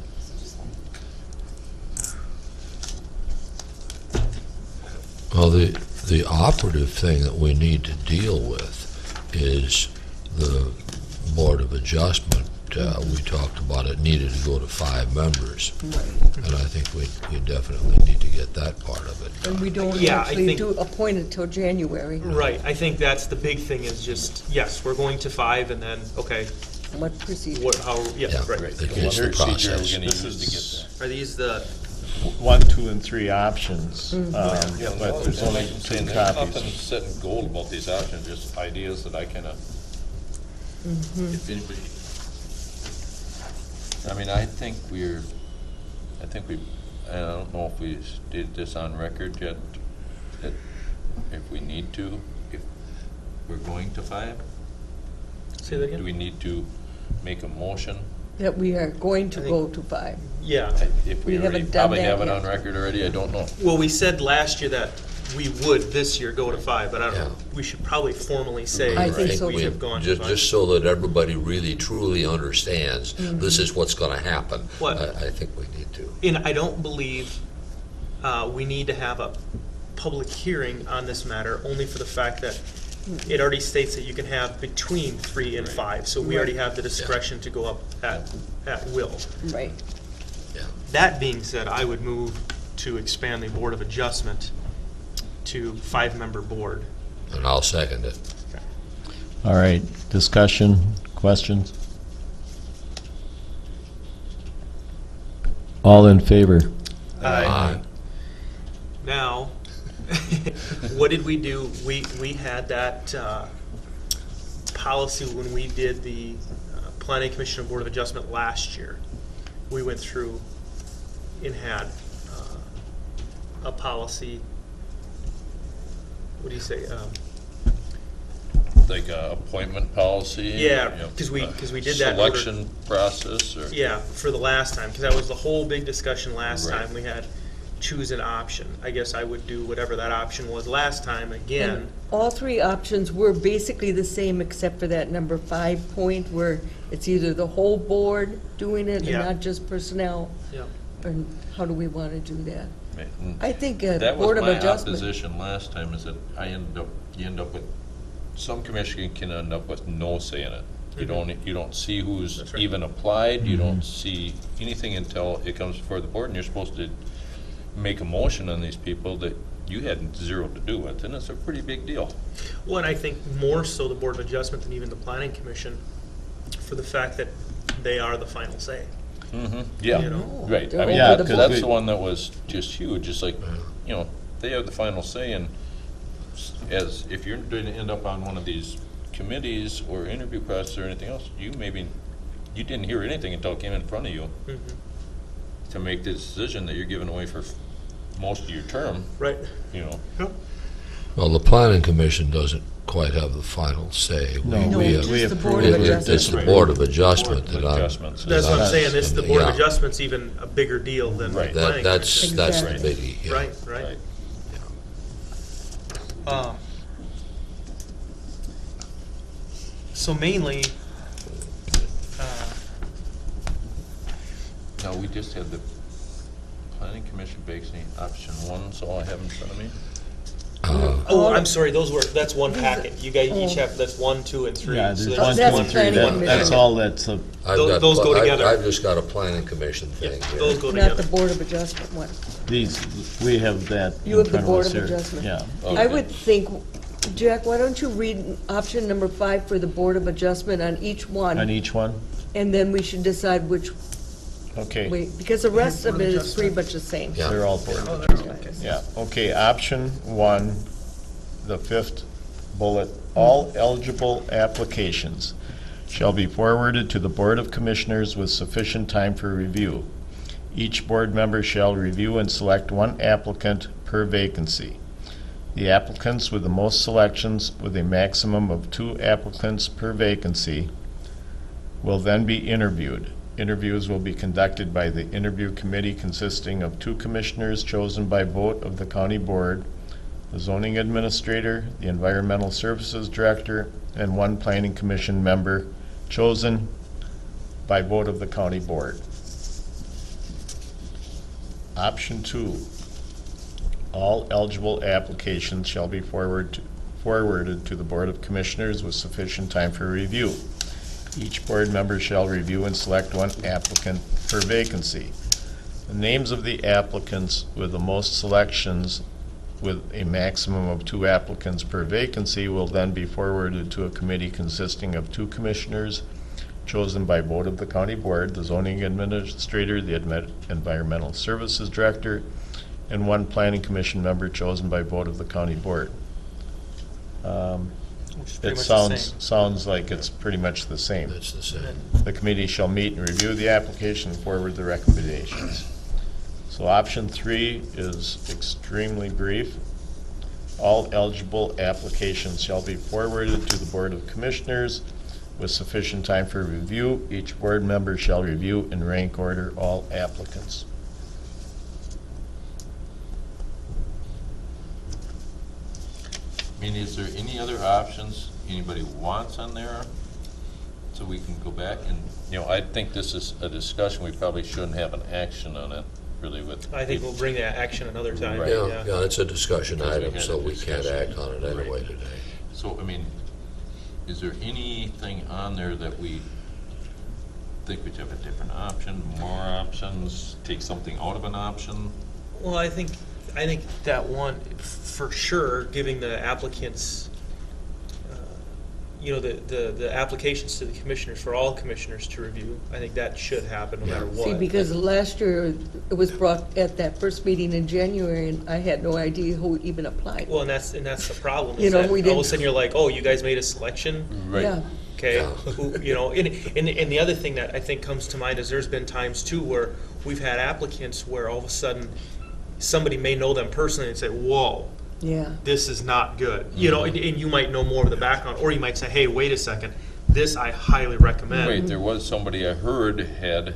Well, the operative thing that we need to deal with is the Board of Adjustment. We talked about it needed to go to 5 members. And I think we definitely need to get that part of it. And we don't Yeah, I actually think- do appoint it till January. Right, I think that's the big thing is just, yes, we're going to 5 and then, okay, What procedure? what, how, yeah, Yeah, right. that gets the What procedure are we process. gonna This use to is- get that? Are these the, 1, 2, and 3 options, Yeah, but there's only like I'm 2 saying, there's nothing copies. set in gold about these options, just ideas that I kind of If anybody, I mean, I think we, I don't know if we did this on record yet, that if we need to, if we're going to 5, Say that again? do we need to make a motion? That we are going to I go to 5. Yeah. If We we already haven't done probably that have it yet. on record already, I don't know. Well, we said last year that we would this year go to 5, but I don't know. Yeah. We should probably formally say I think so, we too. have gone to Just, 5. just so that everybody really truly understands, this is what's gonna happen. What? I think we need to. And I don't believe we need to have a public hearing on this matter, only for the fact that it already states that you can have between 3 and 5, so we already have the discretion to go up at will. Right. That being said, I would move to expand the Board of Adjustment to 5-member board. And I'll second it. All right, discussion, questions? All in favor? Aye. Now, what did we do? We had that policy when we did the Planning Commission and Board of Adjustment last year. We went through and had a policy, what do you say? Like a appointment policy? Yeah, you know, 'cause we did that in order- Selection process, or? Yeah, for the last time, because that was the whole big discussion last Right. time. We had choose an option. I guess I would do whatever that option was last time again. And all 3 options were basically the same except for that number 5 point where it's either the whole board doing it and Yeah. not just personnel. Yeah. And how do we want to do that? Mm. I think a That Board was of my Adjustment. opposition last time, is that you end up with, some commission can end up with no say in it. You don't see who's That's right. even applied, you don't see anything until it comes before the board, and you're supposed to make a motion on these people that you had 0 to do with, and it's a pretty big deal. Well, and I think more so the Board of Adjustment than even the Planning Commission, for the fact that they are the final say. Yeah, You know? right. They're I mean, over the because board. that's the one that was just huge. It's like, you know, they have the final say, and as if you're going to end up on one of these committees or interview process or anything else, you didn't hear anything until it came in front of you to make the decision that you're giving away for most of your term. Right. You know. Yep. Well, the planning commission doesn't quite have the final say. No, No, we just the approve Board It- of it- Adjustment. It's the Board of Adjustment Board of that I'm. Adjustments. That's what I'm saying. This, the Board of Yeah. Adjustment's even a bigger deal than the Right. Planning That's Commission. the Exactly. biggie, yeah. Right, right. So mainly, Now, we just had the planning commission vacancy option 1, so I have in front of me. oh, I'm sorry, that's one packet. You guys each have, that's 1, 2, and 3. Yeah, So there's that's 1, 2, That's and 3. planning That's commission. all that's, I've Those- got those go together. I've just got a planning commission Yeah, thing here. those go Not together. the Board of Adjustment one. these, we have that You in have the front Board us of here. Adjustment. Yeah. I Okay. would think, Jack, why don't you read option number 5 for the Board of Adjustment on each one? On each one? And then we should decide which Okay. way, because the rest of it is pretty much the same. Yeah. They're all Board of Adjustment. Yeah, okay, option 1, the 5th bullet, all eligible applications shall be forwarded to the Board of Commissioners with sufficient time for review. Each board member shall review and select 1 applicant per vacancy. The applicants with the most selections, with a maximum of 2 applicants per vacancy, will then be interviewed. Interviews will be conducted by the interview committee consisting of 2 commissioners chosen by vote of the county board, the zoning administrator, the environmental services director, and 1 planning commission member chosen by vote of the county board. Option 2, all eligible applications shall be forwarded to the Board of Commissioners with sufficient time for review. Each board member shall review and select 1 applicant per vacancy. The names of the applicants with the most selections with a maximum of 2 applicants per vacancy will then be forwarded to a committee consisting of 2 commissioners chosen by vote of the county board, the zoning administrator, the environmental services director, and 1 planning commission member chosen by vote of the county board. Which is pretty It much the same. sounds like it's pretty much the same. It's the same. The committee shall meet and review the application and forward the recommendations. So option 3 is extremely brief. All eligible applications shall be forwarded to the Board of Commissioners with sufficient time for review. Each board member shall review in rank order all applicants. I mean, is there any other options anybody wants on there? So we can go back and, you know, I think this is a discussion, we probably shouldn't have an action on it, really with. I think we'll bring that action another time. Right. Yeah, it's a discussion Because we item, had so a we can't discussion. act on it anyway Right. today. So, I mean, is there anything on there that we think we have a different option, more options, take something out of an option? Well, I think that one, for sure, giving the applicants, the applications to the commissioners, for all commissioners to review, I think that should happen no matter what. See, because last year, it was brought at that first meeting in January, and I had no idea who even applied. Well, and that's the problem. You Is know, that we all of a didn't- sudden you're like, oh, you guys made a selection? Right. Yeah. Okay, Yeah. and the other thing that I think comes to mind is there's been times too where we've had applicants where all of a sudden somebody may know them personally and say, whoa, Yeah. this is not good. You know, and you might know more of the background, or you might say, hey, wait a second, this I highly recommend. Wait, there was somebody I heard had,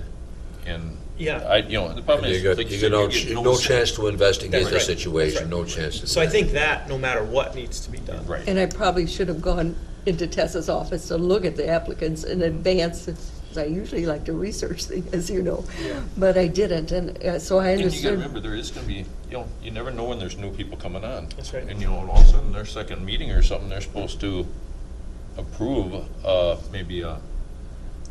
and Yeah. the problem And is, you like got, you you said, got you get no chance to investigate That's the right. situation, That's right. no chance to. So I think that no matter what needs to be done. Right. And I probably should have gone into Tessa's office to look at the applicants in advance, because I usually like to research things, as you know. Yeah. But I didn't, and so I And you gotta understood. remember, there is gonna be, you never know when there's new people coming on. That's right. And, all of a sudden, their second meeting or something, they're supposed to approve, maybe a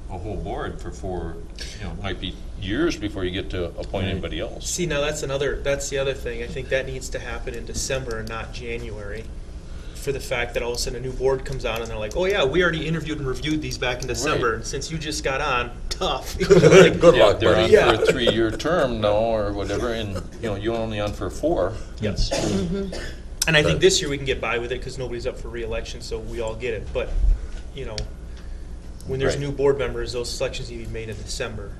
whole board for 4, it might be years before you get to appoint anybody else. See, now that's the other thing. I think that needs to happen in December and not January, for the fact that all of a sudden a new board comes on and they're like, oh yeah, we already interviewed and reviewed these back in December, Right. and since you just got on, tough. Like, Good Yeah, luck, they're buddy. on Yeah. for a 3-year term now, or whatever, and, you're only on for 4. Yes. And I think this year we can get by with it because nobody's up for reelection, so we all get it. But, when there's Right. new board members, those selections need to be made in December.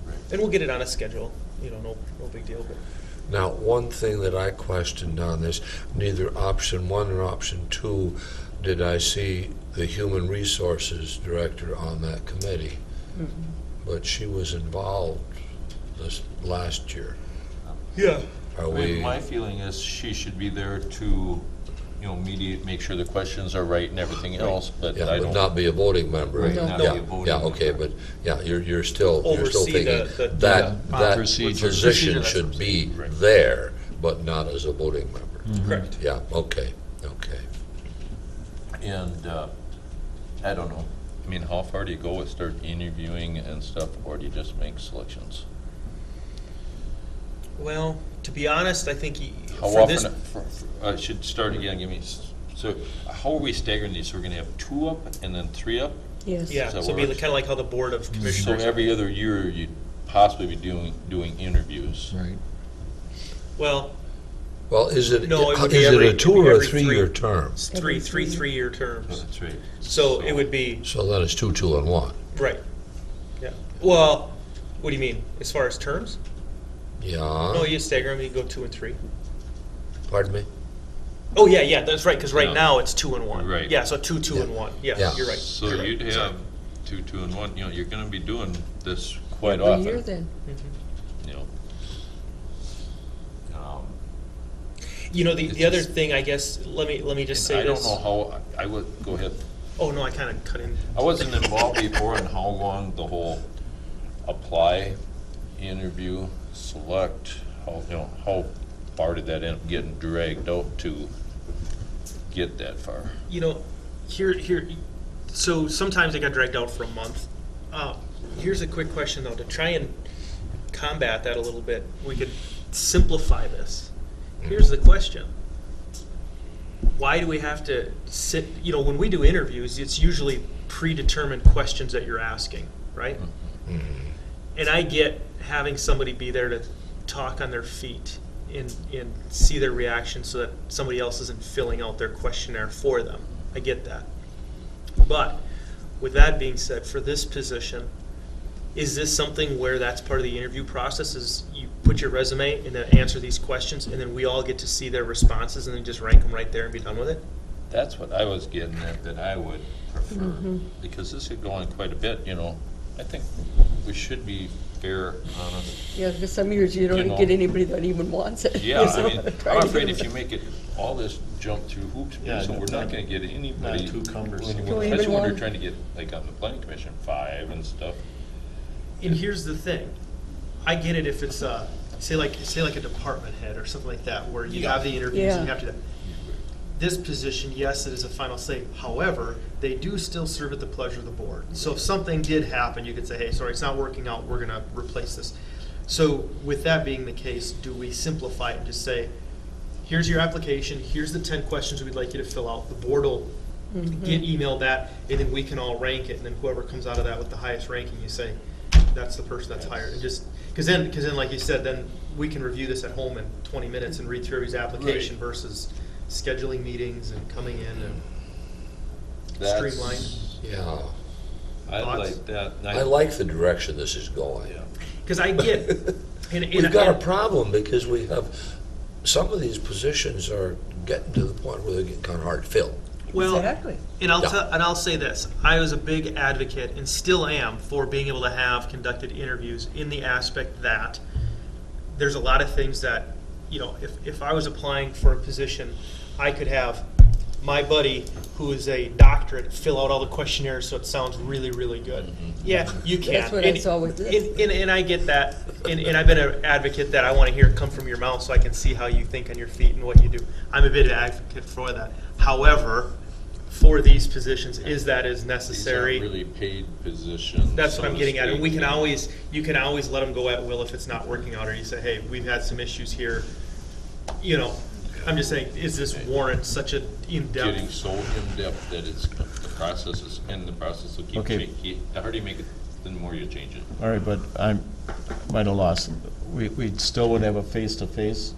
Right. And we'll get it on a schedule, no big deal. But Now, one thing that I questioned on this, neither option 1 or option 2, did I see the Human Resources Director on that committee. But she was involved this last year. yeah. Are we? My feeling is she should be there to, mediate, make sure the questions are right and everything else, but Yeah, I but don't. not be a voting member. Right, No. not Yeah, be a voting yeah, okay, member. but, yeah, you're still Oversee thinking the that procedure. position That's what should I'm be Right. there, but not as a voting member. Correct. Yeah, okay. And, I don't know, how far do you go with start interviewing and stuff, or do you just make selections? Well, to be honest, I think How for often, this, I should start again, so how are we staggering these? So we're gonna have 2 up and then 3 up? Yes. yeah, Does that so it'll be work? kind of like how the Board of So Commissioners. every other year, you'd possibly be doing interviews. Right. Well, Well, is it No, it would be is it every- a 2 or a every 3-year three. term? it's three-year Oh, terms. that's right. So it would be, So then it's 2, 2, and 1. right. Yeah. Well, what do you mean? As far as terms? Yeah. No, you stagger them, you go 2 and 3. Pardon me? Oh, yeah, that's right, because right Yeah. now it's 2 and 1. Right. Yeah, so 2, 2, and 1. Yeah, Yeah. you're right. So You're right. you'd Sorry. have 2, 2, and 1, you're gonna be doing this quite Every often. year then. you know. The It's other just- thing, I guess, let me just say I don't this. know how, I would, go ahead. Oh, no, I kind of cut in. I wasn't involved before in how long the whole apply, interview, select, how far did that end up getting dragged out to get that far? Here, so sometimes it got dragged out for a month. Here's a quick question, though, to try and combat that a little bit, we could simplify this. Here's the question. Why do we have to sit, when we do interviews, it's usually predetermined questions that you're asking, right? And I get having somebody be there to talk on their feet and see their reaction so that somebody else isn't filling out their questionnaire for them. I get that. But with that being said, for this position, is this something where that's part of the interview process, is you put your resume and then answer these questions, and then we all get to see their responses and then just rank them right there and be done with it? That's what I was getting at, that I would prefer, because this could go on quite a bit, you know. I think we should be fair, honest. Yeah, because some years you don't You know. get anybody that even wants it. Yeah, you I know, mean, try I'm to afraid get if you them. make it all this jump through hoops, Yeah, so we're not not- gonna get anybody. not too cumbersome. Don't even Especially when you're want- trying to get, like on the planning commission, 5 and stuff. And here's the thing, I get it if it's say like a department head or something like that, where you have the interviews and you Yeah. have to. This position, yes, it is a final say. However, they do still serve at the pleasure of the board. So if something did happen, you could say, hey, sorry, it's not working out, we're gonna replace this. So with that being the case, do we simplify it and just say, here's your application, here's the 10 questions we'd like you to fill out, the board will get emailed that, and then we can all rank it, and then whoever comes out of that with the highest ranking, you say, that's the person that's hired. And just, because then, like you said, then we can review this at home in 20 minutes and read through his application versus scheduling meetings and coming in and That's- streamlined. Yeah, I Thoughts? like that. I like the direction this is going. Because I get, and We've got a problem because we have, some of these positions are getting to the point where they're getting kind of hard to fill. well, Exactly. and Yeah. I'll say this: I was a big advocate and still am for being able to have conducted interviews in the aspect that there's a lot of things that, you know, if I was applying for a position, I could have my buddy who is a doctorate fill out all the questionnaires so it sounds really, really good. Yeah, you can. That's what I saw with this. And I get that, and I've been an advocate that I want to hear it come from your mouth so I can see how you think on your feet and what you do. I'm a bit of an advocate for that. However, for these positions, is that as necessary? These aren't really paid positions. That's what so I'm to getting at, and speak. we can always, you can always let them go at will if it's not working out, or you say, hey, we've had some issues here. You know, I'm just saying, is this warrant such a Getting in-depth? so in-depth that it's, the process is, and the process will keep Okay. changing. The harder you make it, the more you change it. All right, but I might have lost, we still would have a face-to-face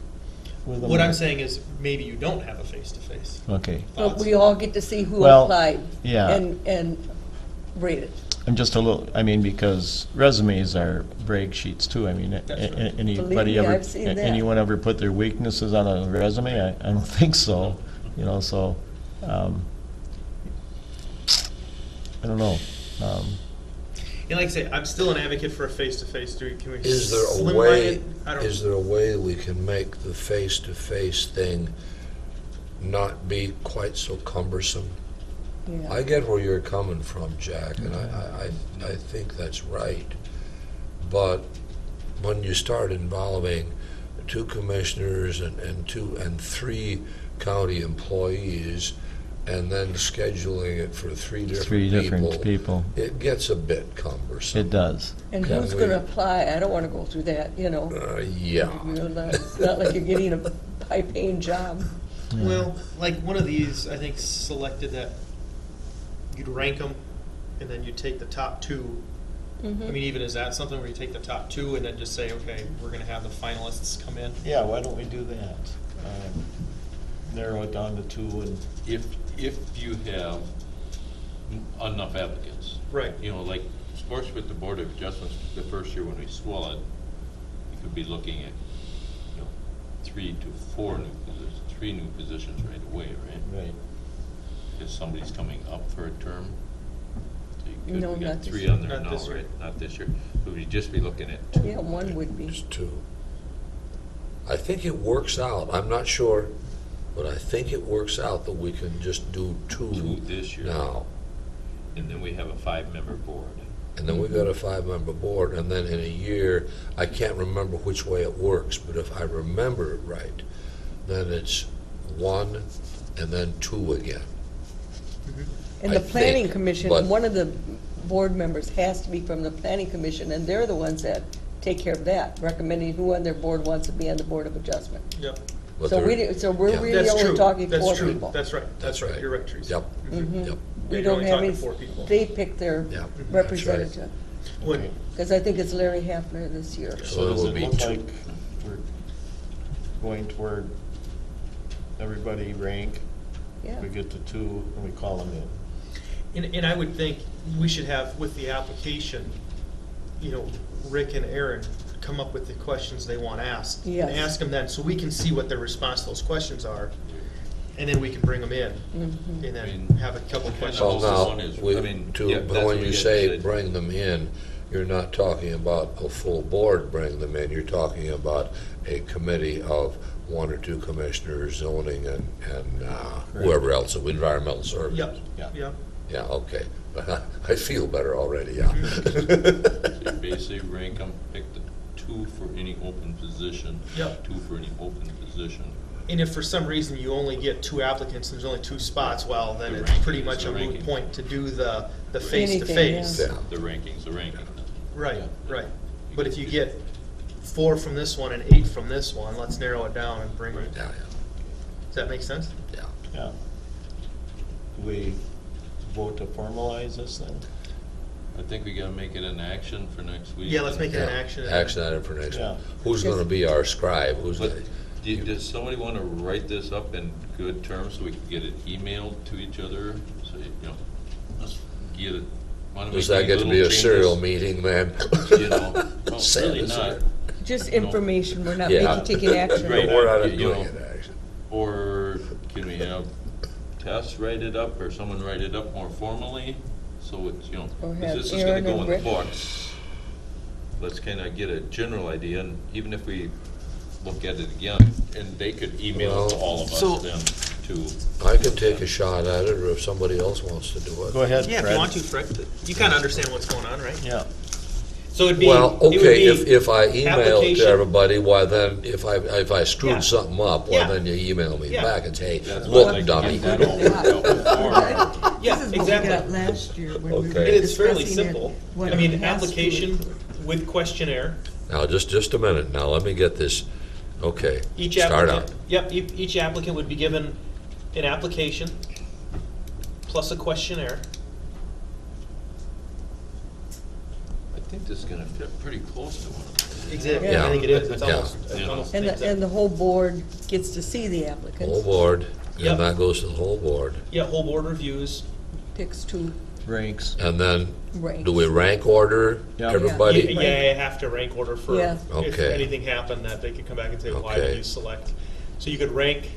with them? What I'm saying is, maybe you don't have a face-to-face. Okay, But we all get to see who Well, applied. yeah. And rate it. I'm just a little, I mean, because resumes are brag sheets too, I mean, That's right. anybody Believe me, ever, I've seen that. anyone ever put their weaknesses on a resume? I don't think so, you know, so, I don't know. And like I say, I'm still an advocate for a face-to-face. Can we Is there a slimline way, it? I don't. is there a way we can make the face-to-face thing not be quite so cumbersome? Yeah. I get where you're coming from, Jack, and I think that's right. But when you start involving 2 commissioners and 3 county employees, and then scheduling it for 3 different people, it gets a bit cumbersome. It does. And Can who's we- gonna apply? I don't wanna go through that, you know. Yeah. You know, it's not like you're getting a high-paying job. Well, like one of these, I think selected that you'd rank them, and then you take the top 2. I mean, even is that something where you take the top 2 and then just say, okay, we're going to have the finalists come in? Yeah, why don't we do that? Narrow it down to 2 and. If you have enough applicants. Right. You know, like, of course, with the Board of Adjustments, the first year when we swell it, you could be looking at, you know, 3 to 4 new positions, 3 new positions right away, right? Right. If somebody's coming up for a term. So you could, No, we not got this 3 year. on there Not now, this year. right? Not this year. So we'd just be looking at 2. Yeah, one would be. Just 2. I think it works out. I'm not sure, but I think it works out that we can just do 2 this year. now. And then we have a 5-member board. And then we got a 5-member board, and then in a year, I can't remember which way it works, but if I remember it right, then it's 1 and then 2 again. And I the planning think, commission, but- one of the board members has to be from the planning commission, and they're the ones that take care of that, recommending who on their board wants to be on the Board of Adjustment. Yep. But So there- we're yeah. really That's only true. talking That's 4 true. people. That's right. That's right. right. You're right, Teresa. Yep, Mhm. yep. We you're don't only have talking any, 4 people. they pick their Yeah, representative. When- Because I think it's Larry Hafner this year. So it does will it be look 2. like we're going toward everybody rank Yeah. We get to 2 and we call them in. And I would think we should have, with the application, you know, Rick and Aaron come up with the questions they want asked. Yes. And ask them then, so we can see what their response to those questions are, and then we can bring them in. Mhm. And then have a couple questions. Well, Well, one now, is- we- I mean, to- yeah, but that's when what you we say said. bring them in, you're not talking about a full board bring them in, you're talking about a committee of 1 or 2 commissioners, zoning and whoever else, environmental services. Yep, Yeah. yep. Yeah, okay. I feel better already, yeah. So basically rank them, pick the 2 for any open position. Yep. 2 for any open position. And if for some reason you only get 2 applicants, and there's only 2 spots, well, then The it's pretty rankings, much the a moot ranking. point to do the Anything, face-to-face. yeah. The rankings. Right, Yeah. right. But if you get 4 from this one and 8 from this one, let's narrow it down and bring it. Yeah, Does that make sense? yeah. Yeah. Do we vote to formalize this then? I think we gotta make it an action for next week. Yeah, let's make it an Yeah. action. Action item for next Yeah. one. Who's gonna be our scribe? Who's But gonna? does somebody wanna write this up in good terms so we can get it emailed to each other? So, you know, let's get it. wanna Does make that any get to be little a serial changes, meeting, man? You know, well, Sad, really isn't not. it? Just information, we're not Yeah. taking action. Right. We're not You doing know, it, actually. Or can we have Tess write it up, or someone write it up more formally? So it's, you know, Or 'cause have this is gonna Aaron go and in the Rick. books. Let's kinda get a general idea, and even if we look at it again, and they could email it to Well, all of so- us then, too. I can take a shot at it, or if somebody else wants to do it. Go ahead, Fred. Yeah, if you want to, Fred. You kind of understand what's going on, right? Yeah. So it'd be. Well, it would okay, be if I email it to application- everybody, why then, if I screwed Yeah. something up, Yeah. well, then you email me Yeah. back and say, That's look, what I dummy. get that over before. Yeah, This is what we exactly. got last year when we were Okay. And it's fairly discussing it, simple. what I mean, it has to application include. with questionnaire. Now, just a minute, now, let me get this, okay, Each start applicant. out. Yep, each applicant would be given an application plus a questionnaire. I think this is gonna fit pretty close to one of those. Exactly. Yeah. I think it is. It's Yeah. almost, it's Yeah. almost And exact. the whole board gets to see the applicants. Whole board, Yep. and that goes to the whole board. Yeah, whole board reviews. Picks 2 Ranks. And then, ranks. do we rank order Yeah. everybody? Yeah, you have to rank order for Yeah. if Okay. anything happened that they could come back and say, why Okay. did you select? So you could rank,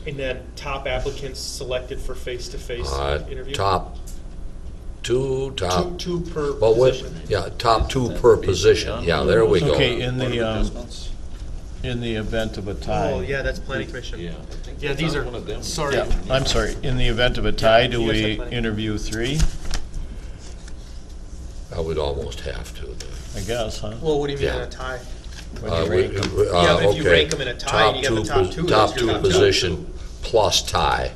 and then top applicants selected for face-to-face interview. Top two, top, Two per well, what, position. yeah, top 2 per position, yeah, there we go. Okay, in Board of the, Adjustments? in the event of a tie. Oh, yeah, that's planning commission. Yeah. I think Yeah, that's these on are, one of them. sorry. Yeah, I'm sorry, in the event of a tie, do you guys have we plenty. interview 3? I would almost have to. I guess, huh? Well, what do you mean in Yeah. a tie? When you rank 'em. Yeah, but if you okay. rank 'em in a tie and you got the top 2, Top that's your 2 top 2. position plus tie.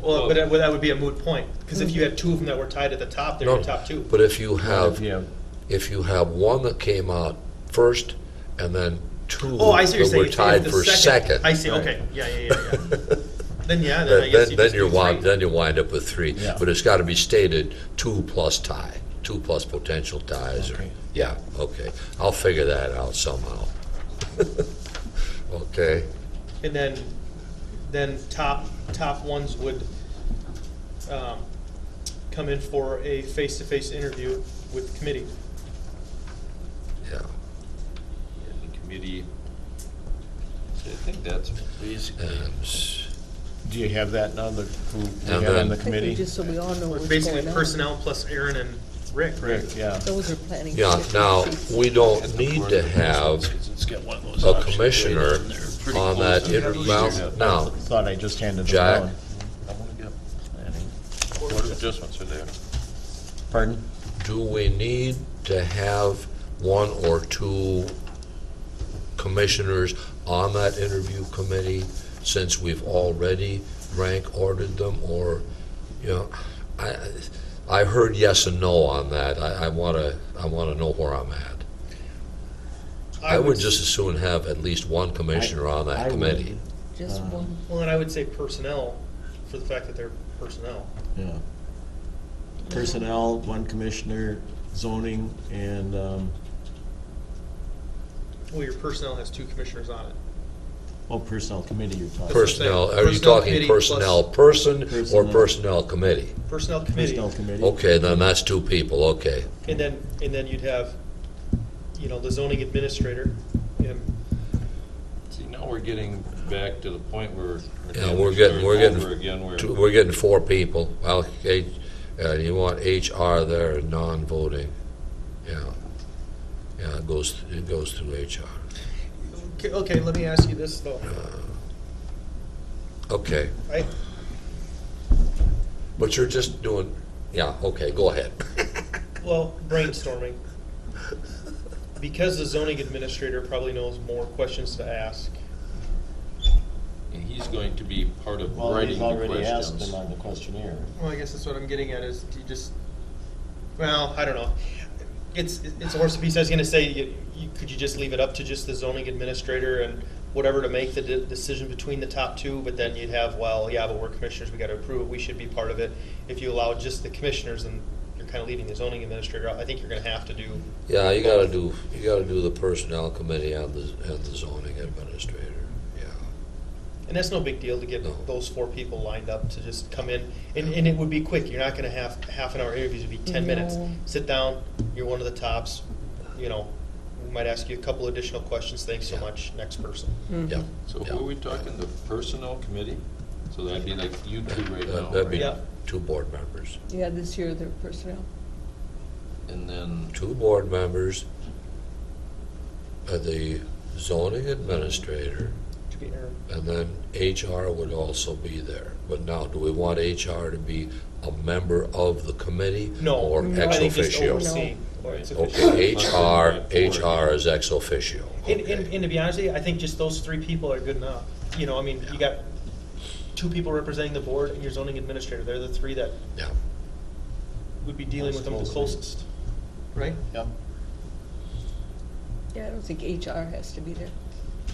Well, but that would be a moot point, because if you had 2 of them that were tied at the top, they're No, your top 2. But if you have, Yeah. if you have one that came out first, and then 2 Oh, I see what you're that were saying. tied The for second. I see, okay, yeah. Then, yeah, then I guess Then you then just you do wind, 3. then you wind up with 3. Yeah. But it's gotta be stated 2 plus tie, 2 plus potential ties, or, Okay. yeah, okay. I'll figure that out somehow. Okay, And then top ones would come in for a face-to-face interview with the committee. yeah. The committee, so I think that's basically. And Do you have that now, who we And have on then- the I think committee? just so we all know what's Basically going on. personnel plus Aaron and Rick, right? Rick, yeah. Those are planning. Yeah, commission now, seats. we don't need to have It's got one of those a options commissioner right in there, pretty on close that to interview. the- Well, now, Thought I just handed them Jack? down. I wanna get Planning. Board of Adjustments are there. Pardon? do we need to have 1 or 2 commissioners on that interview committee since we've already rank ordered them, or, you know, I heard yes and no on that. I wanna know where I'm at. I would just as soon have at least 1 commissioner on I that would. committee. Just one. Well, then I would say personnel, for the fact that they're personnel. Yeah. Personnel, 1 commissioner, zoning, and, Well, your personnel has 2 commissioners on it. Oh, personnel committee you're talking. Personnel, are you Personnel talking committee personnel plus- person or Personnel. personnel committee? Personnel committee. Personnel committee. Okay, then that's two people, okay. And then you'd have, the zoning administrator. See, now we're getting back to the point where. Yeah, again, we're starting getting, over again where- we're getting four people. Well, you want HR there, non-voting. Yeah. Yeah, it goes through HR. Okay, let me ask you this, though. Okay, I, but you're just doing, yeah, okay, go ahead. well, brainstorming. Because the zoning administrator probably knows more questions to ask. And he's going to be part of Well, writing he's the already asked questions. them on the questionnaire. Well, I guess that's what I'm getting at, is do you just, well, I don't know. It's a horse piece. I was gonna say, could you just leave it up to just the zoning administrator and whatever to make the decision between the top two, but then you'd have, well, yeah, but we're commissioners, we gotta approve it, we should be part of it. If you allow just the commissioners, then you're kinda leaving the zoning administrator out. I think you're gonna have to do. Yeah, you gotta do the personnel committee and the zoning administrator, yeah. And that's no big deal to get No. those four people lined up to just come in, and it would be quick. You're not gonna have half an hour interviews, it'd be 10 minutes. No. Sit down, you're one of the tops, we might ask you a couple additional questions, thanks so much, next person. Yeah. So yeah. who are we talking, the personnel committee? So that'd be like you two right now, That'd be right? Yeah. two board members. Yeah, this year they're personnel. And then, Two board members, the zoning administrator, To be Aaron. and then HR would also be there. But now, do we want HR to be a member of the committee? No, Or I ex think just officio? oversee, or ex officio. Okay, HR is ex officio. And Okay. to be honest with you, I think just those three people are good enough. You got two people representing the board and your zoning administrator. They're the three that Yeah. would be dealing with them the closest, right? Yep. Yeah, I don't think HR has to be there.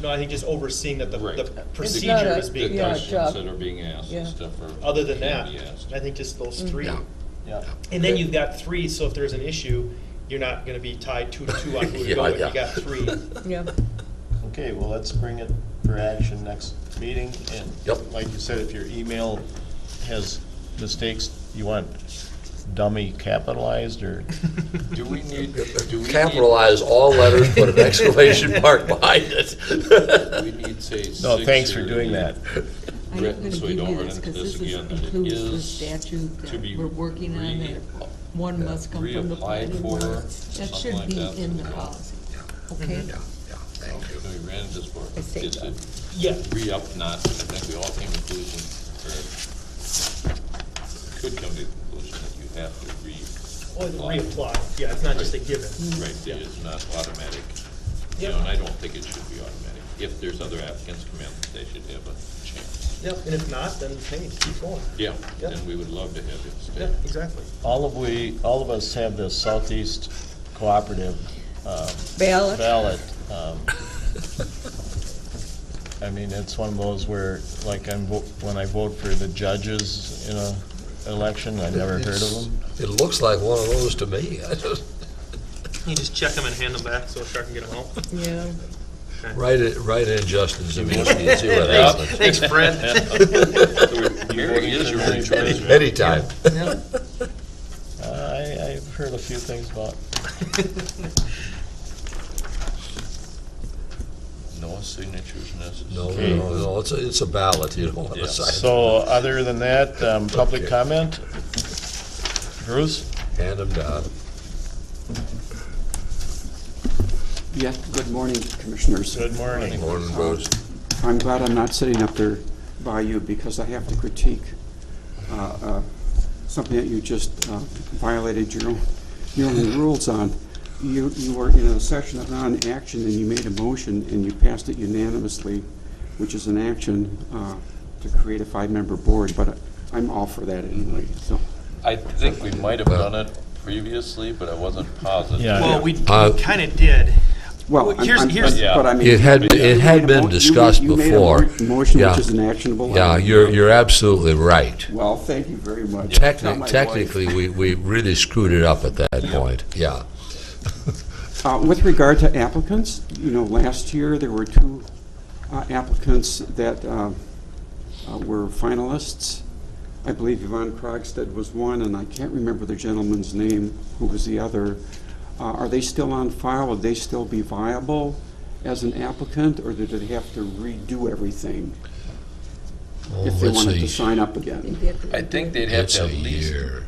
No, I think just overseeing that Right. the It's not procedure a- is the being yeah, done. questions job. that are being asked Yeah. and stuff are. Other than can that, be asked. I think just those three. Yeah. Yeah. And then you've got three, so if there's an issue, you're not gonna be tied 2-2 on who to Yeah, go with. yeah. You got three. Yeah. Okay, well, let's bring it for action next meeting, and Yep. like you said, if your email has mistakes, you want dummy capitalized, or? Do we need? Capitalize all letters, put an exclamation mark behind it. We need, say, No, six thanks for or doing that. I'm written, gonna so we give don't you run this, into because this this again, that it includes the is statute to that be we're working on, that one must come from the reapplied planning for, board. or That something should like be that. in the policy, okay? Yeah, thank you. So we ran this for, I say is so. it Yeah. re-up, not, I think we all came to the conclusion, or could come to the conclusion that you have to Or reapply. reapply, yeah, it's not just a given. Right, it is not automatic. Yep. And I don't think it should be automatic. If there's other applicants come in, they should have a chance. Yep, and if not, then hey, keep going. Yeah, Yep. then we would love to have you stay. Yeah, exactly. All of us have the Southeast Cooperative Ballot. ballot. I mean, it's one of those where, like, when I vote for the judges in a election, I never heard of them. It looks like one of those to me. You just check them and hand them back so Shark can get them out. Yeah. Write in Justin Zemeski and see what happens. Thanks, Fred. Here is your choice. Anytime. I've heard a few things about. No signatures necessary. No, Okay. no, it's a ballot, you don't want to Yeah. sign. So, other than that, public Okay. comment? Bruce? Hand them down. Yeah, good morning, Commissioners. Good morning. Morning, Bruce. I'm glad I'm not sitting up there by you because I have to critique something that you just violated your own rules on. You were in a session of non-action and you made a motion and you passed it unanimously, which is an action to create a 5-member board, but I'm all for that anyway, so. I think we might have done it previously, but I wasn't positive. Yeah. Well, we Uh, kind of did. Well, Here's- Yeah. but I mean. It had you been made a discussed you made a before. motion Yeah. which is an actionable. Yeah, item. you're absolutely right. Well, thank you very much. Tell my wife. Technically, we really screwed it up at that point, yeah. With regard to applicants, last year there were 2 applicants that were finalists. I believe Yvonne Krogstad was one, and I can't remember the gentleman's name, who was the other. Are they still on file? Would they still be viable as an applicant, or did they have to redo everything if they let's wanted see. to sign up again? I think they'd have It's to a at least, year.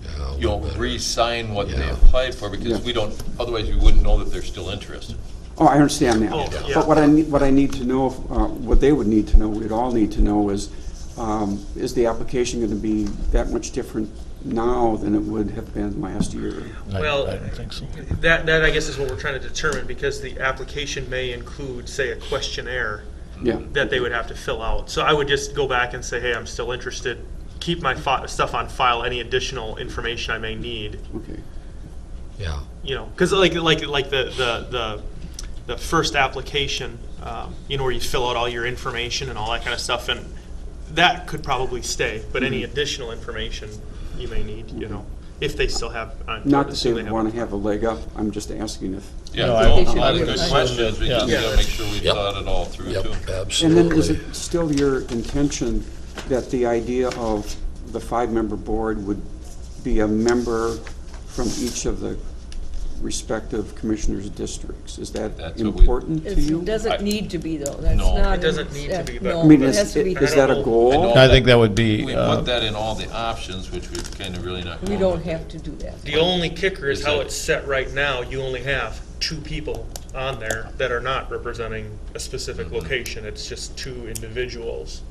Yeah, you know, we better- re-sign what they Yeah. applied for, because Yeah. we don't, otherwise we wouldn't know that they're still interested. Oh, I understand that. Oh, yeah. But what I need to know, what they would need to know, we'd all need to know is the application going to be that much different now than it would have been last year? Well, I don't think so. That I guess is what we're trying to determine, because the application may include, say, a questionnaire Yeah. that they would have to fill out. So I would just go back and say, hey, I'm still interested. Keep my stuff on file, any additional information I may need. Okay. Yeah. You know, because like the first application, you know, where you fill out all your information and all that kind of stuff, and that could probably stay. But any additional information you may need, you know, if they still have. Not to say we want to have a leg up, I'm just asking if. Yeah, No, no, I- a I lot of would good assume questions, that- we just yeah. gotta make sure we Yep. thought it all through Yep, too. And absolutely. then is it still your intention that the idea of the 5-member board would be a member from each of the respective commissioners' districts? Is that That's what we- important to It you? doesn't need to be, though. That's No. not. It doesn't need to be, but- No, I mean, it has to be. is that a I goal? know I think that would be, We put that in all the options, which we've kind of really not. We gone don't with. have to do that. The only kicker is Is how that- it's set right now. You only have 2 people on there that are not representing a specific location. It's just 2 individuals.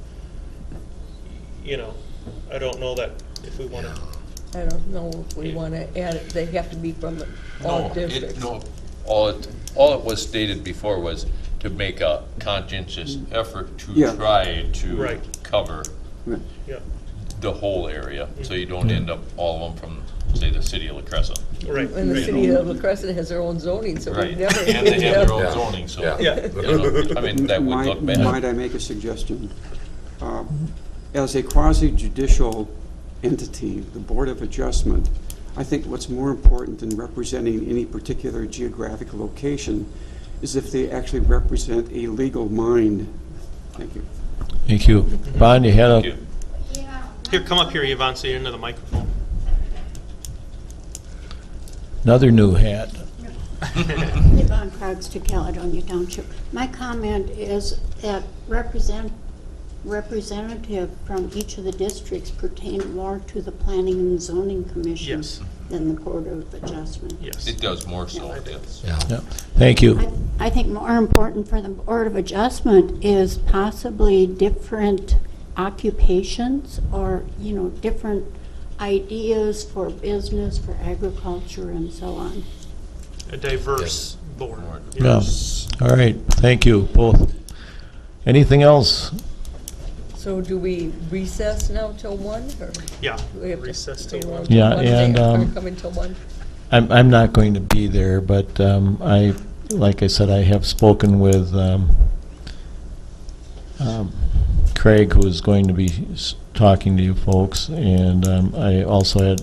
You know, I don't know that if we want to. I don't know if we want to add it. They have to be from all districts. All it was stated before was to make a conscientious effort to Yeah. try to Right. cover Right. Yeah, the whole area, so you don't end up all of them from, say, the city of La Crescent. right. And the right. city of La Crescent has their own zoning, so Right, we've never. and they have their own Yeah. zoning, so, Yeah. Yeah. you know, I mean, that would look Might bad. I make a suggestion? As a quasi-judicial entity, the Board of Adjustment, I think what's more important than representing any particular geographic location is if they actually represent a legal mind. Thank you. thank you. Ron, you had Thank a, you. Here, come up here, Yvonne, so you're into the microphone. another new hat. Yvonne Krogstad to Caledonia Township. My comment is that representative from each of the districts pertain more to the Planning and Zoning Commission Yes. than the Board of Adjustment. Yes. It does more so, yes. Yeah. Yeah. Thank you. I think more important for the Board of Adjustment is possibly different occupations or, you know, different ideas for business, for agriculture, and so on. A diverse board. Yeah. All right, thank you both. Anything else? So do we recess now till 1, or? Yeah, do we have to recess stay till on 1. Yeah, Monday and, after coming till 1? I'm not going to be there, but like I said, I have spoken with Craig, who is going to be talking to you folks, and I also had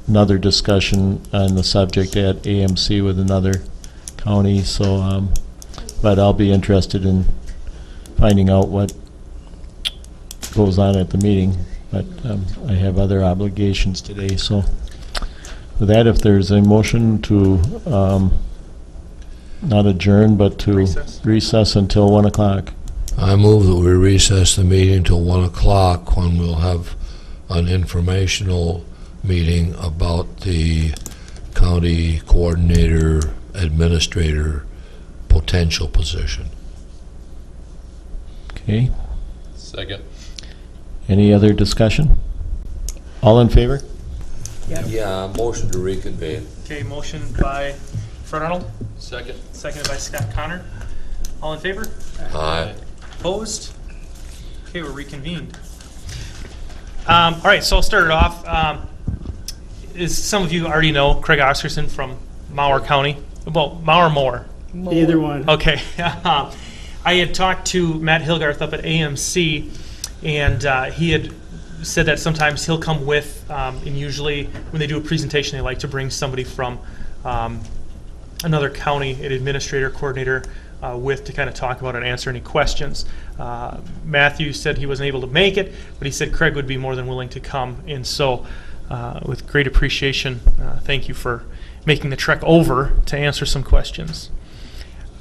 another discussion on the subject at AMC with another county, so, but I'll be interested in finding out what goes on at the meeting, but I have other obligations today, so with that, if there's a motion to not adjourn, but to recess until 1 o'clock. I move that we recess the meeting till 1 o'clock, when we'll have an informational meeting about the county coordinator, administrator potential position. Okay, Second. any other discussion? All in favor? Yeah, motion to reconvene. Okay, motion by Fred Arnold, Second. seconded by Scott Connor. All in favor? Aye. Opposed? Okay, we're reconvened. All right, so I'll start it off. As some of you already know, Craig Oscarson from Mower County. Well, Mower Mower. Either one. Okay. I had talked to Matt Hilgarth up at AMC, and he had said that sometimes he'll come with, and usually when they do a presentation, they like to bring somebody from another county administrator coordinator with to kind of talk about and answer any questions. Matthew said he wasn't able to make it, but he said Craig would be more than willing to come. And so with great appreciation, thank you for making the trek over to answer some questions.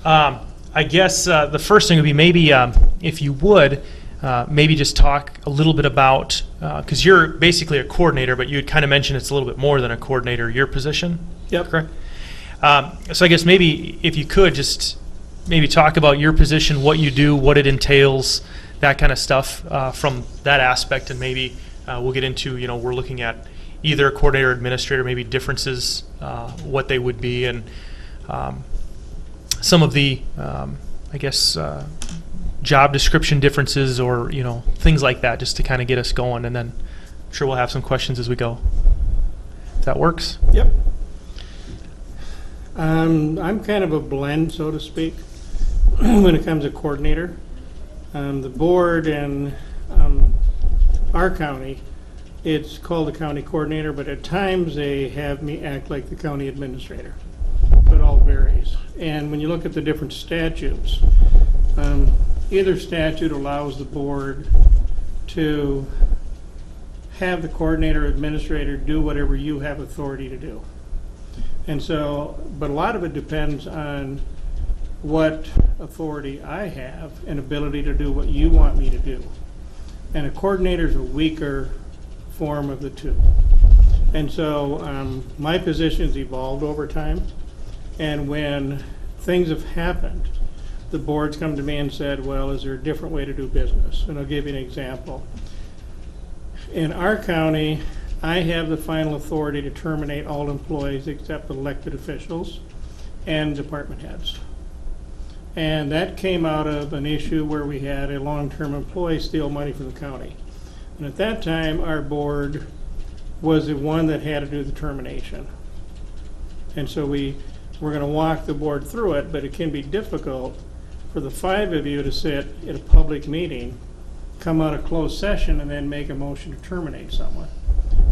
I guess the first thing would be maybe if you would, maybe just talk a little bit about, because you're basically a coordinator, but you had kind of mentioned it's a little bit more than a coordinator, your position? Yep. Correct? So I guess maybe if you could just maybe talk about your position, what you do, what it entails, that kind of stuff from that aspect, and maybe we'll get into, we're looking at either coordinator, administrator, maybe differences, what they would be, and some of the, I guess, job description differences or, things like that, just to kind of get us going, and then I'm sure we'll have some questions as we go. If that works? Yep. I'm kind of a blend, so to speak, when it comes to coordinator. The board and our county, it's called a county coordinator, but at times they have me act like the county administrator. So it all varies. And when you look at the different statutes, either statute allows the board to have the coordinator or administrator do whatever you have authority to do. And so, but a lot of it depends on what authority I have and ability to do what you want me to do. And a coordinator is a weaker form of the two. And so my position's evolved over time. And when things have happened, the board's come to me and said, well, is there a different way to do business? And I'll give you an example. In our county, I have the final authority to terminate all employees except elected officials and department heads. And that came out of an issue where we had a long-term employee steal money from the county. And at that time, our board was the one that had to do the termination. And so we're going to walk the board through it, but it can be difficult for the 5 of you to sit at a public meeting, come out of closed session, and then make a motion to terminate someone.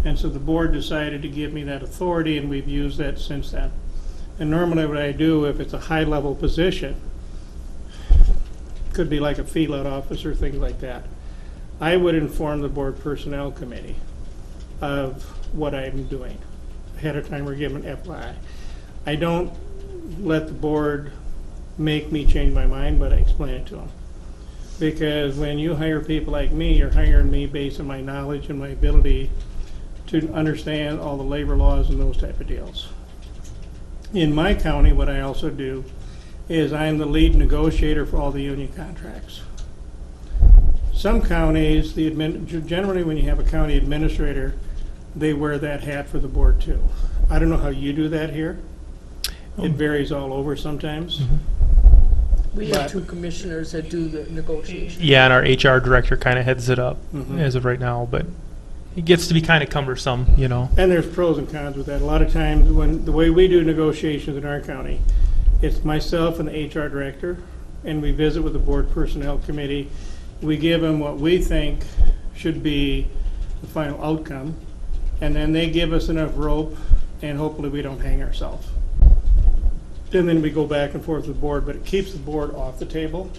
And so the board decided to give me that authority, and we've used that since then. And normally what I do, if it's a high-level position, could be like a feedlot officer, things like that, I would inform the board personnel committee of what I'm doing. Ahead of time, we're given FYI. I don't let the board make me change my mind, but I explain it to them. Because when you hire people like me, you're hiring me based on my knowledge and my ability to understand all the labor laws and those type of deals. In my county, what I also do is I'm the lead negotiator for all the union contracts. Some counties, generally when you have a county administrator, they wear that hat for the board too. I don't know how you do that here. It varies all over sometimes. We have 2 commissioners that do the negotiation. Yeah, and our HR director kind of heads it up as of right now, but it gets to be kind of cumbersome, And there's pros and cons with that. A lot of times, when the way we do negotiations in our county, it's myself and the HR director, and we visit with the board personnel committee. We give them what we think should be the final outcome, and then they give us enough rope, and hopefully we don't hang ourselves. And then we go back and forth with the board, but it keeps the board off the table.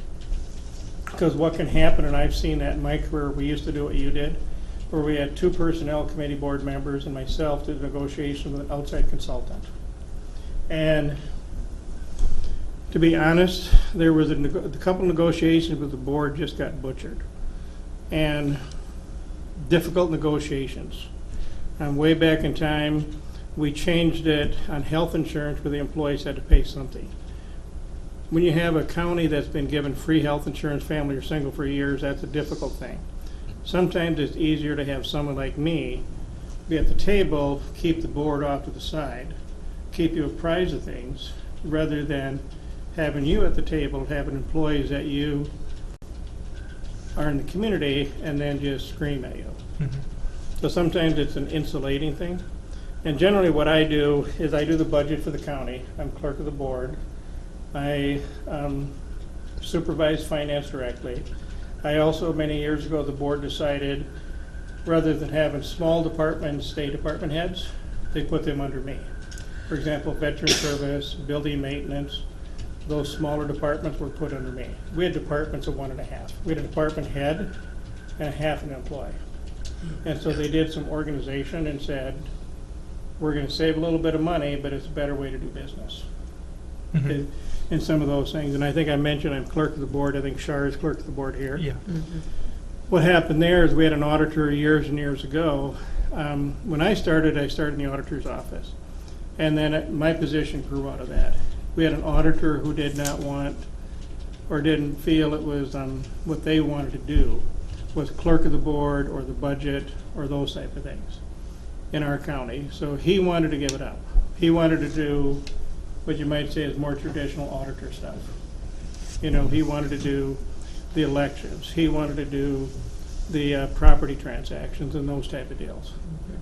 Because what can happen, and I've seen that in my career, we used to do what you did, where we had 2 personnel committee board members and myself did negotiations with an outside consultant. And to be honest, there was a couple negotiations with the board just got butchered. And difficult negotiations. Way back in time, we changed it on health insurance where the employees had to pay something. When you have a county that's been given free health insurance, family or single, for years, that's a difficult thing. Sometimes it's easier to have someone like me be at the table, keep the board off to the side, keep you apprised of things, rather than having you at the table, having employees that you are in the community and then just scream at you. So sometimes it's an insulating thing. And generally what I do is I do the budget for the county. I'm clerk of the board. I supervise finance directly. I also, many years ago, the board decided rather than having small departments, state department heads, they put them under me. For example, veteran service, building maintenance, those smaller departments were put under me. We had departments of 1.5. We had a department head and a half an employee. And so they did some organization and said, we're gonna save a little bit of money, but it's a better way to do business. And some of those things, and I think I mentioned I'm clerk of the board, I think Shar is clerk of the board here. Yeah. What happened there is we had an auditor years and years ago. When I started in the auditor's office. And then my position grew out of that. We had an auditor who did not want, or didn't feel it was what they wanted to do, was clerk of the board or the budget or those type of things in our county. So he wanted to give it up. He wanted to do what you might say is more traditional auditor stuff. You know, he wanted to do the elections. He wanted to do the property transactions and those type of deals.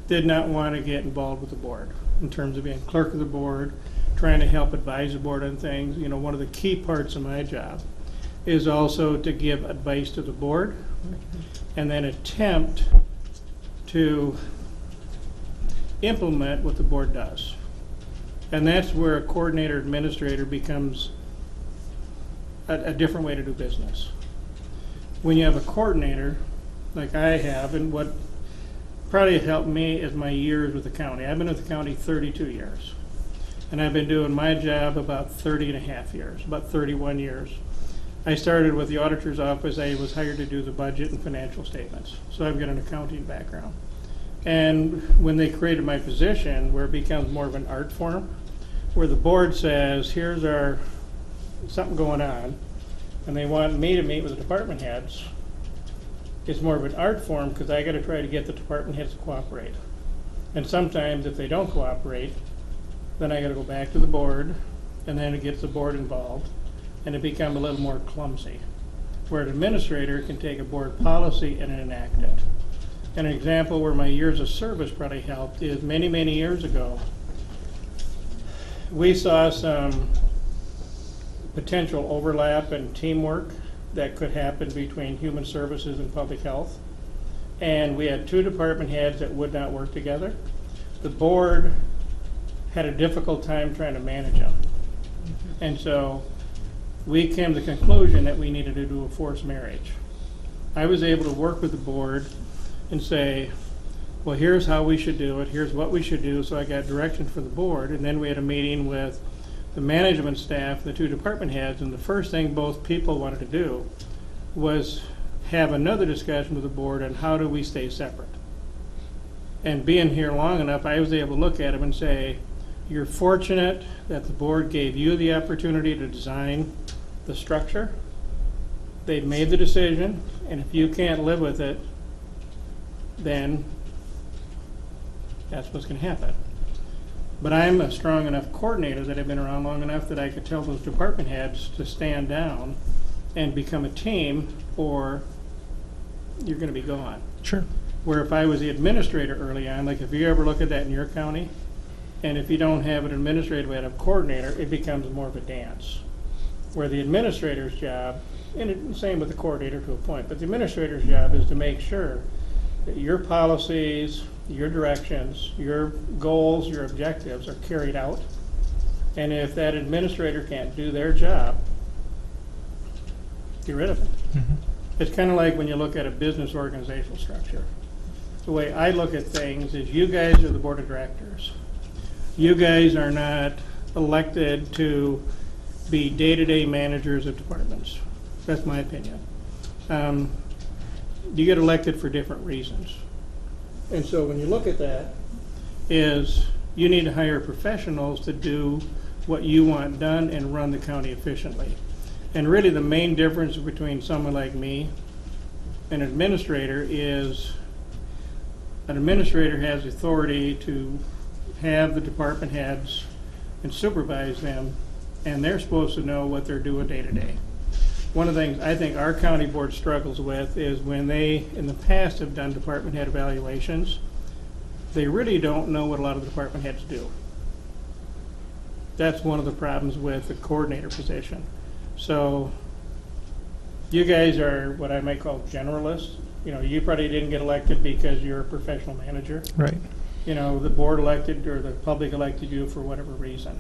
Did not want to get involved with the board in terms of being clerk of the board, trying to help advise the board on things. You know, one of the key parts of my job is also to give advice to the board and then attempt to implement what the board does. And that's where a coordinator administrator becomes a different way to do business. When you have a coordinator, like I have, and what probably helped me is my years with the county. I've been with the county 32 years. And I've been doing my job about 30 and a half years, about 31 years. I started with the auditor's office. I was hired to do the budget and financial statements. So I've got an accounting background. And when they created my position, where it becomes more of an art form, where the board says, here's our something going on, and they want me to meet with the department heads, it's more of an art form because I got to try to get the department heads to cooperate. And sometimes if they don't cooperate, then I got to go back to the board, and then it gets the board involved, and it becomes a little more clumsy, where an administrator can take a board policy and enact it. And an example where my years of service probably helped is many, many years ago, we saw some potential overlap and teamwork that could happen between human services and public health. And we had two department heads that would not work together. The board had a difficult time trying to manage them. And so we came to the conclusion that we needed to do a forced marriage. I was able to work with the board and say, well, here's how we should do it, here's what we should do, so I got direction for the board, and then we had a meeting with the management staff, the two department heads, and the first thing both people wanted to do was have another discussion with the board on how do we stay separate. And being here long enough, I was able to look at them and say, you're fortunate that the board gave you the opportunity to design the structure. They've made the decision, and if you can't live with it, then that's what's going to happen. But I'm a strong enough coordinator that I've been around long enough that I could tell those department heads to stand down and become a team, or you're going to be gone. Sure. Where if I was the administrator early on, like if you ever look at that in your county, and if you don't have an administrative head of coordinator, it becomes more of a dance. Where the administrator's job, and same with the coordinator to a point, but the administrator's job is to make sure that your policies, your directions, your goals, your objectives are carried out. And if that administrator can't do their job, get rid of it. It's kind of like when you look at a business organizational structure. The way I look at things is you guys are the board of directors. You guys are not elected to be day-to-day managers of departments. That's my opinion. You get elected for different reasons. And so when you look at that, is you need to hire professionals to do what you want done and run the county efficiently. And really the main difference between someone like me and an administrator is an administrator has authority to have the department heads and supervise them, and they're supposed to know what they're doing day to day. One of the things I think our county board struggles with is when they, in the past, have done department head evaluations, they really don't know what a lot of the department heads do. That's one of the problems with the coordinator position. So you guys are what I might call generalists. You know, you probably didn't get elected because you're a professional manager. Right. the board elected or the public elected you for whatever reason.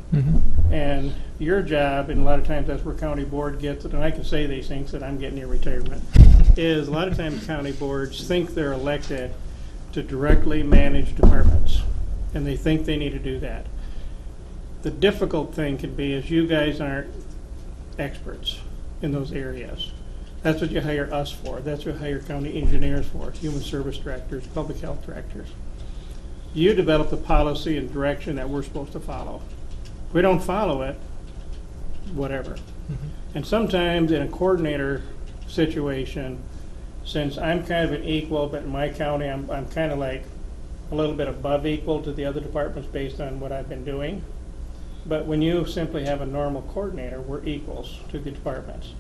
And your job, and a lot of times that's where county board gets it, and I can say these things that I'm getting near retirement, is a lot of times county boards think they're elected to directly manage departments, and they think they need to do that. The difficult thing can be is you guys aren't experts in those areas. That's what you hire us for. That's what you hire county engineers for, human service directors, public health directors. You develop the policy and direction that we're supposed to follow. If we don't follow it, whatever. And sometimes in a coordinator situation, since I'm kind of an equal, but in my county I'm kind of like a little bit above equal to the other departments based on what I've been doing. But when you simply have a normal coordinator, we're equals to the departments.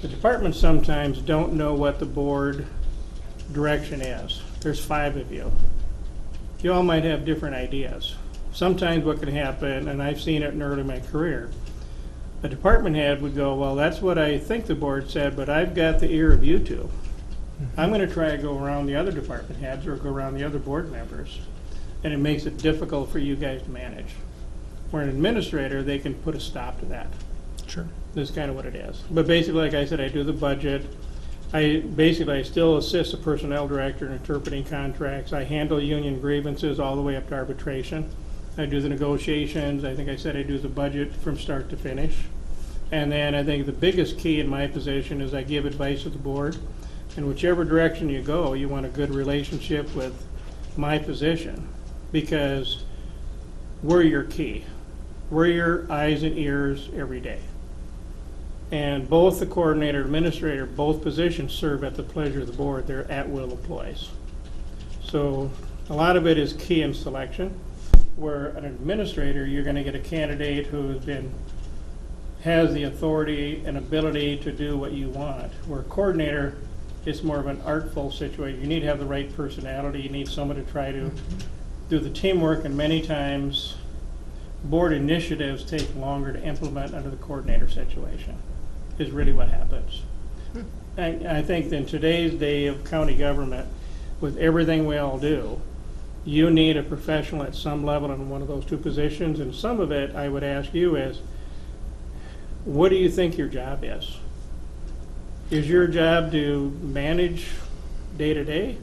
The departments sometimes don't know what the board direction is. There's 5 of you. You all might have different ideas. Sometimes what can happen, and I've seen it in early in my career, a department head would go, well, that's what I think the board said, but I've got the ear of you two. I'm going to try to go around the other department heads or go around the other board members, and it makes it difficult for you guys to manage. For an administrator, they can put a stop to that. Sure. That's kind of what it is. But basically, like I said, I do the budget. I still assist the personnel director in interpreting contracts. I handle union grievances all the way up to arbitration. I do the negotiations. I think I said I do the budget from start to finish. And then I think the biggest key in my position is I give advice to the board. And whichever direction you go, you want a good relationship with my position, because we're your key. We're your eyes and ears every day. And both the coordinator and administrator, both positions serve at the pleasure of the board. They're at-will employees. So a lot of it is key in selection. Where an administrator, you're going to get a candidate who has the authority and ability to do what you want. Where a coordinator, it's more of an artful situation. You need to have the right personality. You need someone to try to do the teamwork, and many times board initiatives take longer to implement under the coordinator situation, is really what happens. I think in today's day of county government, with everything we all do, you need a professional at some level in one of those 2 positions, and some of it I would ask you is, what do you think your job is? Is your job to manage day to day?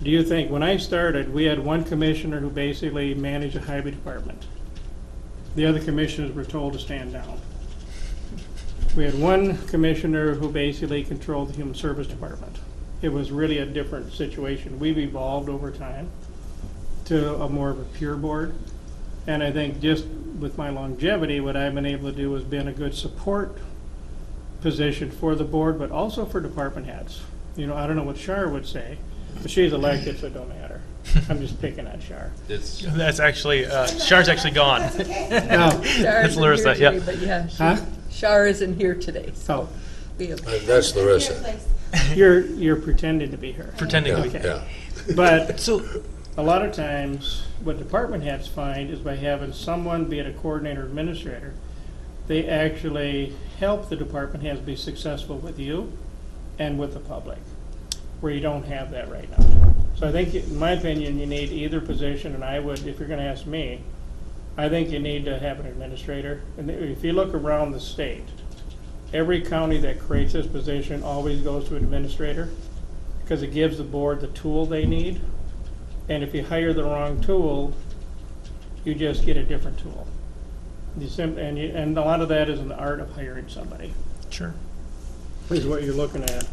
Do you think, when I started, we had one commissioner who basically managed a highway department. The other commissioners were told to stand down. We had one commissioner who basically controlled the human service department. It was really a different situation. We've evolved over time to a more of a pure board. And I think just with my longevity, what I've been able to do is been a good support position for the board, but also for department heads. I don't know what Shar would say, but she's elected, so it don't matter. I'm just picking on Shar. That's actually, Shar's actually gone. No. That's Larissa, yeah. But yeah, Shar isn't here today, so. That's Larissa. You're pretending to be her. Pretending to be her. But so a lot of times, what department heads find is by having someone, be it a coordinator or administrator, they actually help the department heads be successful with you and with the public, where you don't have that right now. So I think, in my opinion, you need either position, and I would, if you're going to ask me, I think you need to have an administrator. And if you look around the state, every county that creates this position always goes to an administrator, because it gives the board the tool they need. And if you hire the wrong tool, you just get a different tool. And a lot of that is in the art of hiring somebody. Sure. Is what you're looking at.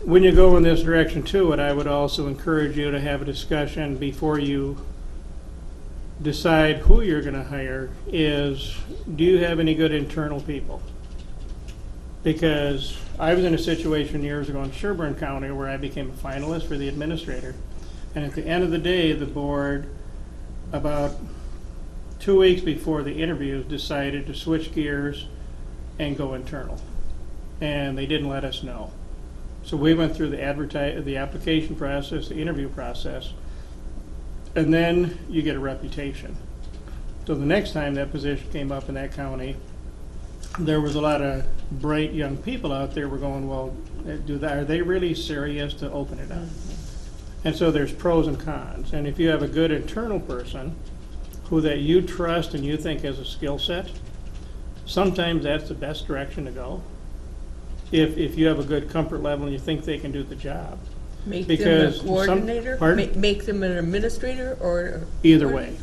When you go in this direction too, I would also encourage you to have a discussion before you decide who you're going to hire is, do you have any good internal people? Because I was in a situation years ago in Sherburne County where I became a finalist for the administrator. And at the end of the day, the board, about 2 weeks before the interviews, decided to switch gears and go internal. And they didn't let us know. So we went through the application process, the interview process, and then you get a reputation. So the next time that position came up in that county, there was a lot of bright young people out there were going, well, are they really serious to open it up? And so there's pros and cons. And if you have a good internal person who that you trust and you think has a skill set, sometimes that's the best direction to go. If you have a good comfort level and you think they can do the job. Make Because them a coordinator? Pardon? Make them an administrator or? Either way.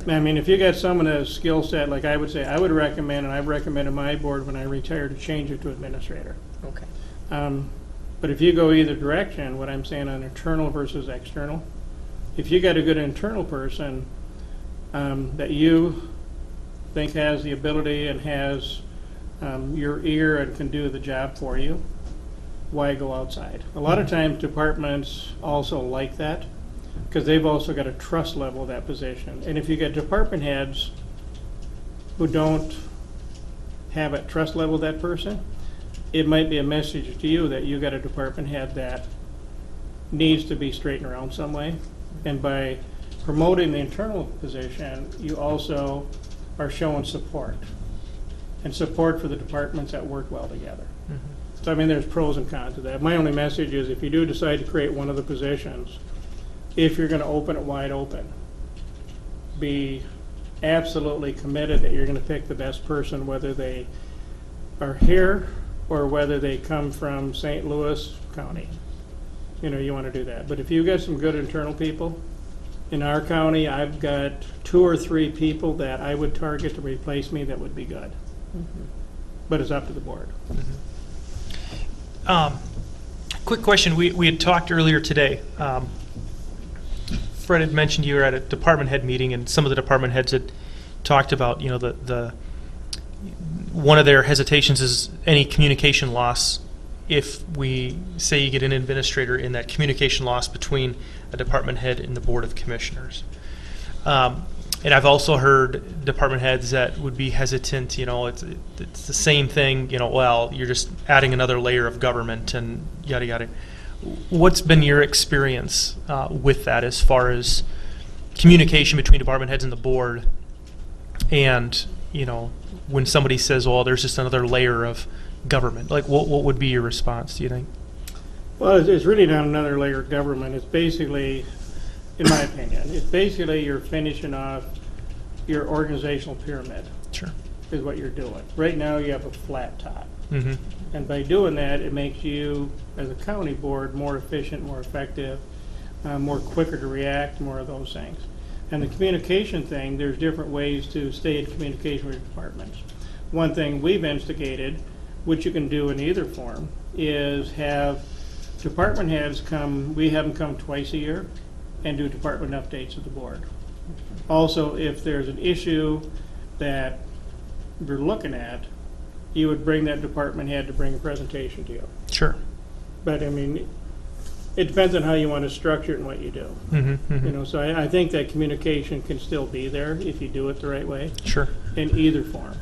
I mean, if you got someone that has a skill set, like I would say, I would recommend, and I've recommended my board when I retire to change it to administrator. Okay. But if you go either direction, what I'm saying on internal versus external, if you got a good internal person that you think has the ability and has your ear and can do the job for you, why go outside? A lot of times departments also like that because they've also got a trust level of that position. And if you get department heads who don't have a trust level of that person, it might be a message to you that you got a department head that needs to be straightened around some way. And by promoting the internal position, you also are showing support. And support for the departments that work well together. So I mean, there's pros and cons to that. My only message is if you do decide to create one of the positions, if you're going to open it wide open, be absolutely committed that you're going to pick the best person, whether they are here or whether they come from St. Louis County. You know, you want to do that. But if you've got some good internal people, in our county, I've got 2 or 3 people that I would target to replace me that would be good. But it's up to the board. Quick question. We had talked earlier today. Fred had mentioned you were at a department head meeting, and some of the department heads had talked about, you know, the one of their hesitations is any communication loss. If we say you get an administrator in that communication loss between a department head and the Board of Commissioners. And I've also heard department heads that would be hesitant, you know, it's the same thing, you know, well, you're just adding another layer of government and yada, yada. What's been your experience with that as far as communication between department heads and the board? And, you know, when somebody says, well, there's just another layer of government, like what would be your response, do you think? Well, it's really not another layer of government. It's basically, in my opinion, it's basically you're finishing off your organizational pyramid. Sure. Is what you're doing. Right now you have a flat top. Mm-hmm. And by doing that, it makes you, as a county board, more efficient, more effective, more quicker to react, more of those things. And the communication thing, there's different ways to stay in communication with departments. One thing we've instigated, which you can do in either form, is have department heads come, we have them come twice a year and do department updates to the board. Also, if there's an issue that you're looking at, you would bring that department head to bring a presentation to you. Sure. But I mean, it depends on how you want to structure it and what you do. Mm-hmm, mm-hmm. You know, so I think that communication can still be there if you do it the right way. Sure. In either form.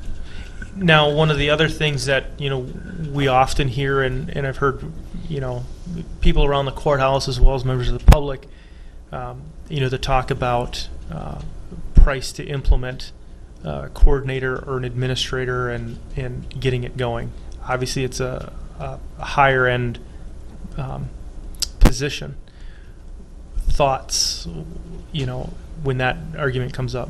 Now, one of the other things that, you know, we often hear, and I've heard, you know, people around the courthouse as well as members of the public, you know, to talk about price to implement a coordinator or an administrator and getting it going. Obviously, it's a higher end position. Thoughts, you know, when that argument comes up?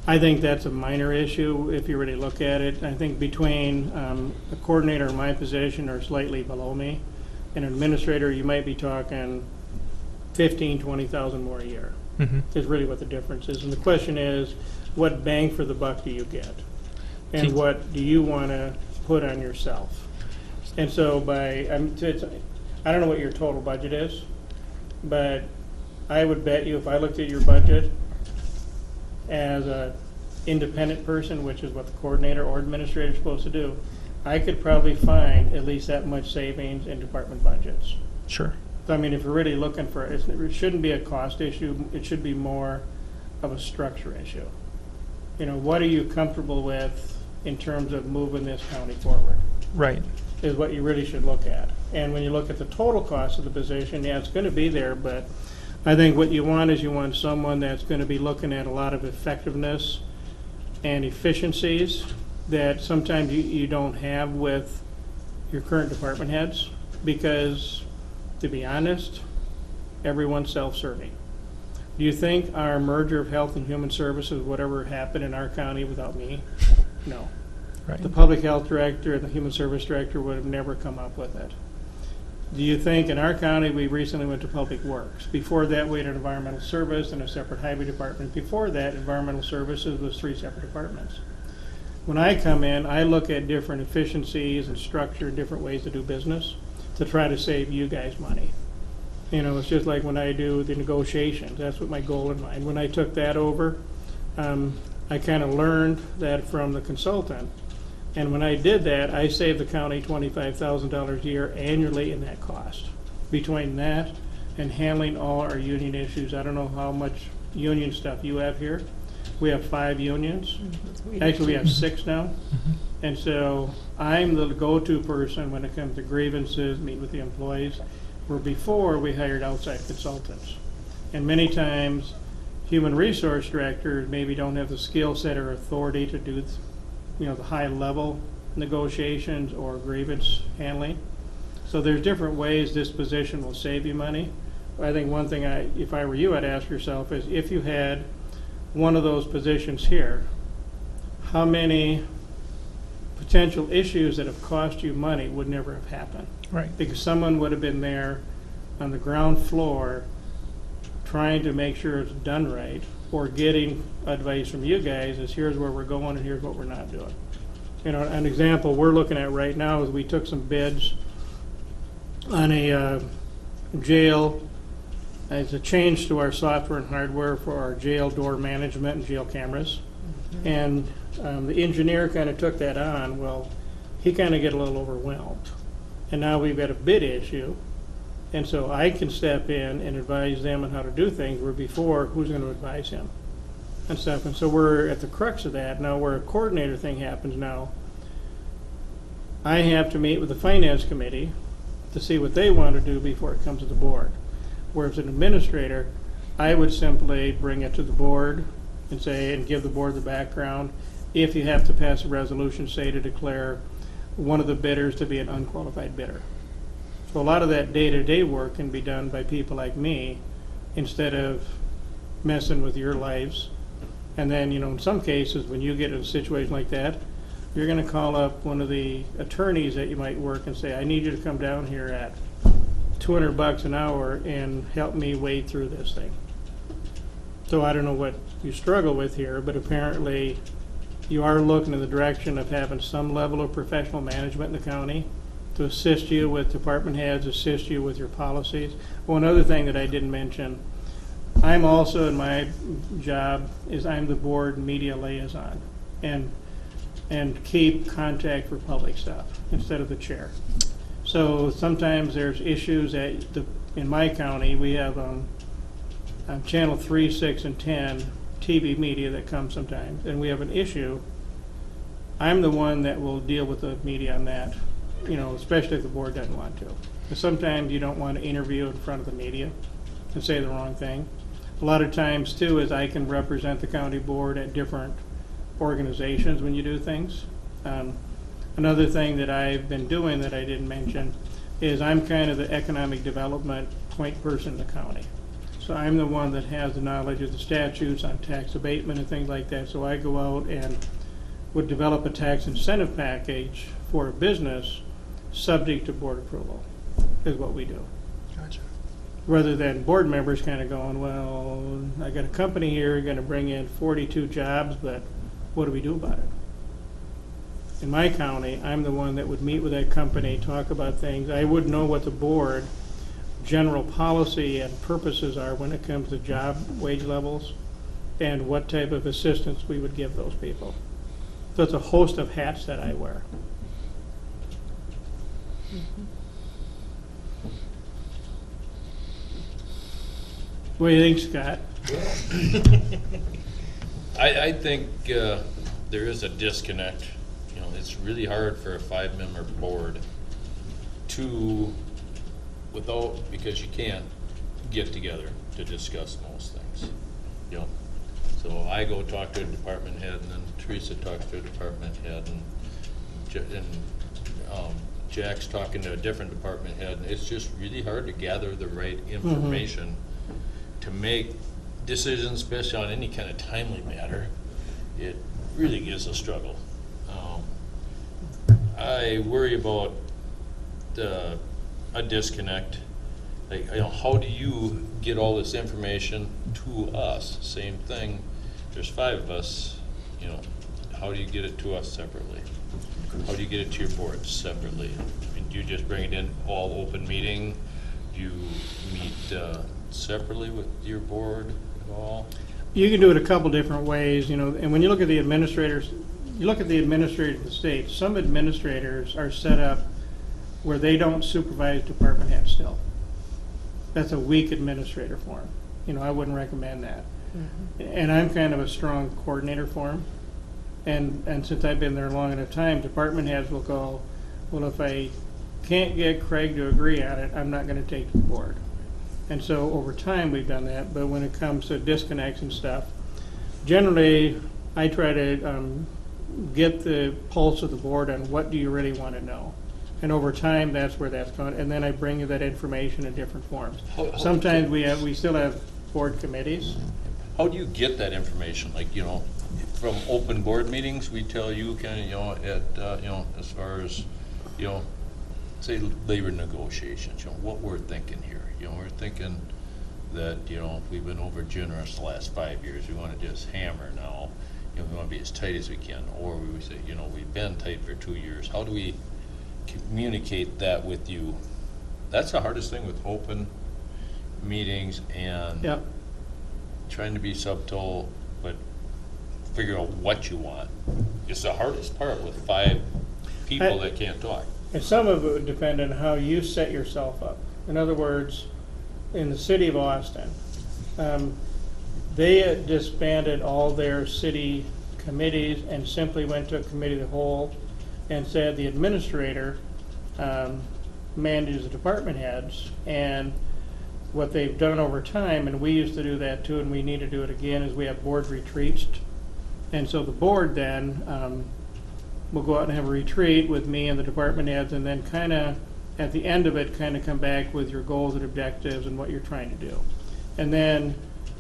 I think that's a minor issue if you really look at it. I think between a coordinator in my position or slightly below me and an administrator, you might be talking 15, 20,000 more a year. Mm-hmm. Is really what the difference is. And the question is, what bang for the buck do you get? And what do you want to put on yourself? And so I don't know what your total budget is, but I would bet you if I looked at your budget as an independent person, which is what the coordinator or administrator is supposed to do, I could probably find at least that much savings in department budgets. Sure. So, I mean, if you're really looking for it, it shouldn't be a cost issue. It should be more of a structure issue. You know, what are you comfortable with in terms of moving this county forward? Right. Is what you really should look at. And when you look at the total cost of the position, yeah, it's going to be there, but I think what you want is you want someone that's going to be looking at a lot of effectiveness and efficiencies that sometimes you don't have with your current department heads, because, to be honest, everyone's self-serving. Do you think our merger of Health and Human Services would ever happen in our county without me? No. Right. The Public Health Director and the Human Service Director would have never come up with it. Do you think in our county, we recently went to Public Works. Before that, we had an Environmental Service and a separate Highway Department. Before that, Environmental Services was 3 separate departments. When I come in, I look at different efficiencies and structure, different ways to do business to try to save you guys money. You know, it's just like when I do the negotiations. That's what my goal in mind. When I took that over, I kind of learned that from the consultant. And when I did that, I saved the county $25,000 a year annually in that cost. Between that and handling all our union issues, I don't know how much union stuff you have here. We have 5 unions. Actually, we have 6 now. And so I'm the go-to person when it comes to grievances, meet with the employees, where before we hired outside consultants. And many times, human resource directors maybe don't have the skill set or authority to do, you know, the high-level negotiations or grievance handling. So there's different ways this position will save you money. I think one thing, if I were you, I'd ask yourself is, if you had one of those positions here, how many potential issues that have cost you money would never have happened? Right. Because someone would have been there on the ground floor trying to make sure it's done right, or getting advice from you guys as here's where we're going and here's what we're not doing. You know, an example we're looking at right now is we took some bids on a jail. It's a change to our software and hardware for our jail door management and jail cameras. And the engineer kind of took that on. Well, he kind of got a little overwhelmed. And now we've got a bid issue. And so I can step in and advise them on how to do things, where before, who's going to advise him and stuff. And so we're at the crux of that. Now, where a coordinator thing happens now, I have to meet with the finance committee to see what they want to do before it comes to the board. Whereas an administrator, I would simply bring it to the board and say, and give the board the background. If you have to pass a resolution, say, to declare one of the bidders to be an unqualified bidder. So a lot of that day-to-day work can be done by people like me instead of messing with your lives. And then, you know, in some cases, when you get in a situation like that, you're going to call up one of the attorneys that you might work and say, I need you to come down here at $200 an hour and help me wade through this thing. So I don't know what you struggle with here, but apparently you are looking in the direction of having some level of professional management in the county to assist you with department heads, assist you with your policies. One other thing that I didn't mention, I'm also, in my job, is I'm the board media liaison and keep contact for public stuff instead of the chair. So sometimes there's issues in my county. We have on channel 3, 6, and 10 TV media that comes sometimes, and we have an issue. I'm the one that will deal with the media on that, you know, especially if the board doesn't want to. Because sometimes you don't want to interview in front of the media and say the wrong thing. A lot of times, too, is I can represent the county board at different organizations when you do things. Another thing that I've been doing that I didn't mention is I'm kind of the economic development point person in the county. So I'm the one that has the knowledge of the statutes on tax abatement and things like that. So I go out and would develop a tax incentive package for a business subject to board approval, is what we do. Gotcha. Rather than board members kind of going, well, I got a company here going to bring in 42 jobs, but what do we do about it? In my county, I'm the one that would meet with that company, talk about things. I would know what the board general policy and purposes are when it comes to job wage levels and what type of assistance we would give those people. So it's a host of hats that I wear. What do you think, Scott? I think there is a disconnect. You know, it's really hard for a 5-member board to, because you can't get together to discuss most things. You know, So I go talk to a department head, and then Teresa talks to a department head, and Jack's talking to a different department head. It's just really hard to gather the right information to make decisions, especially on any kind of timely matter. It really is a struggle. I worry about a disconnect. Like, how do you get all this information to us? Same thing. There's 5 of us. How do you get it to us separately? How do you get it to your board separately? I mean, do you just bring it in all open meeting? Do you meet separately with your board at all? You can do it a couple different ways, and when you look at the administrators, you look at the administrators of the state, some administrators are set up where they don't supervise department heads still. That's a weak administrator form. I wouldn't recommend that. And I'm kind of a strong coordinator form. And since I've been there long enough time, department heads will go, well, if I can't get Craig to agree on it, I'm not going to take it to the board. And so over time we've done that, but when it comes to disconnects and stuff, generally I try to get the pulse of the board on what do you really want to know. And over time, that's where that's going, and then I bring you that information in different forms. Sometimes we still have board committees. How do you get that information? Like, from open board meetings, we tell you kind of, as far as, say labor negotiations, what we're thinking here. We're thinking that, we've been over generous the last 5 years. We want to just hammer now. We want to be as tight as we can. Or we say, we've been tight for 2 years. How do we communicate that with you? That's the hardest thing with open meetings and trying to be subtle, but figure out what you want. It's the hardest part with 5 people that can't talk. And some of it would depend on how you set yourself up. In other words, in the city of Austin, they had disbanded all their city committees and simply went to a committee of the whole and said the administrator manages the department heads. And what they've done over time, and we used to do that too, and we need to do it again, is we have board retreats. And so the board then will go out and have a retreat with me and the department heads, and then kind of at the end of it kind of come back with your goals and objectives and what you're trying to do. And then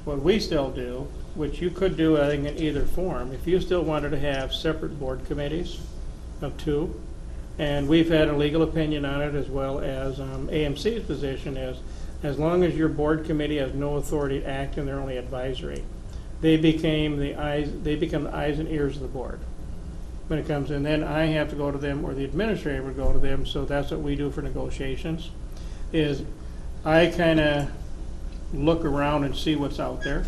what we still do, which you could do I think in either form, if you still wanted to have separate board committees of 2, and we've had a legal opinion on it, as well as AMC's position is, as long as your board committee has no authority to act and they're only advisory, they become the eyes and ears of the board when it comes in. Then I have to go to them, or the administrator would go to them. So that's what we do for negotiations, is I kind of look around and see what's out there,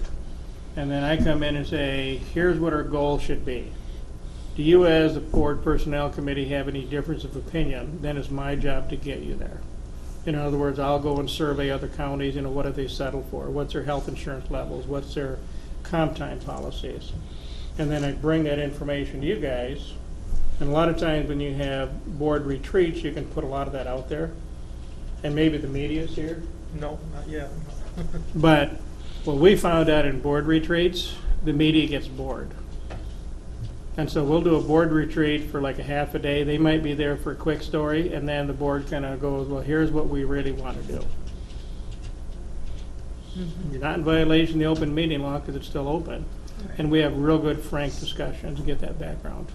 and then I come in and say, here's what our goal should be. Do you as the board personnel committee have any difference of opinion? Then it's my job to get you there. In other words, I'll go and survey other counties, what have they settled for? What's their health insurance levels? What's their comp time policies? And then I bring that information to you guys. And a lot of times when you have board retreats, you can put a lot of that out there. And maybe the media's here. No, not yet. But what we found out in board retreats, the media gets bored. And so we'll do a board retreat for like a half a day. They might be there for a quick story, and then the board kind of goes, well, here's what we really want to do. You're not in violation of the open meeting law because it's still open. And we have real good, frank discussions to get that background.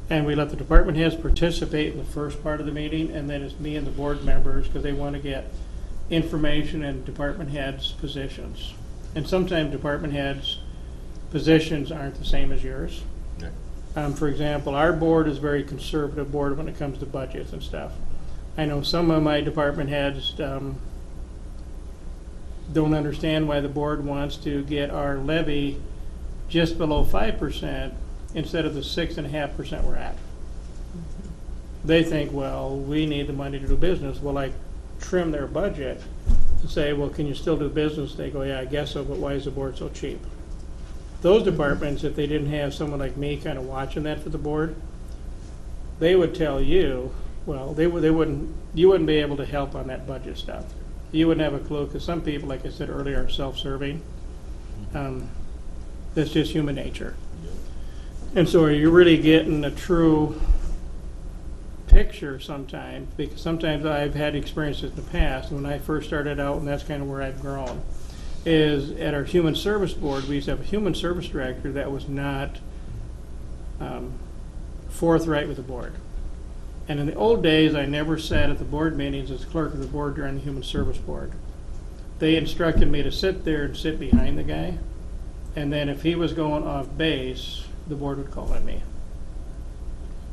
And we let the department heads participate in the first part of the meeting, and then it's me and the board members because they want to get information and department heads' positions. And sometimes department heads' positions aren't the same as yours. For example, our board is a very conservative board when it comes to budgets and stuff. I know some of my department heads don't understand why the board wants to get our levy just below 5% instead of the 6.5% we're at. They think, well, we need the money to do business. Well, I trim their budget and say, well, can you still do business? They go, yeah, I guess so, but why is the board so cheap? Those departments, if they didn't have someone like me kind of watching that for the board, they would tell you, well, you wouldn't be able to help on that budget stuff. You wouldn't have a clue, because some people, like I said earlier, are self-serving. That's just human nature. And so are you really getting a true picture sometimes? Because sometimes I've had experiences in the past, when I first started out, and that's kind of where I've grown, is at our human service board, we used to have a human service director that was not forthright with the board. And in the old days, I never sat at the board meetings as clerk of the board during the human service board. They instructed me to sit there and sit behind the guy, and then if he was going off base, the board would call on me.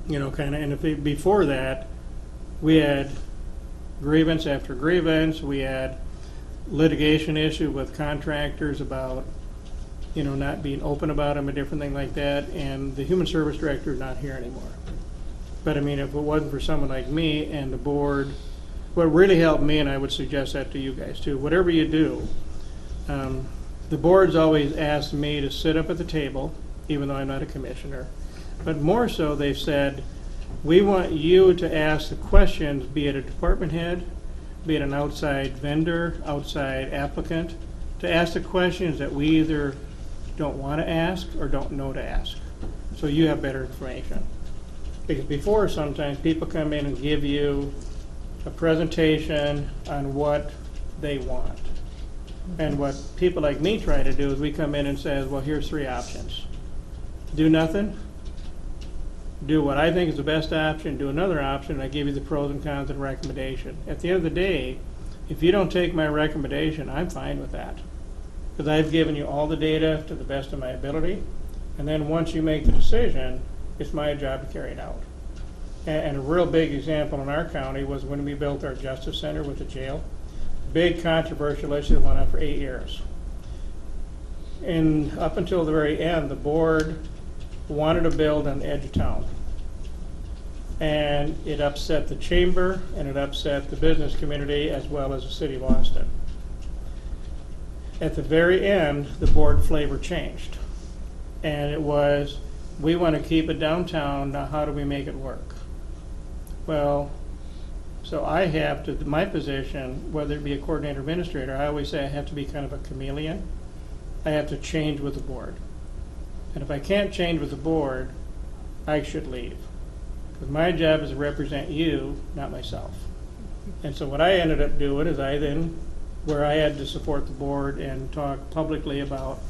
You know, kind of, and before that, we had grievance after grievance, we had litigation issue with contractors about, you know, not being open about them and different things like that, and the human service director is not here anymore. But I mean, if it wasn't for someone like me and the board, what really helped me, and I would suggest that to you guys too, whatever you do, the board's always asked me to sit up at the table, even though I'm not a commissioner, but more so they've said, we want you to ask the questions, be it a department head, be it an outside vendor, outside applicant, to ask the questions that we either don't want to ask or don't know to ask, so you have better information. Because before, sometimes people come in and give you a presentation on what they want. And what people like me try to do is we come in and say, well, here's 3 options. Do nothing, do what I think is the best option, do another option, and I give you the pros and cons and recommendation. At the end of the day, if you don't take my recommendation, I'm fine with that. Because I've given you all the data to the best of my ability, and then once you make the decision, it's my job to carry it out. And a real big example in our county was when we built our justice center with the jail. Big controversial issue that went on for 8 years. And up until the very end, the board wanted to build on the edge of town. And it upset the chamber, and it upset the business community, as well as the city of Austin. At the very end, the board flavor changed. And it was, we want to keep it downtown, now how do we make it work? Well, so I have to, my position, whether it be a coordinator or administrator, I always say I have to be kind of a chameleon. I have to change with the board. And if I can't change with the board, I should leave. Because my job is to represent you, not myself. And so what I ended up doing is where I had to support the board and talk publicly about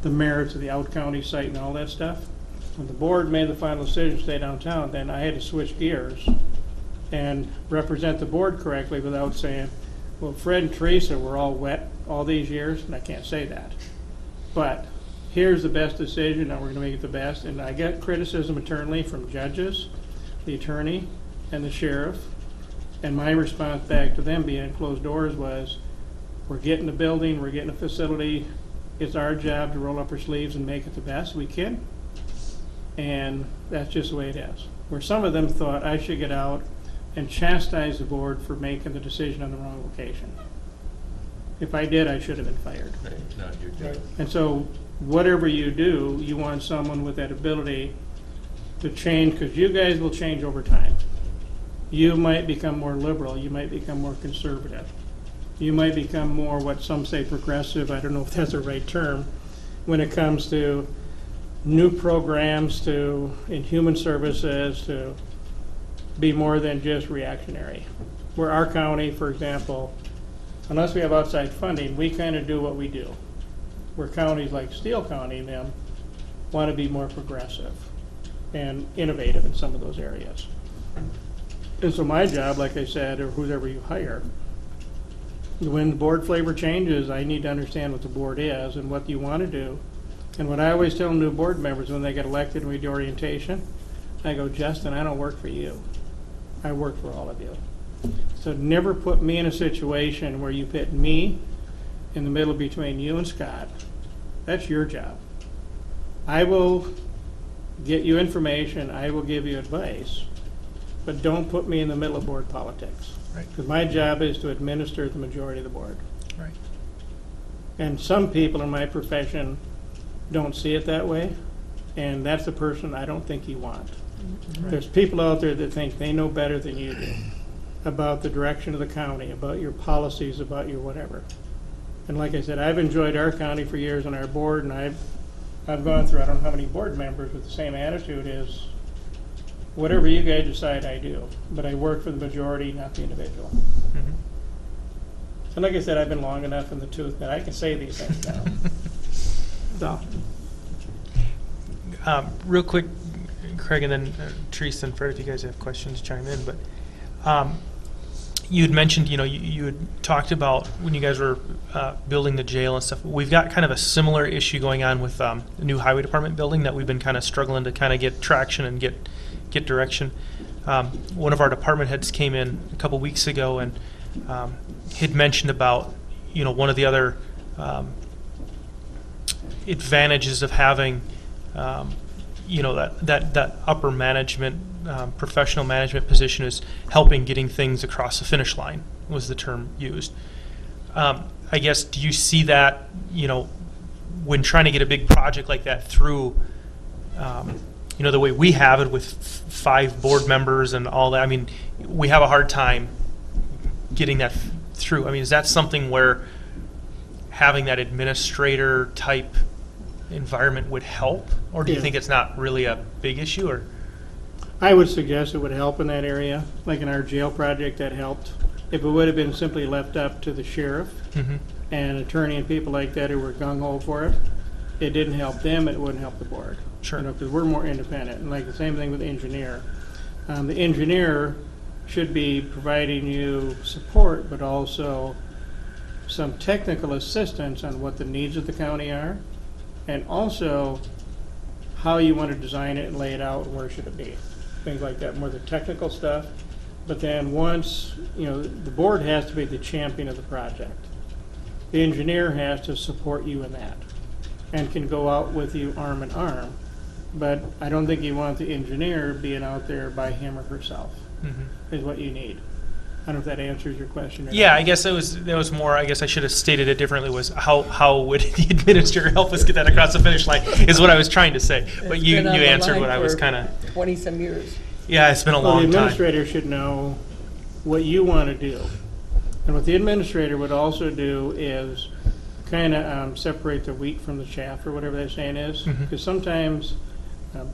the merits of the out-county site and all that stuff. When the board made the final decision to stay downtown, then I had to switch gears and represent the board correctly without saying, well, Fred and Teresa were all wet all these years, and I can't say that. But here's the best decision, and we're going to make it the best. And I get criticism internally from judges, the attorney, and the sheriff. And my response back to them behind closed doors was, we're getting a building, we're getting a facility. It's our job to roll up our sleeves and make it the best we can. And that's just the way it is. Where some of them thought I should get out and chastise the board for making the decision on the wrong location. If I did, I should have been fired. Not your job. And so whatever you do, you want someone with that ability to change, because you guys will change over time. You might become more liberal, you might become more conservative. You might become more what some say progressive, I don't know if that's the right term, when it comes to new programs in human services to be more than just reactionary. Where our county, for example, unless we have outside funding, we kind of do what we do. Where counties like Steele County and them want to be more progressive and innovative in some of those areas. And so my job, like I said, or whoever you hire, when the board flavor changes, I need to understand what the board is and what you want to do. And what I always tell new board members when they get elected and we do orientation, I go, Justin, I don't work for you. I work for all of you. So never put me in a situation where you put me in the middle between you and Scott. That's your job. I will get you information, I will give you advice, but don't put me in the middle of board politics. Right. Because my job is to administer the majority of the board. Right. And some people in my profession don't see it that way, and that's the person I don't think you want. Right. There's people out there that think they know better than you do about the direction of the county, about your policies, about your whatever. And like I said, I've enjoyed our county for years on our board, and I've I've gone through, I don't know how many board members with the same attitude is, whatever you guys decide, I do. But I work for the majority, not the individual. Mhm. And like I said, I've been long enough in the tooth that I can say these things now. So, Real quick, Craig, and then Teresa and Fred, if you guys have questions, chime in. But you had mentioned, you had talked about when you guys were building the jail and stuff. We've got kind of a similar issue going on with the new highway department building that we've been kind of struggling to kind of get traction and get direction. One of our department heads came in a couple weeks ago and had mentioned about, one of the other advantages of having that upper management, professional management position is helping getting things across the finish line, was the term used. I guess, do you see that, when trying to get a big project like that through, the way we have it with 5 board members and all that? I mean, we have a hard time getting that through. I mean, is that something where having that administrator type environment would help, or do you Yeah. think it's not really a big issue? Or I would suggest it would help in that area, like in our jail project that helped. If it would have been simply left up to the sheriff Mhm. and attorney and people like that who were gung-ho for it, it didn't help them, it wouldn't help the board. Sure. Because we're more independent, and like the same thing with the engineer. The engineer should be providing you support, but also some technical assistance on what the needs of the county are, and also how you want to design it and lay it out, and where should it be. Things like that, more the technical stuff. But then once, the board has to be the champion of the project. The engineer has to support you in that and can go out with you arm in arm. But I don't think you want the engineer being out there by him or herself, is what you need. I don't know if that answers your question. Or yeah, not. I guess that was more. I guess I should have stated it differently. Was how would the administrator help us get that across the finish line? Is what I was trying to say. But It's you been on the answered line what I was for kind of. 20-some years. Yeah, it's been a Well, long the time. administrator should know what you want to do. And what the administrator would also do is kind of separate the wheat from the chaff, or whatever that saying is. Mhm. Because sometimes,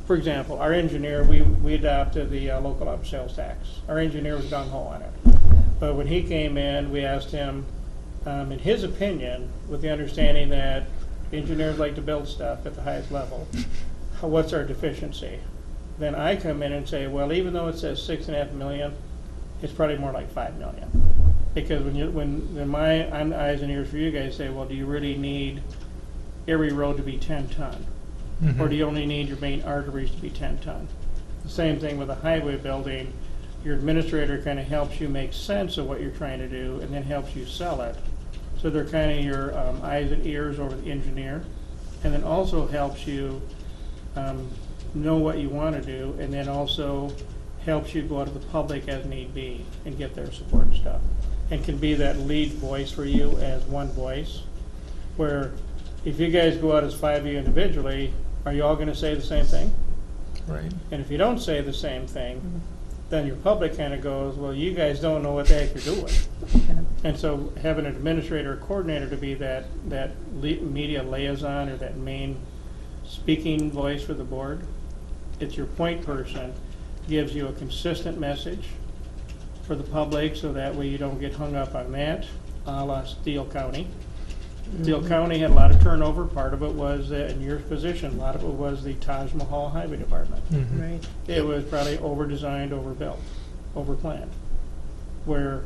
for example, our engineer, we adopted the local option sales tax. Our engineer was gung-ho on it. But when he came in, we asked him, in his opinion, with the understanding that engineers like to build stuff at the highest level, what's our deficiency? Then I come in and say, well, even though it says 6.5 million, it's probably more like 5 million. Because when my eyes and ears for you guys say, well, do you really need every road to be 10 ton? Or do you only need your main arteries to be 10 ton? The same thing with a highway building. Your administrator kind of helps you make sense of what you're trying to do, and then helps you sell it. So they're kind of your eyes and ears over the engineer, and then also helps you know what you want to do, and then also helps you go out to the public as need be and get their support and stuff, and can be that lead voice for you as one voice. Where if you guys go out as 5 of you individually, are you all going to say the same thing? Right. And if you don't say the same thing, then your public kind of goes, well, you guys don't know what the heck you're doing. And so having an administrator or coordinator to be that media liaison, or that main speaking voice for the board, it's your point person, gives you a consistent message for the public, so that way you don't get hung up on that, a la Steele County. Steele County had a lot of turnover. Part of it was, in your position, a lot of it was the Taj Mahal Highway Department. Right. It was probably over-designed, overbuilt, over-planned. Where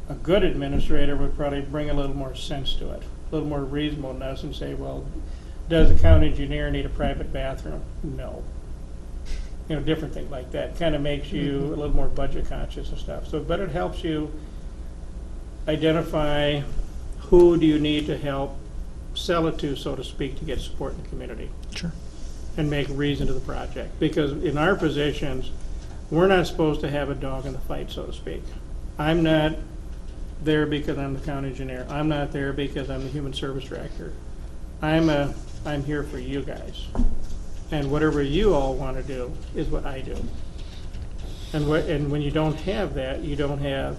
a good administrator would probably bring a little more sense to it, a little more reasonableness, and say, well, does the county engineer need a private bathroom? No. Different things like that. Kind of makes you a little more budget conscious and stuff. So, but it helps you identify who do you need to help sell it to, so to speak, to get support in the community. Sure. And make reason to the project. Because in our positions, we're not supposed to have a dog in the fight, so to speak. I'm not there because I'm the county engineer. I'm not there because I'm the human service director. I'm here for you guys. And whatever you all want to do is what I do. And when you don't have that, you don't have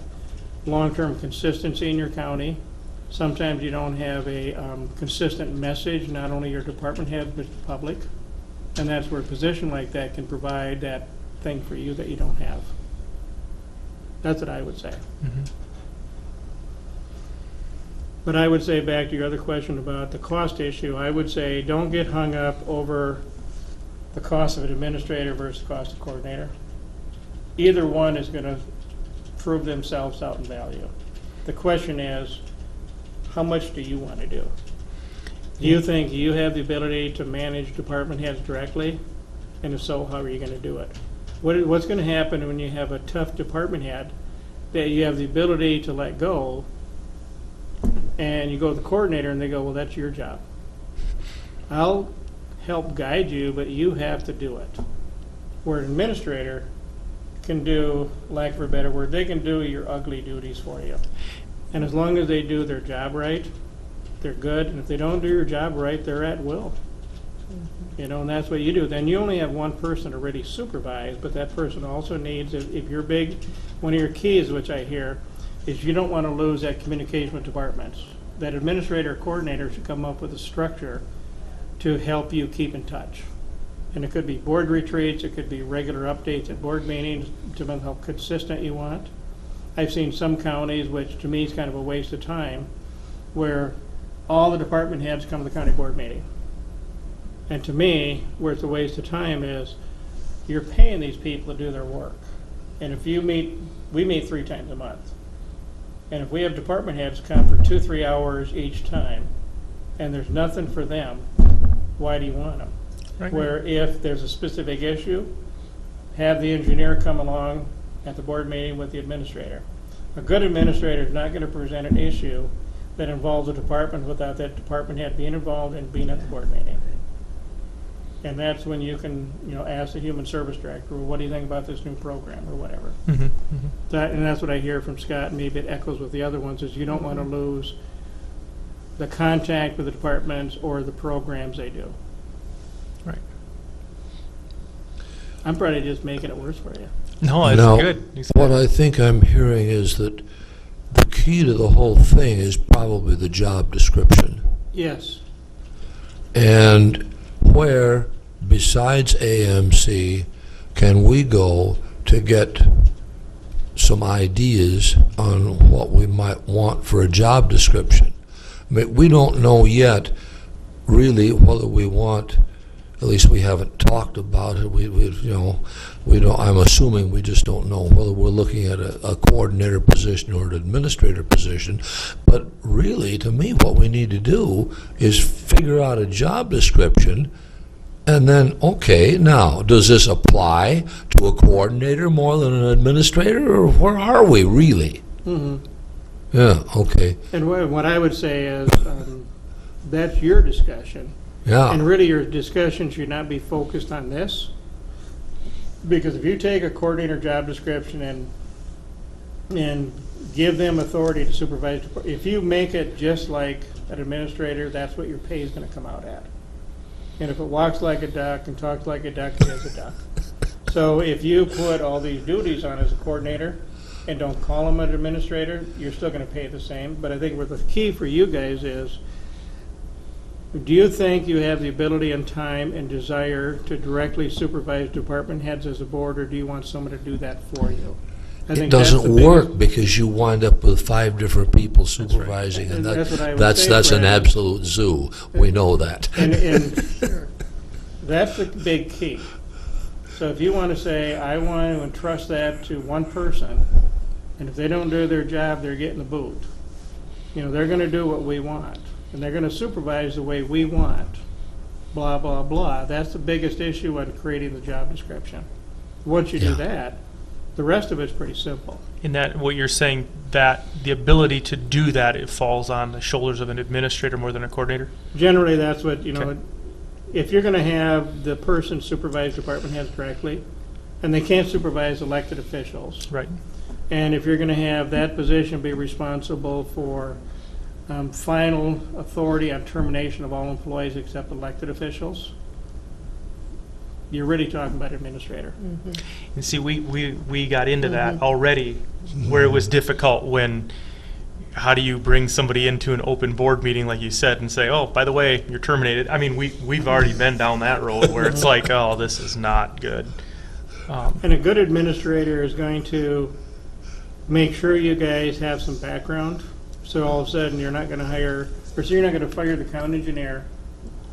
long-term consistency in your county. Sometimes you don't have a consistent message, not only your department head, but the public. And that's where a position like that can provide that thing for you that you don't have. That's what I would say. But I would say, back to your other question about the cost issue, I would say don't get hung up over the cost of an administrator versus the cost of coordinator. Either one is going to prove themselves out in value. The question is, how much do you want to do? Do you think you have the ability to manage department heads directly? And if so, how are you going to do it? What's going to happen when you have a tough department head that you have the ability to let go, and you go to the coordinator and they go, well, that's your job. I'll help guide you, but you have to do it. Where an administrator can do, lack of a better word, they can do your ugly duties for you. And as long as they do their job right, they're good. And if they don't do your job right, they're at will. You know, and that's what you do. Then you only have one person to really supervise, but that person also needs, if you're big, one of your keys, which I hear, is you don't want to lose that communication with departments. That administrator or coordinator should come up with a structure to help you keep in touch. And it could be board retreats, it could be regular updates at board meetings, depending on how consistent you want. I've seen some counties, which to me is kind of a waste of time, where all the department heads come to the county board meeting. And to me, where it's a waste of time is you're paying these people to do their work. And if you meet, we meet 3 times a month. And if we have department heads come for 2-3 hours each time, and there's nothing for them, why do you want them? Right. Where if there's a specific issue, have the engineer come along at the board meeting with the administrator. A good administrator is not going to present an issue that involves a department without that department head being involved and being at the board meeting. And that's when you can, you know, ask the human service director, well, what do you think about this new program or whatever. And that's what I hear from Scott, and maybe it echoes with the other ones, is you don't want to lose the contact with the departments or the programs they do. Right. I'm probably just making it worse for you. No, it's Now, good. what I think I'm hearing is that the key to the whole thing is probably the job description. Yes. And where, besides AMC, can we go to get some ideas on what we might want for a job description? I mean, we don't know yet really whether we want, at least we haven't talked about it. We don't. I'm assuming we just don't know whether we're looking at a coordinator position or an administrator position. But really, to me, what we need to do is figure out a job description, and then, okay, now, does this apply to a coordinator more than an administrator, or where are we really? Yeah. Okay. And what I would say is that's your discussion. Yeah. And really, your discussion should not be focused on this. Because if you take a coordinator job description and give them authority to supervise, if you make it just like an administrator, that's what your pay is going to come out at. And if it walks like a duck and talks like a duck, it is a duck. So if you put all these duties on as a coordinator and don't call them an administrator, you're still going to pay the same. But I think where the key for you guys is, do you think you have the ability and time and desire to directly supervise department heads as a board, or do you want someone to do that for you? I It think that's doesn't the work biggest- because you wind up with 5 different people supervising, and And that's what I would that's say, an Brad. absolute zoo. We know that. And that's the big key. So if you want to say, I want to entrust that to one person, and if they don't do their job, they're getting the boot. You know, they're going to do what we want, and they're going to supervise the way we want, blah, blah, blah. That's the biggest issue on creating the job description. Once you do that, the rest of it's pretty simple. In that, what you're saying, that the ability to do that, it falls on the shoulders of an administrator more than a coordinator? Generally, that's what, you know, Okay. if you're going to have the person supervise department heads directly, and they can't supervise elected officials. Right. And if you're going to have that position be responsible for final authority on termination of all employees except elected officials, you're really talking about administrator. And see, we got into that already, where it was difficult when how do you bring somebody into an open board meeting, like you said, and say, oh, by the way, you're terminated? I mean, we've already been down that road where it's like, oh, this is not good. And a good administrator is going to make sure you guys have some background. So all of a sudden, you're not going to hire, or so you're not going to fire the county engineer,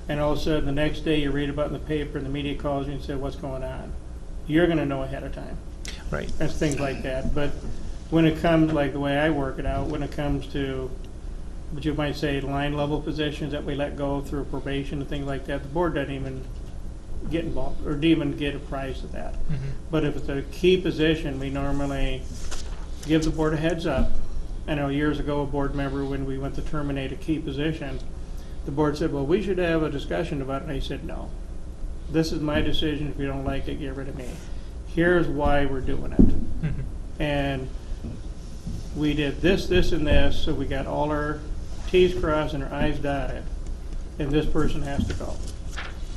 and all of a sudden, the next day, you read about it in the paper, and the media calls you and says, what's going on? You're going to know ahead of time. Right. That's things like that. But when it comes, like the way I work it out, when it comes to what you might say line level positions that we let go through probation and things like that, the board doesn't even get involved or didn't even get apprised of that. But if it's a key position, we normally give the board a heads up. I know years ago, a board member, when we went to terminate a key position, the board said, well, we should have a discussion about it. And I said, no. This is my decision. If you don't like it, get rid of me. Here's why we're doing it. And we did this, this, and this, so we got all our T's crossed and our I's dotted, and this person has to go.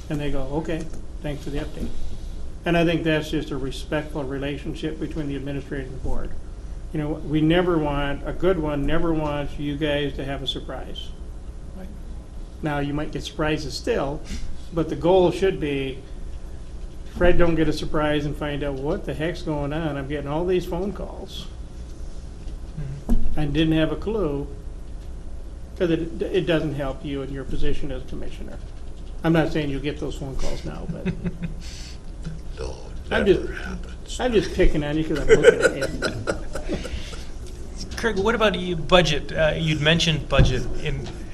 And they go, okay, thanks for the update. And I think that's just a respectful relationship between the administrator and the board. You know, we never want, a good one never wants you guys to have a surprise. Now, you might get surprises still, but the goal should be Fred don't get a surprise and find out what the heck's going on. I'm getting all these phone calls. And didn't have a clue, because it doesn't help you in your position as commissioner. I'm not saying you'll get those phone calls now, but No, I'm never happens. just picking on you because I'm looking at you. Craig, what about you, budget? You'd mentioned budget.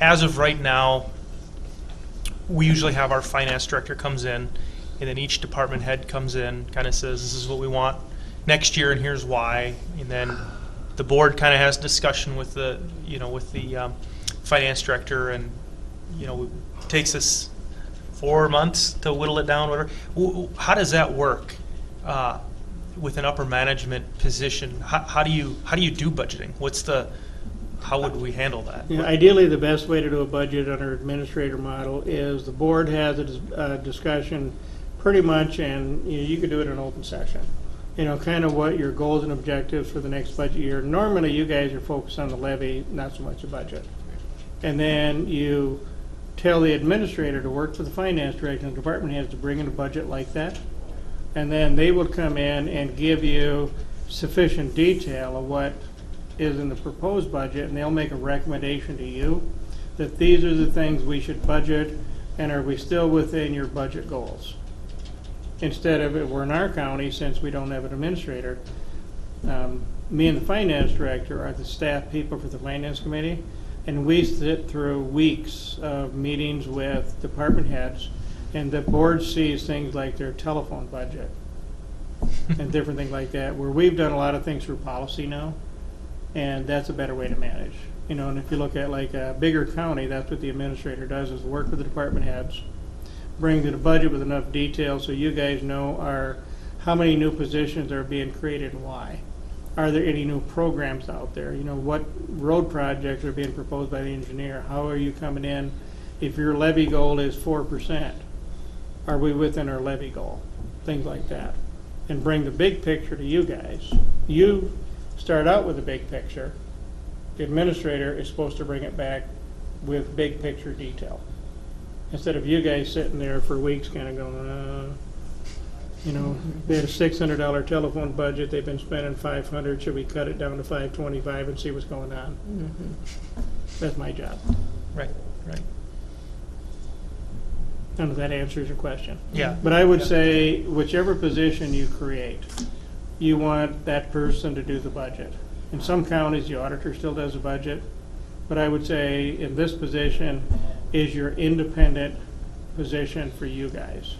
As of right now, we usually have our finance director comes in, and then each department head comes in, kind of says, this is what we want next year, and here's why. And then the board kind of has discussion with the, finance director, and, it takes us 4 months to whittle it down, whatever. How does that work with an upper management position? How do you do budgeting? How would we handle that? You know, ideally, the best way to do a budget under administrator model is the board has a discussion pretty much, and you could do it in open session. Kind of what your goals and objectives for the next budget year. Normally, you guys are focused on the levy, not so much a budget. And then you tell the administrator to work for the finance director and the department heads to bring in a budget like that. And then they will come in and give you sufficient detail of what is in the proposed budget, and they'll make a recommendation to you that these are the things we should budget, and are we still within your budget goals? Instead of, we're in our county, since we don't have an administrator, me and the finance director are the staff people for the finance committee, and we sit through weeks of meetings with department heads, and the board sees things like their telephone budget and different things like that, where we've done a lot of things through policy now, and that's a better way to manage. And if you look at like a bigger county, that's what the administrator does, is work with the department heads, bring to the budget with enough detail so you guys know how many new positions are being created and why. Are there any new programs out there? What road projects are being proposed by the engineer? How are you coming in? If your levy goal is 4%, are we within our levy goal? Things like that. And bring the big picture to you guys. You start out with a big picture. The administrator is supposed to bring it back with big picture detail. Instead of you guys sitting there for weeks kind of going, they had a $600 telephone budget, they've been spending $500, should we cut it down to $525 and see what's going on? That's my job. Right. I don't know if that answers your question. Yeah. But I would say, whichever position you create, you want that person to do the budget. In some counties, the auditor still does the budget, but I would say in this position is your independent position for you guys.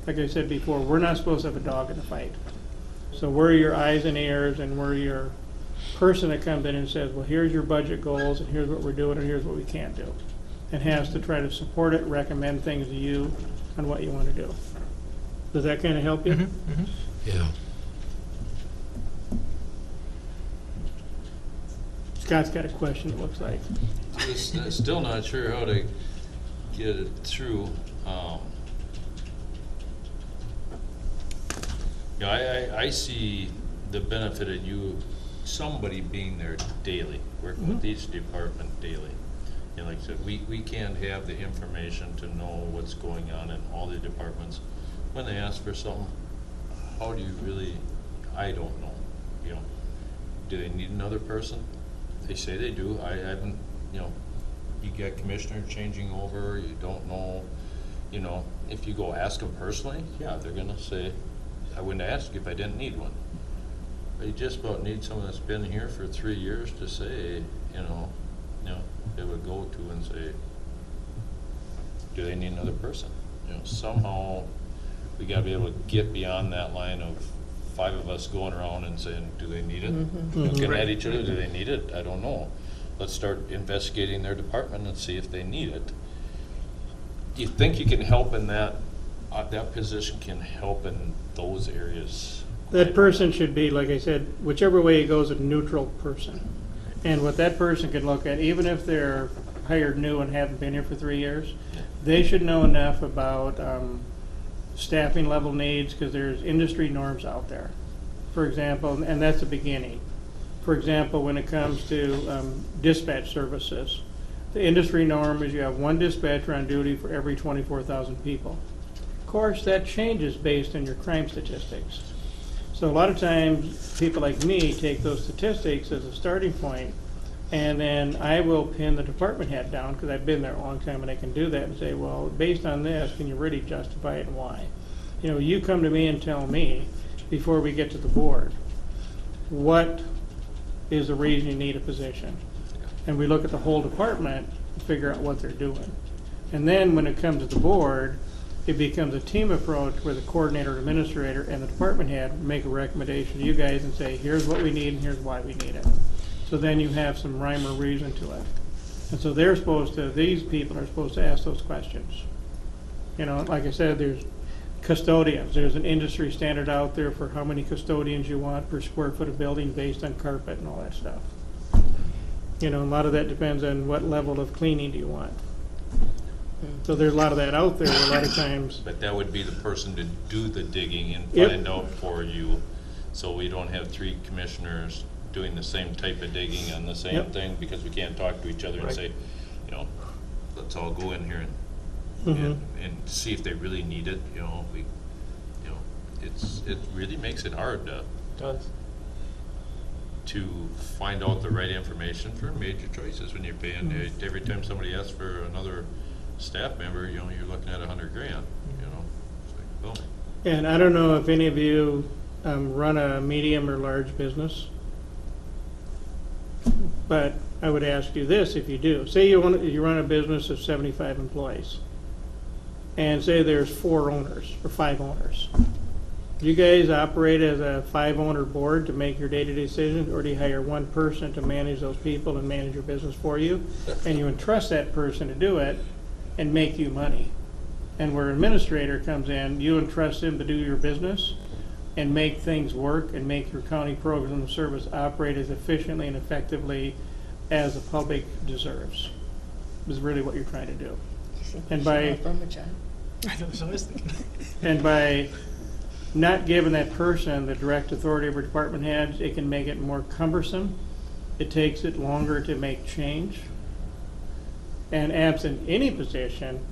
Like I said before, we're not supposed to have a dog in the fight. So we're your eyes and ears, and we're your person that comes in and says, well, here's your budget goals, and here's what we're doing, and here's what we can't do. And has to try to support it, recommend things to you on what you want to do. Does that kind of help you? Yeah. Scott's got a question, it looks like. Still not sure how to get it through. I see the benefit of you somebody being there daily, working with each department daily. And like I said, we can't have the information to know what's going on in all the departments. When they ask for something, how do you really, I don't know, you know. Do they need another person? They say they do. I haven't, you know, you get commissioner changing over, you don't know, you know. If you go ask them personally, yeah, they're gonna say, I wouldn't ask if I didn't need one. But you just about need someone that's been here for 3 years to say, you know, they would go to and say, do they need another person? You know, somehow we gotta be able to get beyond that line of 5 of us going around and saying, do they need it? Looking at each other, do they need it? I don't know. Let's start investigating their department and see if they need it. Do you think you can help in that, that position can help in those areas? That person should be, like I said, whichever way it goes, a neutral person. And what that person can look at, even if they're hired new and haven't been here for 3 years, they should know enough about staffing level needs, because there's industry norms out there. For example, and that's the beginning. For example, when it comes to dispatch services, the industry norm is you have 1 dispatcher on duty for every 24,000 people. Of course, that changes based on your crime statistics. So a lot of times, people like me take those statistics as a starting point, and then I will pin the department head down, because I've been there a long time and I can do that, and say, well, based on this, can you really justify it and why? You know, you come to me and tell me, before we get to the board, what is the reason you need a position? And we look at the whole department and figure out what they're doing. And then when it comes to the board, it becomes a team approach where the coordinator, administrator, and the department head make a recommendation to you guys and say, here's what we need and here's why we need it. So then you have some rhyme or reason to it. And so they're supposed to, these people are supposed to ask those questions. You know, like I said, there's custodians. There's an industry standard out there for how many custodians you want per square foot of building based on carpet and all that stuff. You know, a lot of that depends on what level of cleaning do you want. So there's a lot of that out there a lot of times. But that would be the person to do the digging and Yep. find out for you, so we don't have 3 commissioners doing the same type of digging on the same Yep. thing, because we can't talk to each other and Right. say, you know, let's all go in here and see if they really need it. You know, it really makes it hard to find out the right information for major choices when you're paying. Every time somebody asks for another staff member, you know, you're looking at $100,000. You know, it's like, boom. And I don't know if any of you run a medium or large business, but I would ask you this if you do. Say you run a business of 75 employees, and say there's 4 owners or 5 owners. Do you guys operate as a 5-owner board to make your day-to-day decisions, or do you hire one person to manage those people and manage your business for you, and you entrust that person to do it and make you money? And where an administrator comes in, you entrust him to do your business and make things work and make your county program and service operate as efficiently and effectively as the public deserves, is really what you're trying to do. And by and by not giving that person the direct authority over department heads, it can make it more cumbersome. It takes it longer to make change. And absent any position,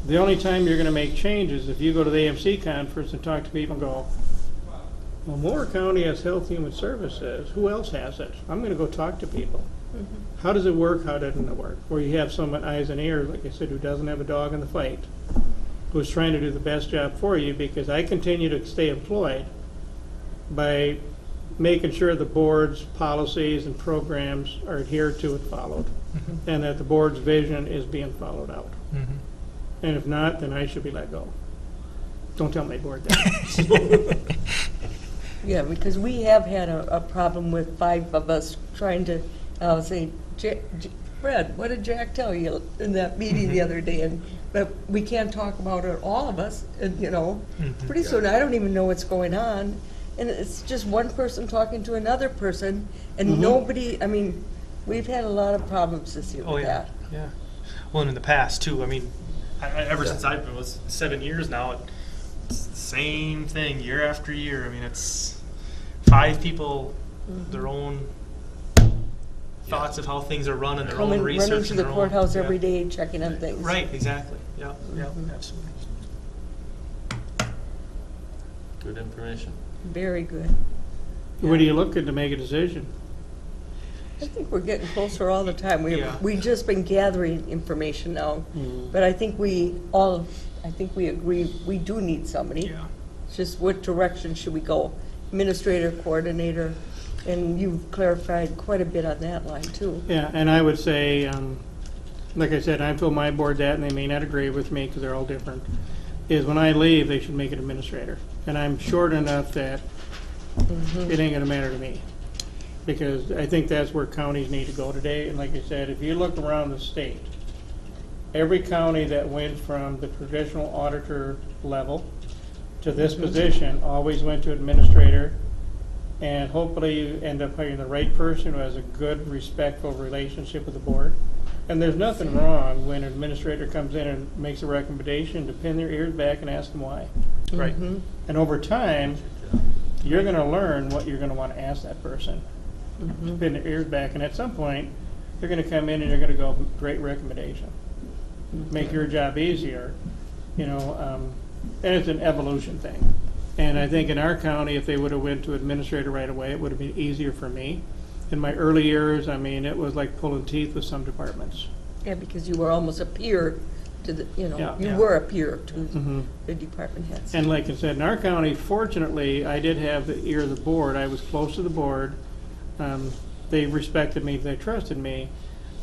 the only time you're going to make changes is if you go to the AMC conference and talk to people and go, well, Moore County has Health Human Services. Who else has it? I'm going to go talk to people. How does it work? How doesn't it work? Where you have someone eyes and ears, like I said, who doesn't have a dog in the fight, who's trying to do the best job for you, because I continue to stay employed by making sure the board's policies and programs are adhered to and followed, and that the board's vision is being followed out. And if not, then I should be let go. Don't tell my board that. Yeah, because we have had a problem with 5 of us trying to say, Fred, what did Jack tell you in that meeting the other day? But we can't talk about it, all of us, and, you know, pretty soon I don't even know what's going on. And it's just one person talking to another person, and nobody, I mean, we've had a lot of problems this year with that. Yeah. Well, and in the past, too, I mean, ever since I've been, 7 years now, it's the same thing year after year. I mean, it's 5 people their own thoughts of how things are run and their own Running research. to and the their own- courthouse yeah. every day, checking on things. Right, exactly. Yeah, yeah, absolutely. Good information. Very good. When do you look at to make a decision? I think we're getting closer all the time. Yeah. We've just been gathering information now. Mm. But I think we agree, we do need somebody. Yeah. It's just what direction should we go? Administrator, coordinator, and you've clarified quite a bit on that line too. Yeah, and I would say, like I said, I've told my board that, and they may not agree with me because they're all different, is when I leave, they should make it administrator. And I'm short enough that it ain't gonna matter to me. Because I think that's where counties need to go today. And like I said, if you look around the state, every county that went from the traditional auditor level to this position always went to administrator. And hopefully you end up hiring the right person who has a good, respectful relationship with the board. And there's nothing wrong when an administrator comes in and makes a recommendation to pin their ears back and ask them why. Right. And over time, you're gonna learn what you're gonna wanna ask that person. Pin their ears back, and at some point, they're gonna come in and they're gonna go, great recommendation. Make your job easier, you know, and it's an evolution thing. And I think in our county, if they would've went to administrator right away, it would've been easier for me. In my early years, I mean, it was like pulling teeth with some departments. Yeah, because you were almost a peer to the, you know, Yeah. you Yeah. were a peer to Mhm. the department heads. And like I said, in our county, fortunately, I did have the ear of the board. I was close to the board. They respected me, they trusted me.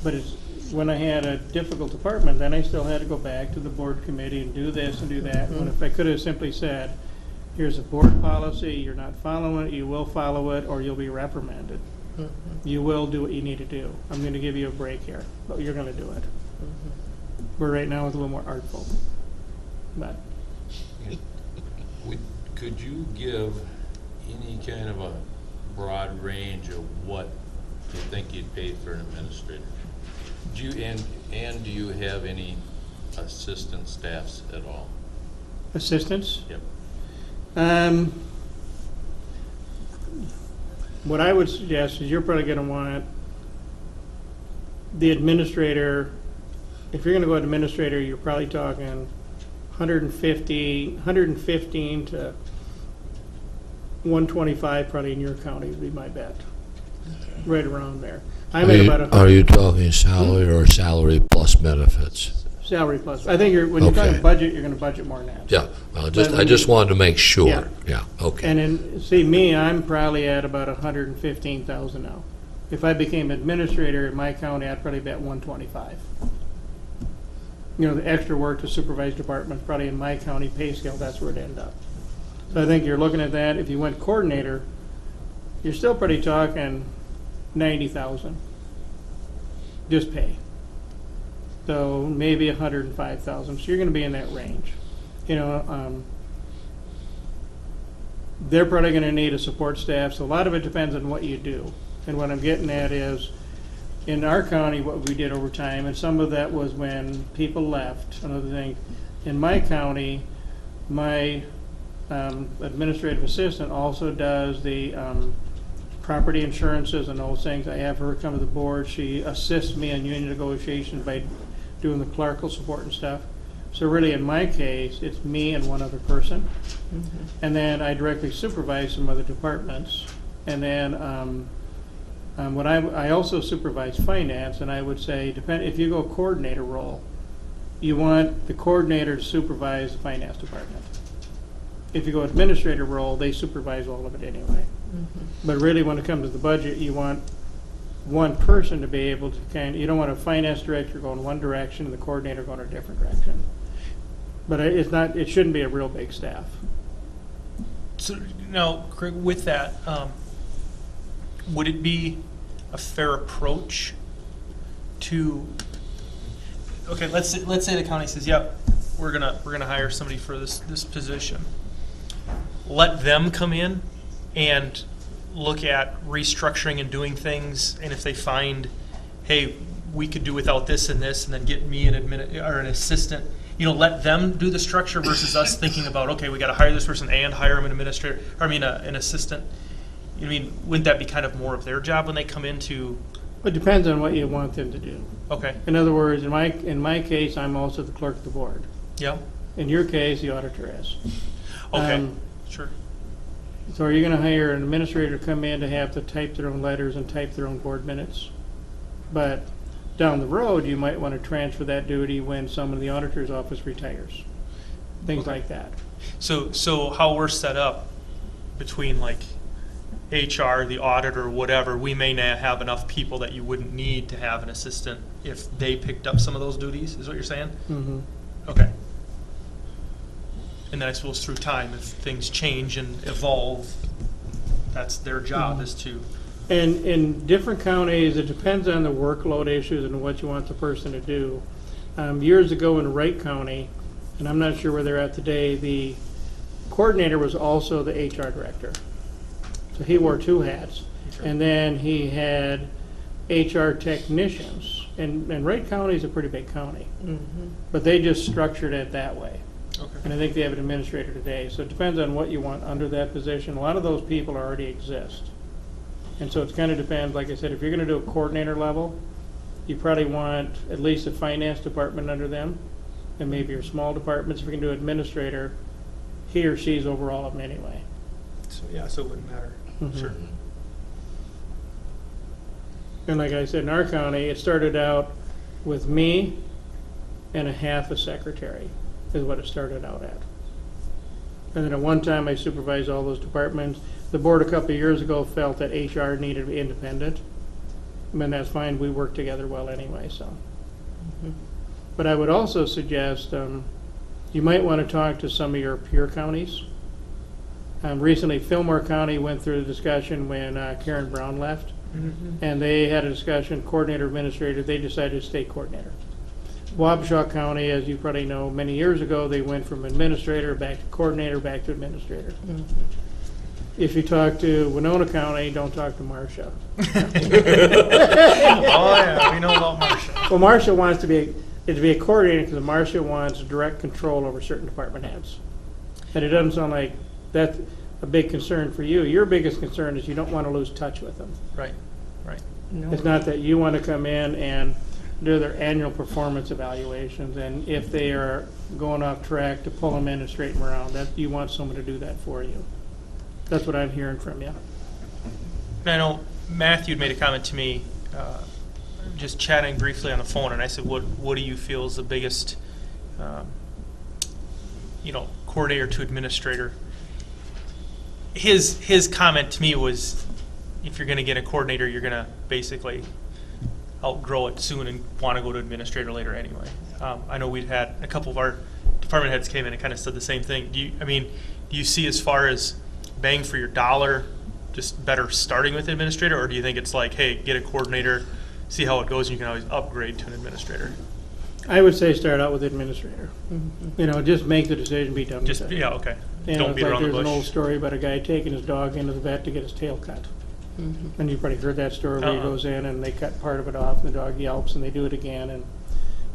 But it's, when I had a difficult department, then I still had to go back to the board committee and do this and do that. When if I could have simply said, here's a board policy, you're not following it, you will follow it, or you'll be reprimanded. You will do what you need to do. I'm gonna give you a break here, but you're gonna do it. Where right now it's a little more artful. But Could you give any kind of a broad range of what you think you'd pay for an administrator? Do you, and do you have any assistant staffs at all? assistants? Yep. What I would suggest is you're probably gonna want the administrator, if you're gonna go administrator, you're probably talking 115 to 125 probably in your county would be my bet. Right around there. I'm at about Are you talking salary or salary plus benefits? salary plus. I think when you're talking Okay. budget, you're gonna budget more than that. Yeah, But I when just you- wanted to make sure. Yeah. Yeah, okay. And then, see, me, I'm probably at about 115,000 now. If I became administrator in my county, I'd probably be at 125. You know, the extra work to supervise departments, probably in my county pay scale, that's where it'd end up. So I think you're looking at that. If you went coordinator, you're still pretty talking 90,000. Just pay. So maybe 105,000. So you're gonna be in that range. You know, they're probably gonna need a support staff, so a lot of it depends on what you do. And what I'm getting at is, in our county, what we did over time, and some of that was when people left, another thing. In my county, my administrative assistant also does the property insurances and those things. I have her come to the board. She assists me in union negotiations by doing the clerical support and stuff. So really, in my case, it's me and one other person. And then I directly supervise some other departments. And then I also supervise finance, and I would say, if you go coordinator role, you want the coordinator to supervise the finance department. If you go administrator role, they supervise all of it anyway. But really, when it comes to the budget, you want one person to be able to you don't want a finance director going one direction and the coordinator going a different direction. But it shouldn't be a real big staff. So now, Craig, with that, would it be a fair approach to? Okay, let's say the county says, "Yep, we're gonna hire somebody for this position." Let them come in and look at restructuring and doing things, and if they find, hey, we could do without this and this, and then get me an an assistant. You know, let them do the structure versus us thinking about, okay, we got to hire this person and hire him an administrator. An assistant. I mean, wouldn't that be kind of more of their job when they come into? It depends on what you want them to do. Okay. In other words, in my case, I'm also the clerk of the board. Yeah. In your case, the auditor is. Okay. Sure. So are you going to hire an administrator to come in to have to type their own letters and type their own board minutes? But down the road, you might want to transfer that duty when someone in the auditor's office retires. Things like that. So how we're set up between like HR, the auditor, whatever, we may not have enough people that you wouldn't need to have an assistant if they picked up some of those duties, is what you're saying? Mm-hmm. Okay. And then I suppose through time, if things change and evolve, that's their job is to. And in different counties, it depends on the workload issues and what you want the person to do. Years ago in Wright County, and I'm not sure where they're at today, the coordinator was also the HR director. So he wore two hats. And then he had HR technicians. And Wright County is a pretty big county. But they just structured it that way. Okay. And I think they have an administrator today. So it depends on what you want under that position. A lot of those people already exist. And so it kind of depends, like I said, if you're going to do a coordinator level, you probably want at least a finance department under them, and maybe your small departments. If you're going to do administrator, he or she's over all of them anyway. So yeah, so it wouldn't matter. Sure. And like I said, in our county, it started out with me and a half a secretary is what it started out at. And then at one time, I supervised all those departments. The board a couple of years ago felt that HR needed to be independent. I mean, that's fine. We work together well anyway, so. But I would also suggest you might want to talk to some of your peer counties. Recently, Fillmore County went through the discussion when Karen Brown left. And they had a discussion, coordinator, administrator, they decided to stay coordinator. Wabasha County, as you probably know, many years ago, they went from administrator back to coordinator, back to administrator. If you talk to Winona County, don't talk to Marcia. Oh yeah, we know about Marcia. Well, Marcia wants to be a coordinator because Marcia wants direct control over certain department heads. And it doesn't sound like that's a big concern for you. Your biggest concern is you don't want to lose touch with them. Right, right. No. It's not that you want to come in and do their annual performance evaluations, and if they are going off track, to pull them in and straighten them around. That you want someone to do that for you. That's what I'm hearing from you. I know Matthew had made a comment to me, just chatting briefly on the phone, and I said, "What do you feel is the biggest, coordinator to administrator?" His comment to me was, if you're going to get a coordinator, you're going to basically outgrow it soon and want to go to administrator later anyway. I know we'd had a couple of our department heads came in and kind of said the same thing. Do you see as far as bang for your dollar, just better starting with administrator, or do you think it's like, hey, get a coordinator, see how it goes, and you can always upgrade to an administrator? I would say start out with administrator. Just make the decision, be done with it. Yeah, okay. Don't beat around the bush. There's an old story about a guy taking his dog into the vet to get his tail cut. And you've probably heard that story where he goes in and they cut part of it off and the dog yelps and they do it again, and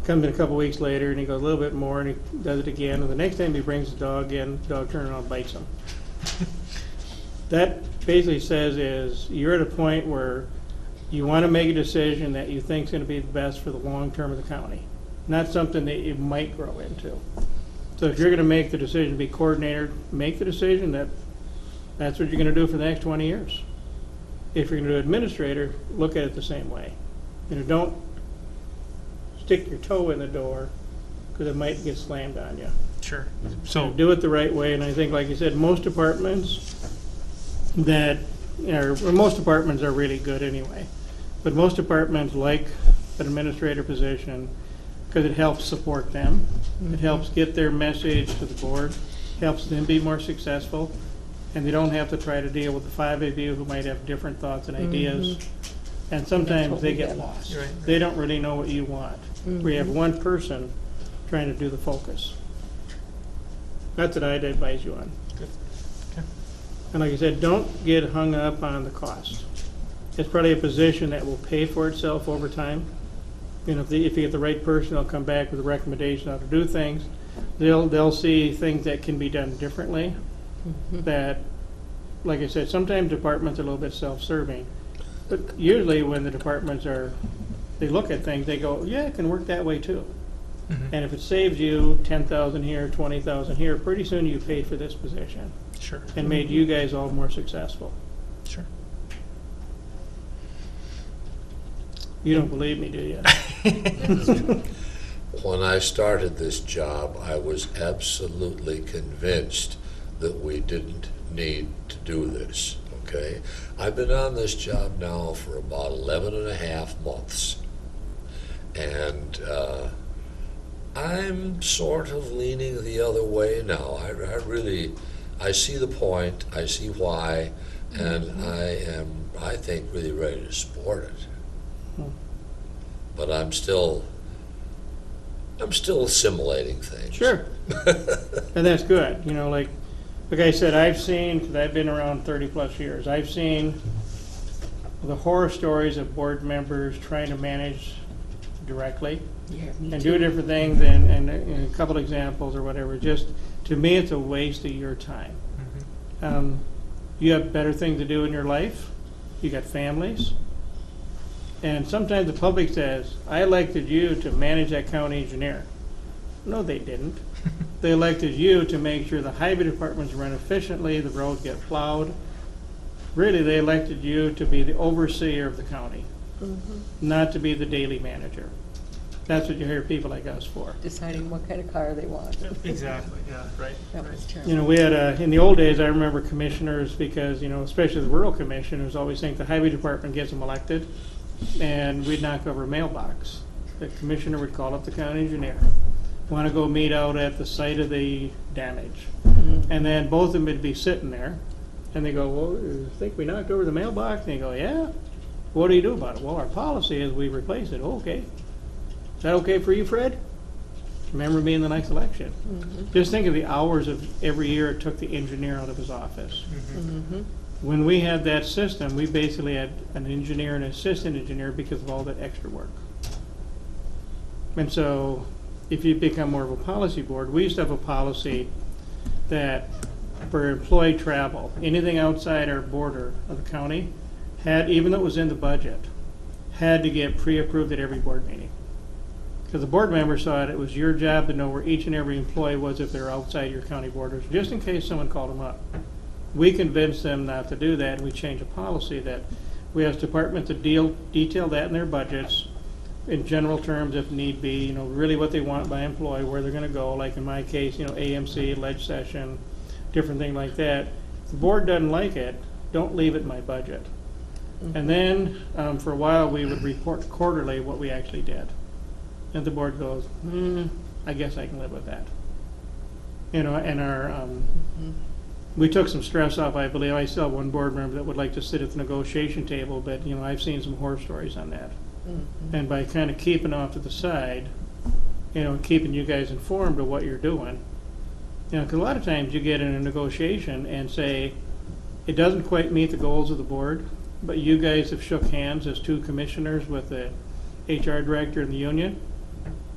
comes in a couple weeks later and he goes a little bit more and he does it again, and the next time he brings the dog in, the dog turns around and bites him. That basically says is you're at a point where you want to make a decision that you think is going to be the best for the long term of the county, not something that you might grow into. So if you're going to make the decision to be coordinator, make the decision that that's what you're going to do for the next 20 years. If you're going to do administrator, look at it the same way. Don't stick your toe in the door because it might get slammed on you. Sure. So do it the right way, and I think, like you said, most departments most departments are really good anyway, but most departments like an administrator position because it helps support them. It helps get their message to the board, helps them be more successful, and they don't have to try to deal with the 5 of you who might have different thoughts and ideas. And sometimes they get lost. Right. They don't really know what you want. We have one person trying to do the focus. That's what I'd advise you on. Good. Okay. And like I said, don't get hung up on the cost. It's probably a position that will pay for itself over time. If you get the right person, they'll come back with a recommendation on how to do things. They'll see things that can be done differently that like I said, sometimes departments are a little bit self-serving. But usually when the departments they look at things, they go, yeah, it can work that way too. And if it saves you 10,000 here, 20,000 here, pretty soon you paid for this position. Sure. And made you guys all more successful. Sure. You don't believe me, do you? When I started this job, I was absolutely convinced that we didn't need to do this, okay? I've been on this job now for about 11 and a half months. And I'm sort of leaning the other way now. I see the point, I see why, and I think, really ready to support it. But I'm still assimilating things. Sure. And that's good. You know, like I said, I've seen, because I've been around 30 plus years, I've seen the horror stories of board members trying to manage directly and do different things, and a couple examples or whatever. Just, to me, it's a waste of your time. You have better things to do in your life. You got families. And sometimes the public says, I elected you to manage that county engineer. No, they didn't. They elected you to make sure the highway departments run efficiently, the roads get plowed. Really, they elected you to be the overseer of the county, not to be the daily manager. That's what you hear people like us for. Deciding what kind of car they want. Exactly, yeah, right. That was terrible. You know, we had, in the old days, I remember commissioners, because, you know, especially the rural commissioners always think the highway department gets them elected, and we'd knock over a mailbox. The commissioner would call up the county engineer, want to go meet out at the site of the damage. And then both of them would be sitting there, and they go, well, you think we knocked over the mailbox? And they go, yeah. What do you do about it? Well, our policy is we replace it. Oh, okay. Is that okay for you, Fred? Remember me in the next election. Just think of the hours of every year it took the engineer out of his office. When we had that system, we basically had an engineer and an assistant engineer because of all that extra work. And so, if you become more of a policy board, we used to have a policy that for employee travel, anything outside our border of the county had, even though it was in the budget, had to get pre-approved at every board meeting. Because the board members thought it was your job to know where each and every employee was if they're outside your county borders, just in case someone called them up. We convinced them not to do that, and we changed a policy that we asked departments to detail that in their budgets, in general terms if need be, you know, really what they want by employee, where they're going to go, like in my case, you know, AMC, ledge session, different thing like that. If the board doesn't like it, don't leave it in my budget. And then for a while we would report quarterly what we actually did. And the board goes, I guess I can live with that. You know, and our, we took some stress off, I believe. I still have one board member that would like to sit at the negotiation table, but, you know, I've seen some horror stories on that. And by kind of keeping off to the side, you know, keeping you guys informed of what you're doing, you know, because a lot of times you get in a negotiation and say, it doesn't quite meet the goals of the board, but you guys have shook hands as two commissioners with the HR director and the union.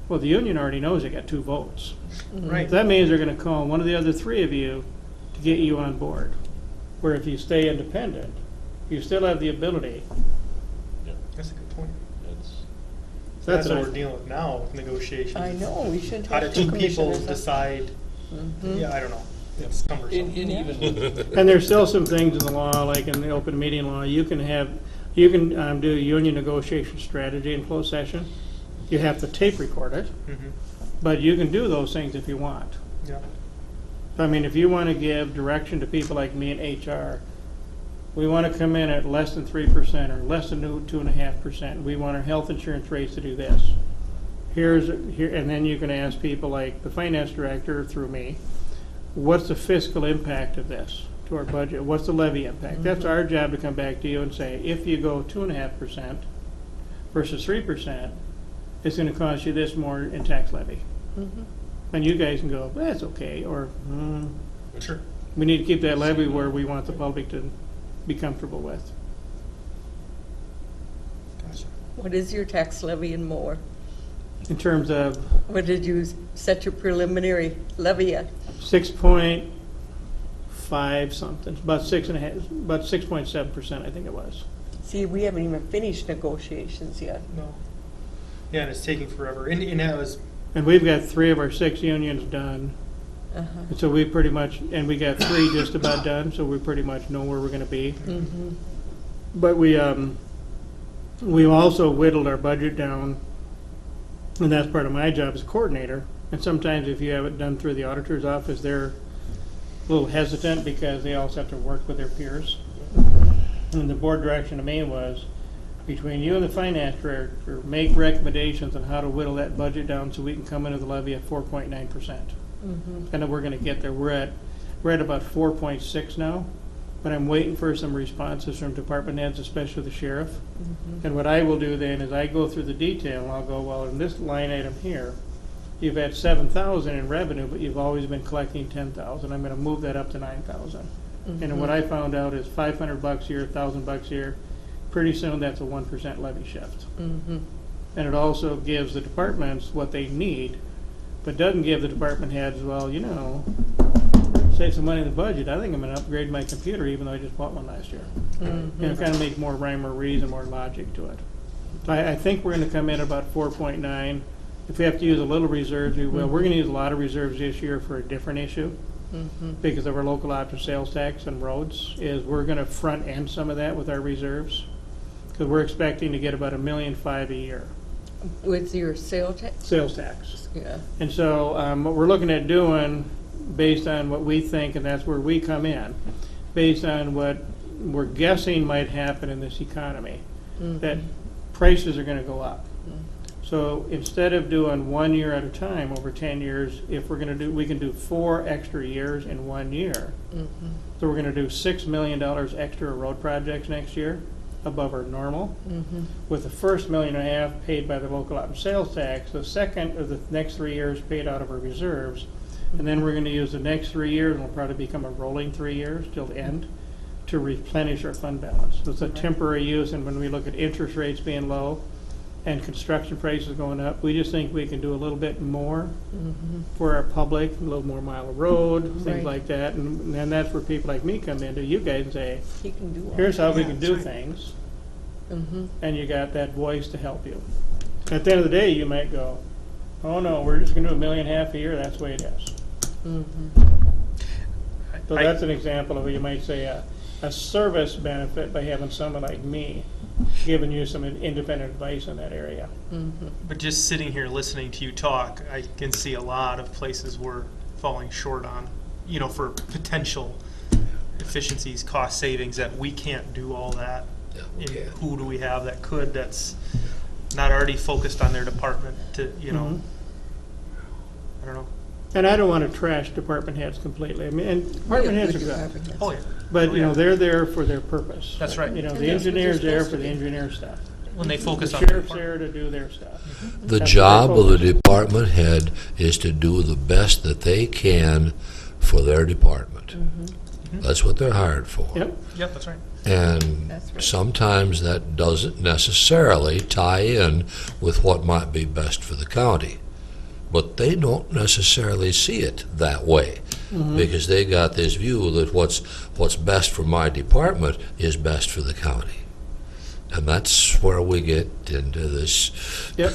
Well, the union already knows they got 2 votes. Right. That means they're going to call one of the other 3 of you to get you on board. Where if you stay independent, you still have the ability. That's a good point. That's That's what what we're dealing with now with negotiations. I know, we shouldn't How have do 2 two people commissioners. decide? Yeah, I don't know. It's cumbersome. And there's still some things in the law, like in the open meeting law, you can do union negotiation strategy in closed session. You have to tape record it, but you can do those things if you want. Yeah. I mean, if you want to give direction to people like me in HR, we want to come in at less than 3% or less than 2.5%. We want our health insurance rates to do this. And then you can ask people like the finance director through me, what's the fiscal impact of this to our budget? What's the levy impact? That's our job to come back to you and say, if you go 2.5% versus 3%, it's going to cost you this more in tax levy. And you guys can go, that's okay, or Sure. we need to keep that levy where we want the public to be comfortable with. What is your tax levy and more? In terms of What did you set your preliminary levy at? 6.5 5 something, about 6.5, about 6.7%, I think it was. See, we haven't even finished negotiations yet. No. Yeah, and it's taking forever. And that was, And we've got 3 of our 6 unions done. Uh-huh. And so we pretty much, and we got 3 just about done, so we pretty much know where we're gonna be. Mm-hmm. But we also whittled our budget down, and that's part of my job as coordinator. And sometimes if you have it done through the auditor's office, they're a little hesitant because they also have to work with their peers. And the board direction to me was, between you and the finance director, make recommendations on how to whittle that budget down so we can come into the levy at 4.9%. Mm-hmm. And then we're gonna get there. We're at about 4.6 now, but I'm waiting for some responses from department heads, especially the sheriff. Mm-hmm. And what I will do then is I go through the detail and I'll go, well, in this line item here, you've had 7,000 in revenue, but you've always been collecting 10,000. I'm gonna move that up to 9,000. Mm-hmm. And what I found out is $500 here, $1,000 here, pretty soon that's a 1% levy shift. Mm-hmm. And it also gives the departments what they need, but doesn't give the department heads, well, you know, save some money in the budget. I think I'm gonna upgrade my computer even though I just bought one last year. Mm-hmm. And kind of make more rhyme or reason, more logic to it. I think we're gonna come in about 4.9. If we have to use a little reserves, we will. We're gonna use a lot of reserves this year for a different issue. Mm-hmm. Because of our local option sales tax and roads, is we're gonna front end some of that with our reserves. Because we're expecting to get about $1.5 million a year, With your sales tax? sales tax. Yeah. And so, what we're looking at doing, based on what we think, and that's where we come in, based on what we're guessing might happen in this economy, that prices are gonna go up. So instead of doing 1 year at a time over 10 years, if we're gonna do, we can do 4 extra years in 1 year. Mm-hmm. So we're gonna do $6 million extra road projects next year, above our normal. Mm-hmm. With the first $1.5 million paid by the local option sales tax, the second of the next 3 years paid out of our reserves. And then we're gonna use the next 3 years, and it'll probably become a rolling 3 years till the end, to replenish our fund balance. So it's a temporary use, and when we look at interest rates being low and construction prices going up, we just think we can do a little bit more for our public, a little more mile of road, things Right. like that. And then that's where people like me come in to you guys and say, He can do all here's how we that. can do things, Mm-hmm. and you got that voice to help you. At the end of the day, you might go, oh no, we're just gonna do $1.5 million a year, that's the way it is. Mm-hmm. So that's an example of what you might say a service benefit by having someone like me giving you some independent advice in that area. Mm-hmm. but just sitting here listening to you talk, I can see a lot of places we're falling short on, you know, for potential efficiencies, cost savings, that we can't do all that. Yeah, we And can't. who do we have that could, that's not already focused on their department to, you know, I don't know. And I don't want to trash department heads completely. I mean, and department heads are good, Oh, yeah. but Oh, you know, yeah. they're there for their purpose. That's right. You know, And the that's what they're engineer's there supposed for to the be. engineer stuff. When they focus The on their sheriff's department. there to do their stuff. The That's job what of they the department head is to do the best that they can for their department. That's what they're hired for. Yep. Yep, that's right. And That's right. sometimes that doesn't necessarily tie in with what might be best for the county. But they don't necessarily see it that way, because they got this view that what's best for my department is best for the county. And that's where we get into this. Yep.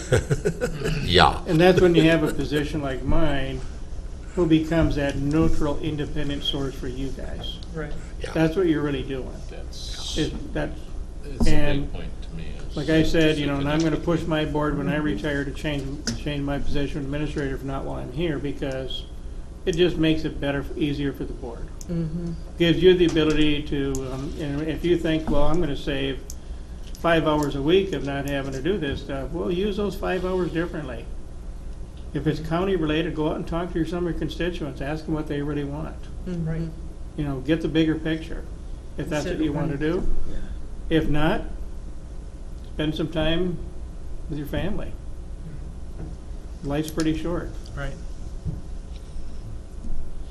Yeah. And that's when you have a position like mine, who becomes that neutral, independent source for you guys. Right. Yeah. That's what you're really doing. That's, That's, it's a and big point to me. is like I said, you know, and I'm looking gonna at- push my board when I retire to change my position of administrator, if not while I'm here, because it just makes it better, easier for the board. Mm-hmm. Gives you the ability to, and if you think, well, I'm gonna save 5 hours a week of not having to do this stuff, well, use those 5 hours differently. If it's county related, go out and talk to some of your constituents, ask them what they really want. Right. You know, get the bigger picture, if that's what Instead you of want to running- do. If not, spend some time with your family. Life's pretty short. Right.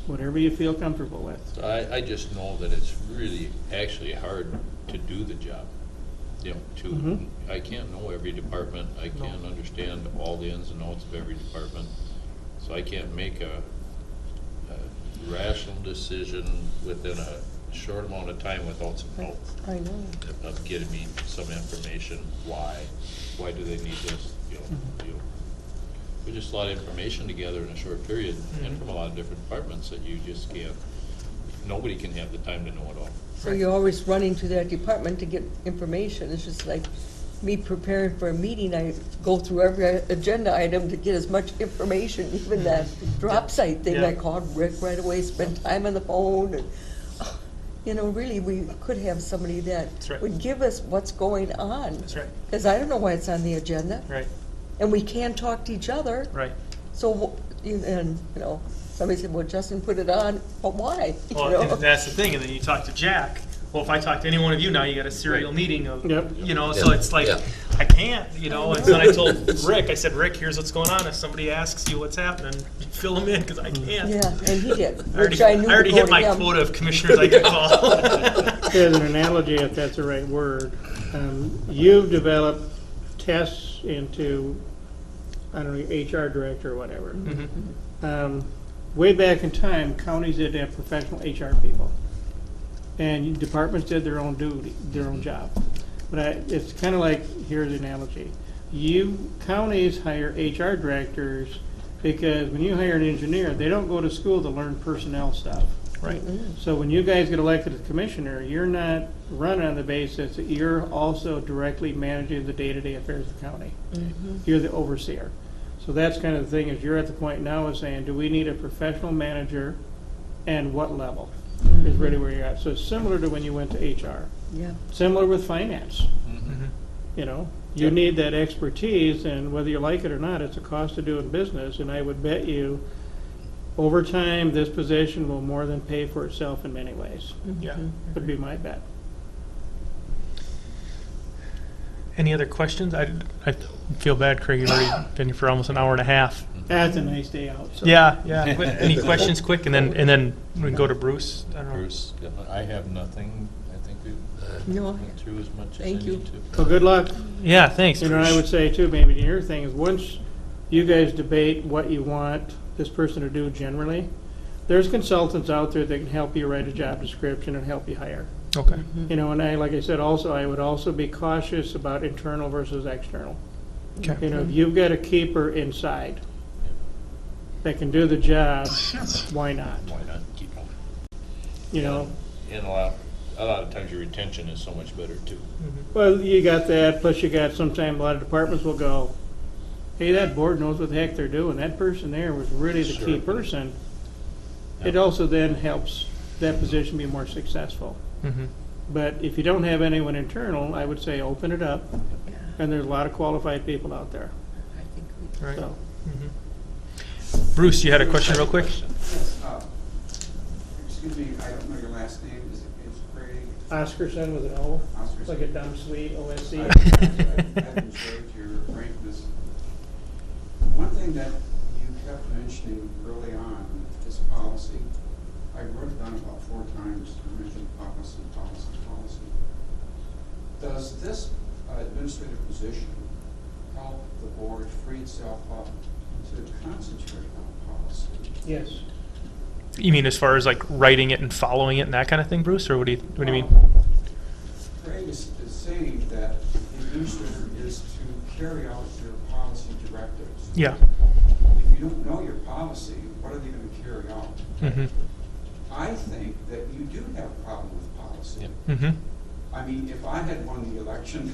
Whatever you feel comfortable with. So I just know that it's really actually hard to do the job. You know, I can't know every department, I can't understand all the ins and outs of every department, so I can't make a rational decision within a short amount of time without some help I know. of getting me some information, why do they need this, we just a lot of information together in a short period, and from a lot of different departments that you just can't, nobody can have the time to know it all. So you're always running to that department to get information. It's just like me preparing for a meeting, I go through every agenda item to get as much information, even that drop site thing. I called Rick right away, spent time on the phone, and, you know, really, we could have somebody that would give us what's going on. That's right. Because I don't know why it's on the agenda. Right. And we can't talk to each other. Right. So, and, you know, somebody said, well, Justin put it on, but why? You Well, know? and that's the thing, and then you talk to Jack. Well, if I talk to any one of you now, you got a serial meeting of, you know, so it's like, I can't, you know, and so I told Rick, I said, Rick, here's what's going on. If somebody asks you what's happening, fill them in, because I can't. Yeah, and he did, I which I knew already to go hit to my him. quota of commissioners I could call. As an analogy, if that's the right word, you've developed tests into, I don't know, HR director or whatever. Way back in time, counties did have professional HR people, and departments did their own duty, their own job. But it's kind of like, here's the analogy. Counties hire HR directors because when you hire an engineer, they don't go to school to learn personnel stuff. Right. So when you guys get elected as commissioner, you're not running on the basis that you're also directly managing the day-to-day affairs of the county. You're the overseer. So that's kind of the thing, is you're at the point now of saying, do we need a professional manager, and what level is really where you're at. So it's similar to when you went to HR. Yeah. Similar with finance. You know, you need that expertise, and whether you like it or not, it's a cost of doing business, and I would bet you over time, this position will more than pay for itself in many ways. Yeah. Would be my bet. Any other questions? I feel bad, Craig, you've already been here for almost an hour and a half. That's a nice day out. So. Yeah. Any questions, quick, and then we can go to Bruce. I don't know. Bruce, I have nothing. I think we've went through as much as I need to. Well, good luck. Yeah, thanks. You know, I would say too, maybe the other thing is, once you guys debate what you want this person to do generally, there's consultants out there that can help you write a job description and help you hire. Okay. You know, and like I said, also, I would also be cautious about internal versus external. Okay. You know, if you've got a keeper inside that can do the job, why not? Why not keep them? You know? And a lot of times your retention is so much better too. Well, you got that, plus you got sometimes a lot of departments will go, hey, that board knows what the heck they're doing. That person there was really the key person. It also then helps that position be more successful. But if you don't have anyone internal, I would say open it up, and there's a lot of qualified people out there. Right. So. Bruce, you had a question real quick? Yes, excuse me, I don't know your last name. Is Craig? Oscarson with an O, Oscarson. like a dumb sweet OSC. I've enjoyed your frankness. One thing that you kept mentioning early on is policy. I wrote it down about 4 times. You mentioned policy. Does this administrative position help the board free itself up to concentrate on policy? Yes. You mean as far as like writing it and following it and that kind of thing, Bruce, or what do you mean? Craig is saying that the administrator is to carry out your policy directives. Yeah. If you don't know your policy, what are they going to carry out? I think that you do have a problem with policy. I mean, if I had won the election,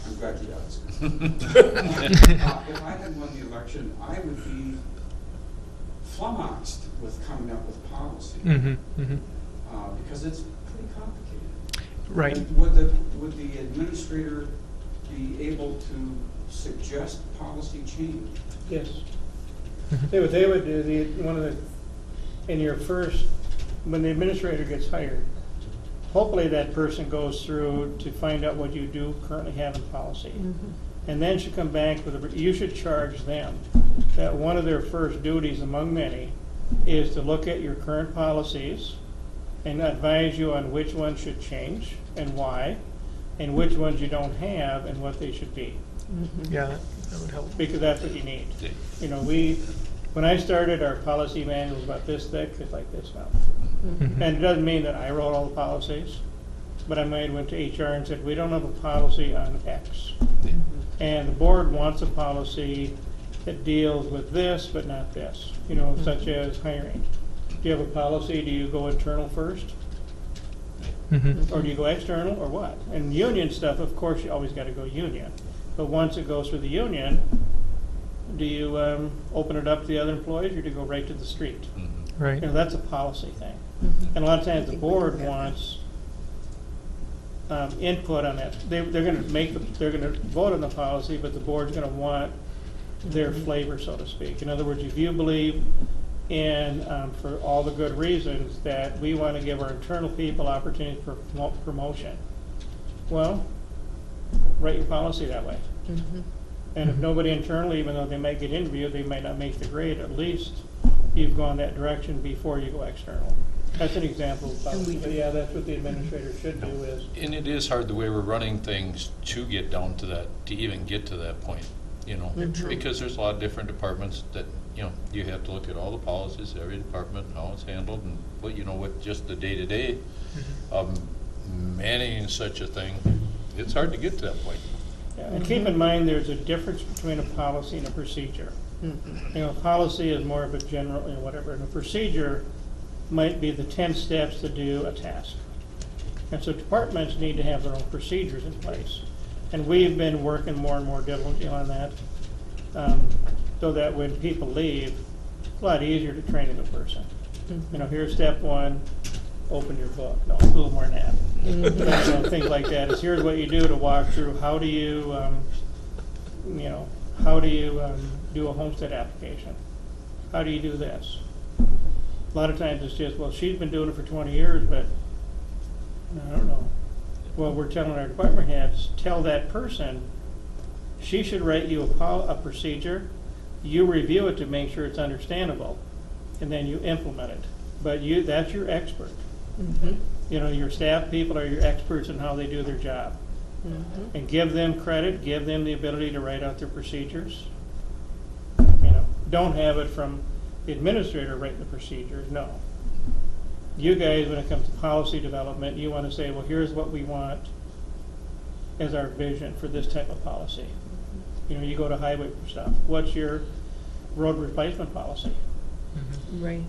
I'm glad you asked. If I had won the election, I would be flummoxed with coming up with policy. Because it's pretty complicated. Right. And would the administrator be able to suggest policy change? Yes. What they would do, in your first, when the administrator gets hired, hopefully that person goes through to find out what you do currently have in policy. And then should come back with you should charge them that one of their first duties among many is to look at your current policies and advise you on which ones should change and why, and which ones you don't have and what they should be. Yeah, that would help. Because that's what you need. You know, When I started, our policy manual was about this thick, it's like this now. Mhm. And it doesn't mean that I wrote all the policies, but I went to HR and said, we don't have a policy on X. And the board wants a policy that deals with this, but not this, such as hiring. Do you have a policy, do you go internal first? Mhm. Or do you go external, or what? And union stuff, of course, you always gotta go union. But once it goes through the union, do you open it up to the other employees, or do you go right to the street? Right. That's a policy thing. And a lot of times the board wants input on that. They're gonna vote on the policy, but the board's gonna want their flavor, so to speak. In other words, if you believe in, for all the good reasons, that we want to give our internal people opportunity for promotion, well, write your policy that way. And if nobody internally, even though they might get interviewed, they might not make the grade, at least you've gone that direction before you go external. That's an example of policy, but yeah, that's what the administrator should do is. And it is hard the way we're running things to get down to that, to even get to that point, because there's a lot of different departments that, you have to look at all the policies, every department, how it's handled, and with just the day-to-day of managing such a thing, it's hard to get to that point. Yeah, and keep in mind, there's a difference between a policy and a procedure. Policy is more of a general, whatever, and a procedure might be the 10 steps to do a task. And so departments need to have their own procedures in place. And we've been working more and more diligently on that, so that when people leave, it's a lot easier to train a new person. Here's step 1, open your book. No, it's a little more than that. Things like that is, here's what you do to walk through. How do you, do a homestead application? How do you do this? A lot of times it's just, well, she's been doing it for 20 years, but I don't know. Well, we're telling our department heads, tell that person, she should write you a procedure, you review it to make sure it's understandable, and then you implement it. But that's your expert. Your staff people are your experts in how they do their job. And give them credit, give them the ability to write out their procedures. Don't have it from the administrator writing the procedures, no. You guys, when it comes to policy development, you want to say, well, here's what we want as our vision for this type of policy. You go to highway stuff. What's your road replacement policy? Right.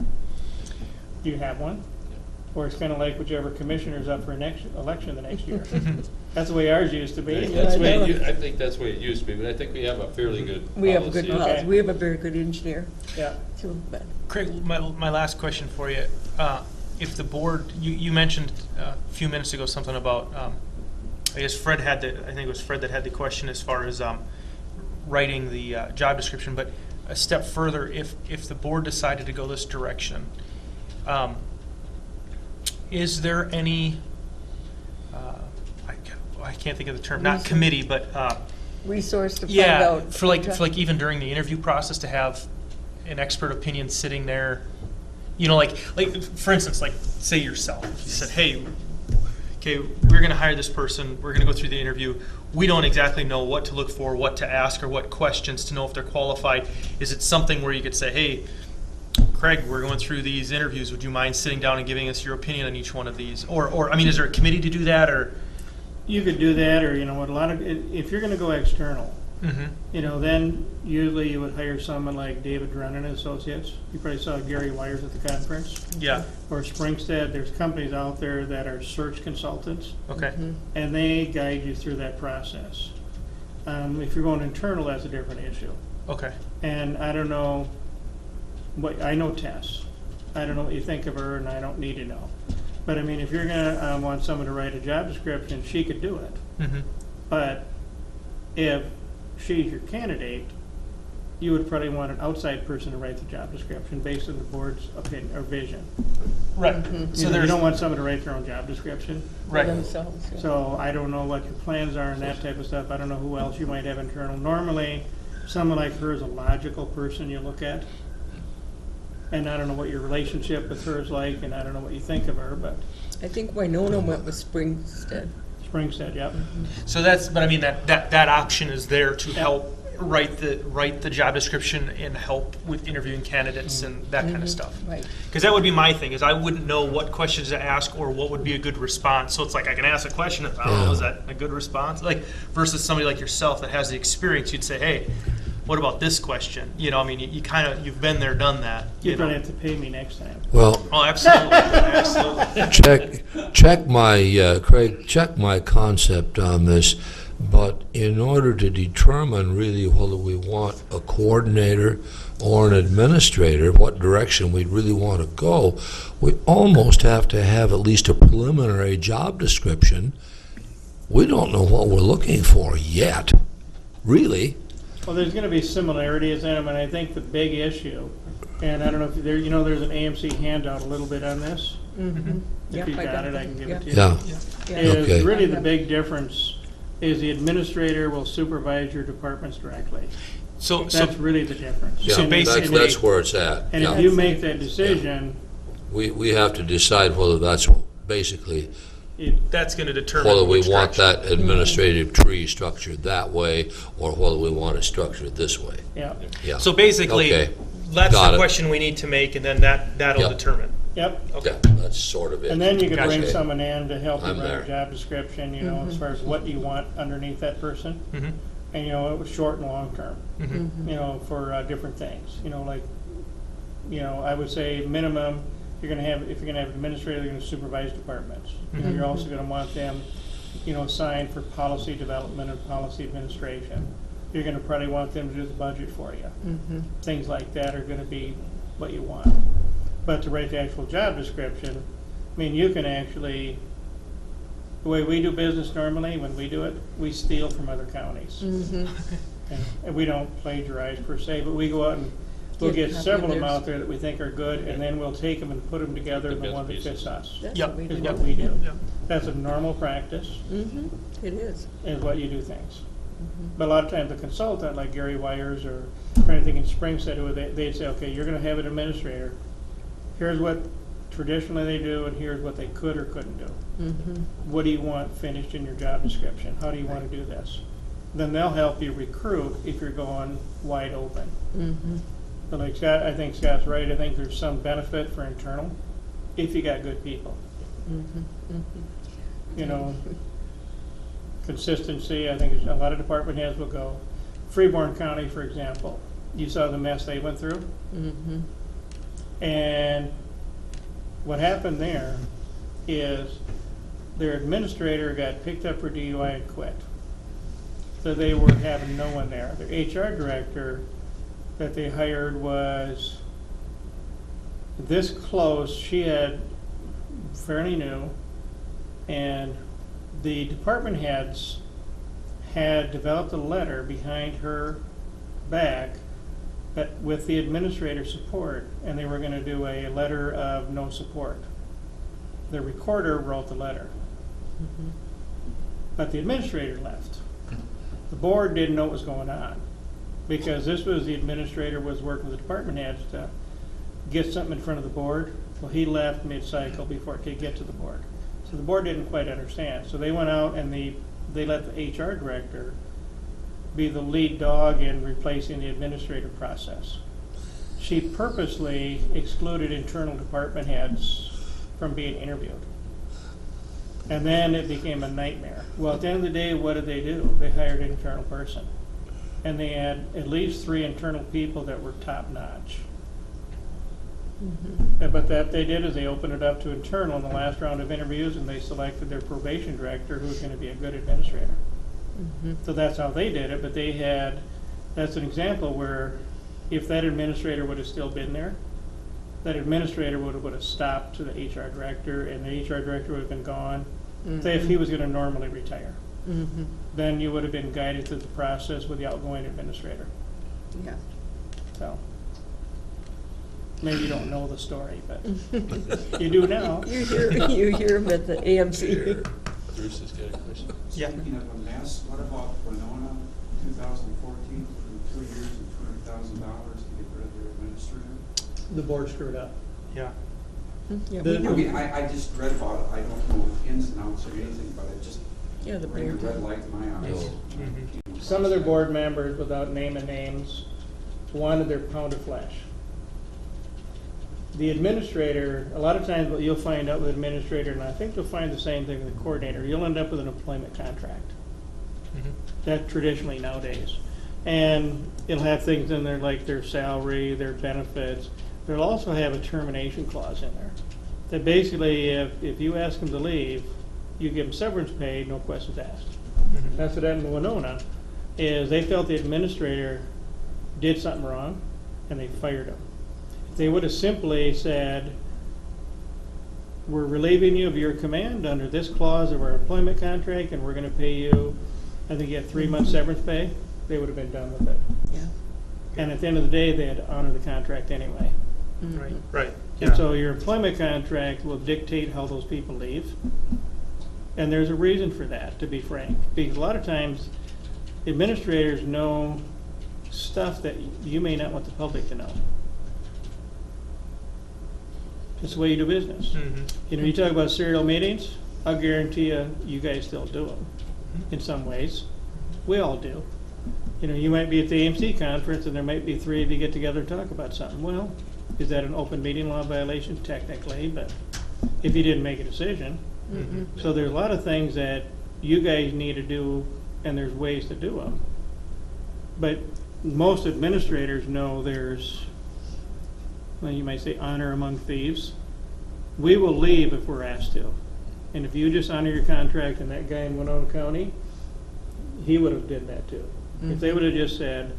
Do you have one? Or it's kind of like whichever commissioner's up for next election the next year. That's the way ours used to be. I think that's the way it used to be, but I think we have a fairly good policy. We have a good policy. We have a very good engineer. Yeah. Too, but. Craig, my last question for you. If the board, you mentioned a few minutes ago something about, I guess Fred had I think it was Fred that had the question as far as writing the job description, but a step further, if the board decided to go this direction, is there any, I can't think of the term, not committee, but resource to find out. for like even during the interview process to have an expert opinion sitting there, like for instance, like say yourself, you said, hey, okay, we're going to hire this person, we're going to go through the interview, we don't exactly know what to look for, what to ask, or what questions to know if they're qualified. Is it something where you could say, hey, Craig, we're going through these interviews, would you mind sitting down and giving us your opinion on each one of these? Or I mean, is there a committee to do that, or? You could do that, or if you're going to go external, then usually you would hire someone like David Drennan and Associates. You probably saw Gary Wires at the conference. Yeah. Or Springstead. There's companies out there that are search consultants. Okay. And they guide you through that process. If you're going internal, that's a different issue. Okay. And I don't know I know Tess. I don't know what you think of her, and I don't need to know. But I mean, if you're going to want someone to write a job description, she could do it. But if she's your candidate, you would probably want an outside person to write the job description based on the board's opinion or vision. Right. So you don't want someone to write their own job description. Right. Themselves, yeah. So I don't know what your plans are and that type of stuff. I don't know who else you might have internal. Normally, someone like her is a logical person you look at. And I don't know what your relationship with her is like, and I don't know what you think of her, but. I think Winona went with Springstead. Springstead, yep. So but I mean, that option is there to help write the job description and help with interviewing candidates and that kind of stuff. Right. Because that would be my thing, is I wouldn't know what questions to ask or what would be a good response. So it's like I can ask a question, and I don't know, is that a good response? Like versus somebody like yourself that has the experience, you'd say, hey, what about this question? You know, I mean, you kind of, you've been there, done that. You're know. going to have to pay me next time. Well, Oh, absolutely, absolutely. check my, Craig, check my concept on this, but in order to determine really whether we want a coordinator or an administrator, what direction we really want to go, we almost have to have at least a preliminary job description. We don't know what we're looking for yet, really. Well, there's going to be similarities in them, and I think the big issue, and I don't know if there, you know, there's an AMC handout a little bit on this. Mm-hmm. If you've got it, I can give it to you. Yeah. Is Okay. really the big difference is the administrator will supervise your departments directly. So That's really the difference. Yeah, So basically- that's where it's at. And Yeah. if you make that decision, We have to decide whether that's basically, that's going to determine whether we which want direction. that administrative tree structured that way, or whether we want it structured this way. yeah, Yeah. So basically, Okay. that's Got the it. question we need to make, and then that'll Yep. determine. yep. Okay. Yeah, that's sort of it. And then you could bring Okay. someone in to help you I'm write there. a job description, you know, as far as what you want underneath that person. Mhm. And, you know, it was short and long term, Mhm. you know, for different things, you know, like, you know, I would say minimum, you're gonna have, if you're gonna have an administrator, they're gonna supervise departments. You know, you're also gonna want them, you know, assigned for policy development and policy administration. You're gonna probably want them to do the budget for you. Things like that are gonna be what you want. But to write the actual job description, I mean, you can actually, the way we do business normally, when we do it, we steal from other counties. And we don't plagiarize per se, but we go out and we'll Get a get copy several of of them theirs. out there that we think are good, and then we'll take them and put them together in the best one that pieces. fits us. That's Yep. what we Is do. what we do. Yep. That's a normal practice, It is. is what you do things. But a lot of times the consultant, like Gary Wires or anything in Springstead, who they'd say, okay, you're gonna have an administrator. Here's what traditionally they do, and here's what they could or couldn't do. What do you want finished in your job description? How do you want to do this? Then they'll help you recruit if you're going wide open. But like Scott, I think Scott's right. I think there's some benefit for internal if you got good people. You know, consistency, I think a lot of department heads will go. Freeborn County, for example, you saw the mess they went through. And what happened there is their administrator got picked up for DUI and quit. So they were having no one there. Their HR director that they hired was this close. She had fairly new, and the department heads had developed a letter behind her back that with the administrator support, and they were going to do a letter of no support. The recorder wrote the letter, but the administrator left. The board didn't know what was going on because this was the administrator was working with the department heads to get something in front of the board. Well, he left mid-cycle before it could get to the board. So the board didn't quite understand. So they went out and they let the HR director be the lead dog in replacing the administrative process. She purposely excluded internal department heads from being interviewed. And then it became a nightmare. Well, at the end of the day, what did they do? They hired an internal person. And they had at least 3 internal people that were top-notch. But that they did is they opened it up to internal in the last round of interviews, and they selected their probation director, who was going to be a good administrator. So that's how they did it, but they had, that's an example where if that administrator would have still been there, that administrator would have stopped to the HR director, and the HR director would have been gone. Say if he was going to normally retire, then you would have been guided through the process with the outgoing administrator. Yeah. So maybe you don't know the story, but you do now. You hear him at the AMC. Bruce has got a question. Yeah. Speaking of a mess, what about Winona, 2014, for 2 years and $200,000 to get rid of their administrator? The board screwed up. Yeah. Yeah, The- we I do. mean, I just read about it. I don't know ins and outs or anything, but it just Yeah, the Red light in my eyes. Some of their board members, without naming names, wanted their pound of flesh. The administrator, a lot of times what you'll find out with administrator, and I think you'll find the same thing with the coordinator, you'll end up with an employment contract. That traditionally nowadays. And it'll have things in there like their salary, their benefits. But it'll also have a termination clause in there. That basically, if you ask them to leave, you give them severance pay, no questions asked. That's what happened to Winona, is they felt the administrator did something wrong, and they fired him. If they would have simply said, we're relieving you of your command under this clause of our employment contract, and we're gonna pay you, I think you had 3 months severance pay, they would have been done with it. Yeah. And at the end of the day, they had to honor the contract anyway. Right, right. And so your employment contract will dictate how those people leave. And there's a reason for that, to be frank. Because a lot of times, administrators know stuff that you may not want the public to know. It's the way you do business. You know, you talk about serial meetings, I'll guarantee you guys still do them in some ways. We all do. You know, you might be at the AMC conference and there might be 3 of you get together and talk about something. Well, is that an open meeting law violation? Technically, but if you didn't make a decision. So there's a lot of things that you guys need to do, and there's ways to do them. But most administrators know there's, well, you might say honor among thieves. We will leave if we're asked to. And if you just honor your contract, and that guy in Winona County, he would have did that too. If they would have just said,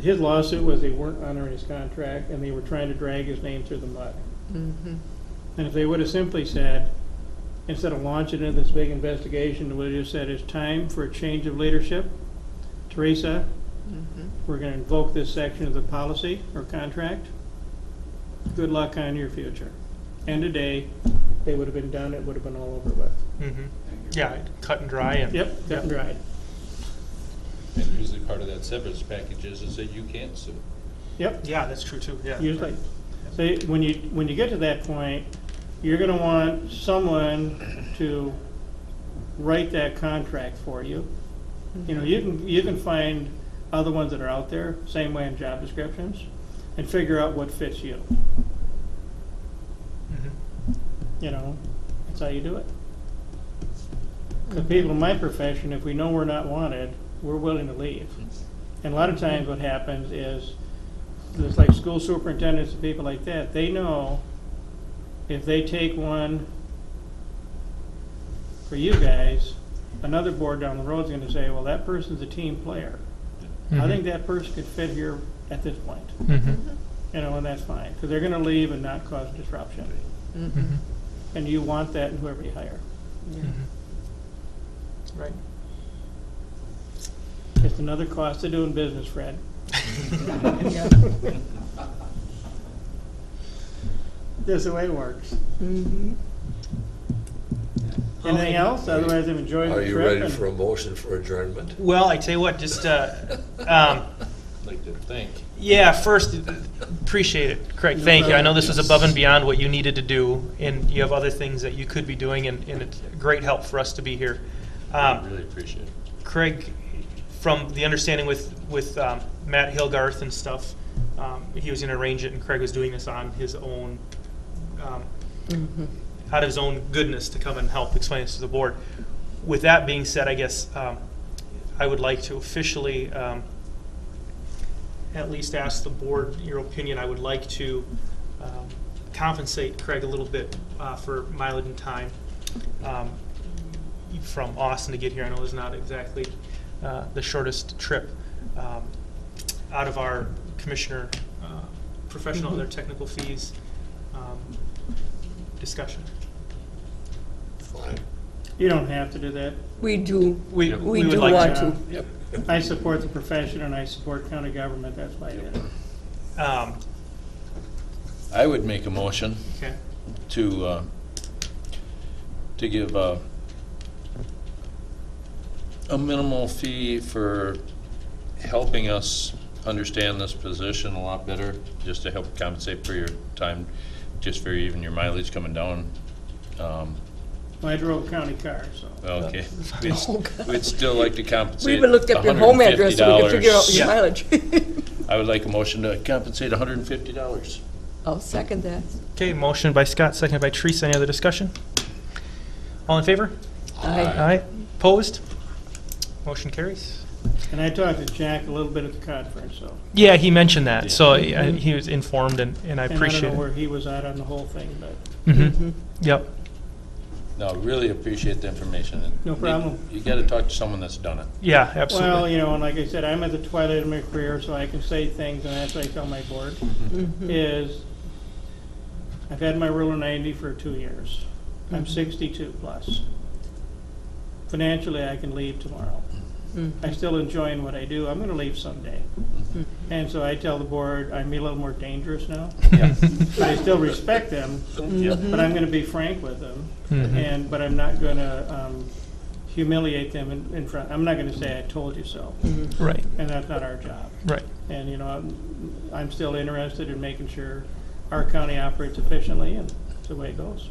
his lawsuit was they weren't honoring his contract and they were trying to drag his name through the mud. And if they would have simply said, instead of launching into this big investigation, they would have just said, it's time for a change of leadership. Teresa, we're going to invoke this section of the policy or contract. Good luck on your future. End of day, they would have been done, it would have been all over with. Yeah, cut and dry. And Yep, cut and dried. And usually part of that severance package is that you can't sue. Yep. Yeah, that's true too, yeah. Usually. So when you get to that point, you're going to want someone to write that contract for you. You know, you can find other ones that are out there, same way in job descriptions, and figure out what fits you. You know, that's how you do it. The people in my profession, if we know we're not wanted, we're willing to leave. And a lot of times what happens is, there's like school superintendents and people like that, they know if they take one for you guys, another board down the road is going to say, well, that person's a team player. I think that person could fit here at this point. You know, and that's fine, because they're going to leave and not cause disruption. And you want that in whoever you hire. Right. It's another cost of doing business, Fred. That's the way it works. Anything else? Otherwise, I'm enjoying the Are trip. you ready and- for a motion for adjournment? Well, I tell you what, just, Like to think. yeah, first, appreciate it, Craig, thank you. I know this was above and beyond what you needed to do, and you have other things that you could be doing, and it's a great help for us to be here. Really appreciate it. Craig, from the understanding with Matt Hilgarth and stuff, he was going to arrange it, and Craig was doing this on his own, out of his own goodness to come and help explain this to the board. With that being said, I guess I would like to officially at least ask the board your opinion. I would like to compensate Craig a little bit for mileage and time from Austin to get here. I know it's not exactly the shortest trip. Out of our commissioner professional and their technical fees discussion. Fine. You don't have to do that. We do. We We would do like want to. to. Yep. I support the profession and I support county government, that's why I did it. I would make a motion Okay. to give a minimal fee for helping us understand this position a lot better, just to help compensate for your time, just for even your mileage coming down. Well, I drove a county car, so. Okay. Oh, God. We'd still like to compensate We even looked up your home address so we could figure out your Yeah. mileage. I would like a motion to compensate $150. I'll second that. Okay, motion by Scott, seconded by Teresa. Any other discussion? All in favor? Aye. Aye. Opposed? Motion carries. And I talked to Jack a little bit at the conference, so. Yeah, he mentioned that, so he was informed, and I And I appreciate don't know where it. he was at on the whole thing, but Mhm. Yep. No, really appreciate the information. No problem. You gotta talk to someone that's done it. Yeah, absolutely. Well, you know, and like I said, I'm at the twilight of my career, so I can say things, and that's what I tell my board, is I've had my Ruler 90 for 2 years. I'm 62 plus. Financially, I can leave tomorrow. I'm still enjoying what I do. I'm gonna leave someday. And so I tell the board, I'm a little more dangerous now. But I still respect them, but I'm gonna be frank with them. Mhm. But I'm not gonna humiliate them in front. I'm not gonna say, I told you so. Right. And that's not our job. Right. And, you know, I'm still interested in making sure our county operates efficiently, and that's the way it goes.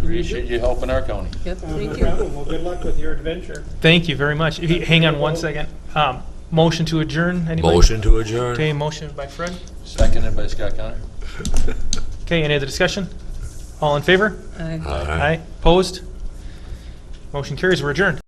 Appreciate you helping our county. Yep, No thank you. problem. Well, good luck with your adventure. Thank you very much. If you- Hang on one second. Motion to adjourn, anybody? Motion to adjourn. Okay, motion by Fred. Seconded by Scott Connor. Okay, any other discussion? All in favor? Aye. Aye. Opposed? Motion carries. We're adjourned.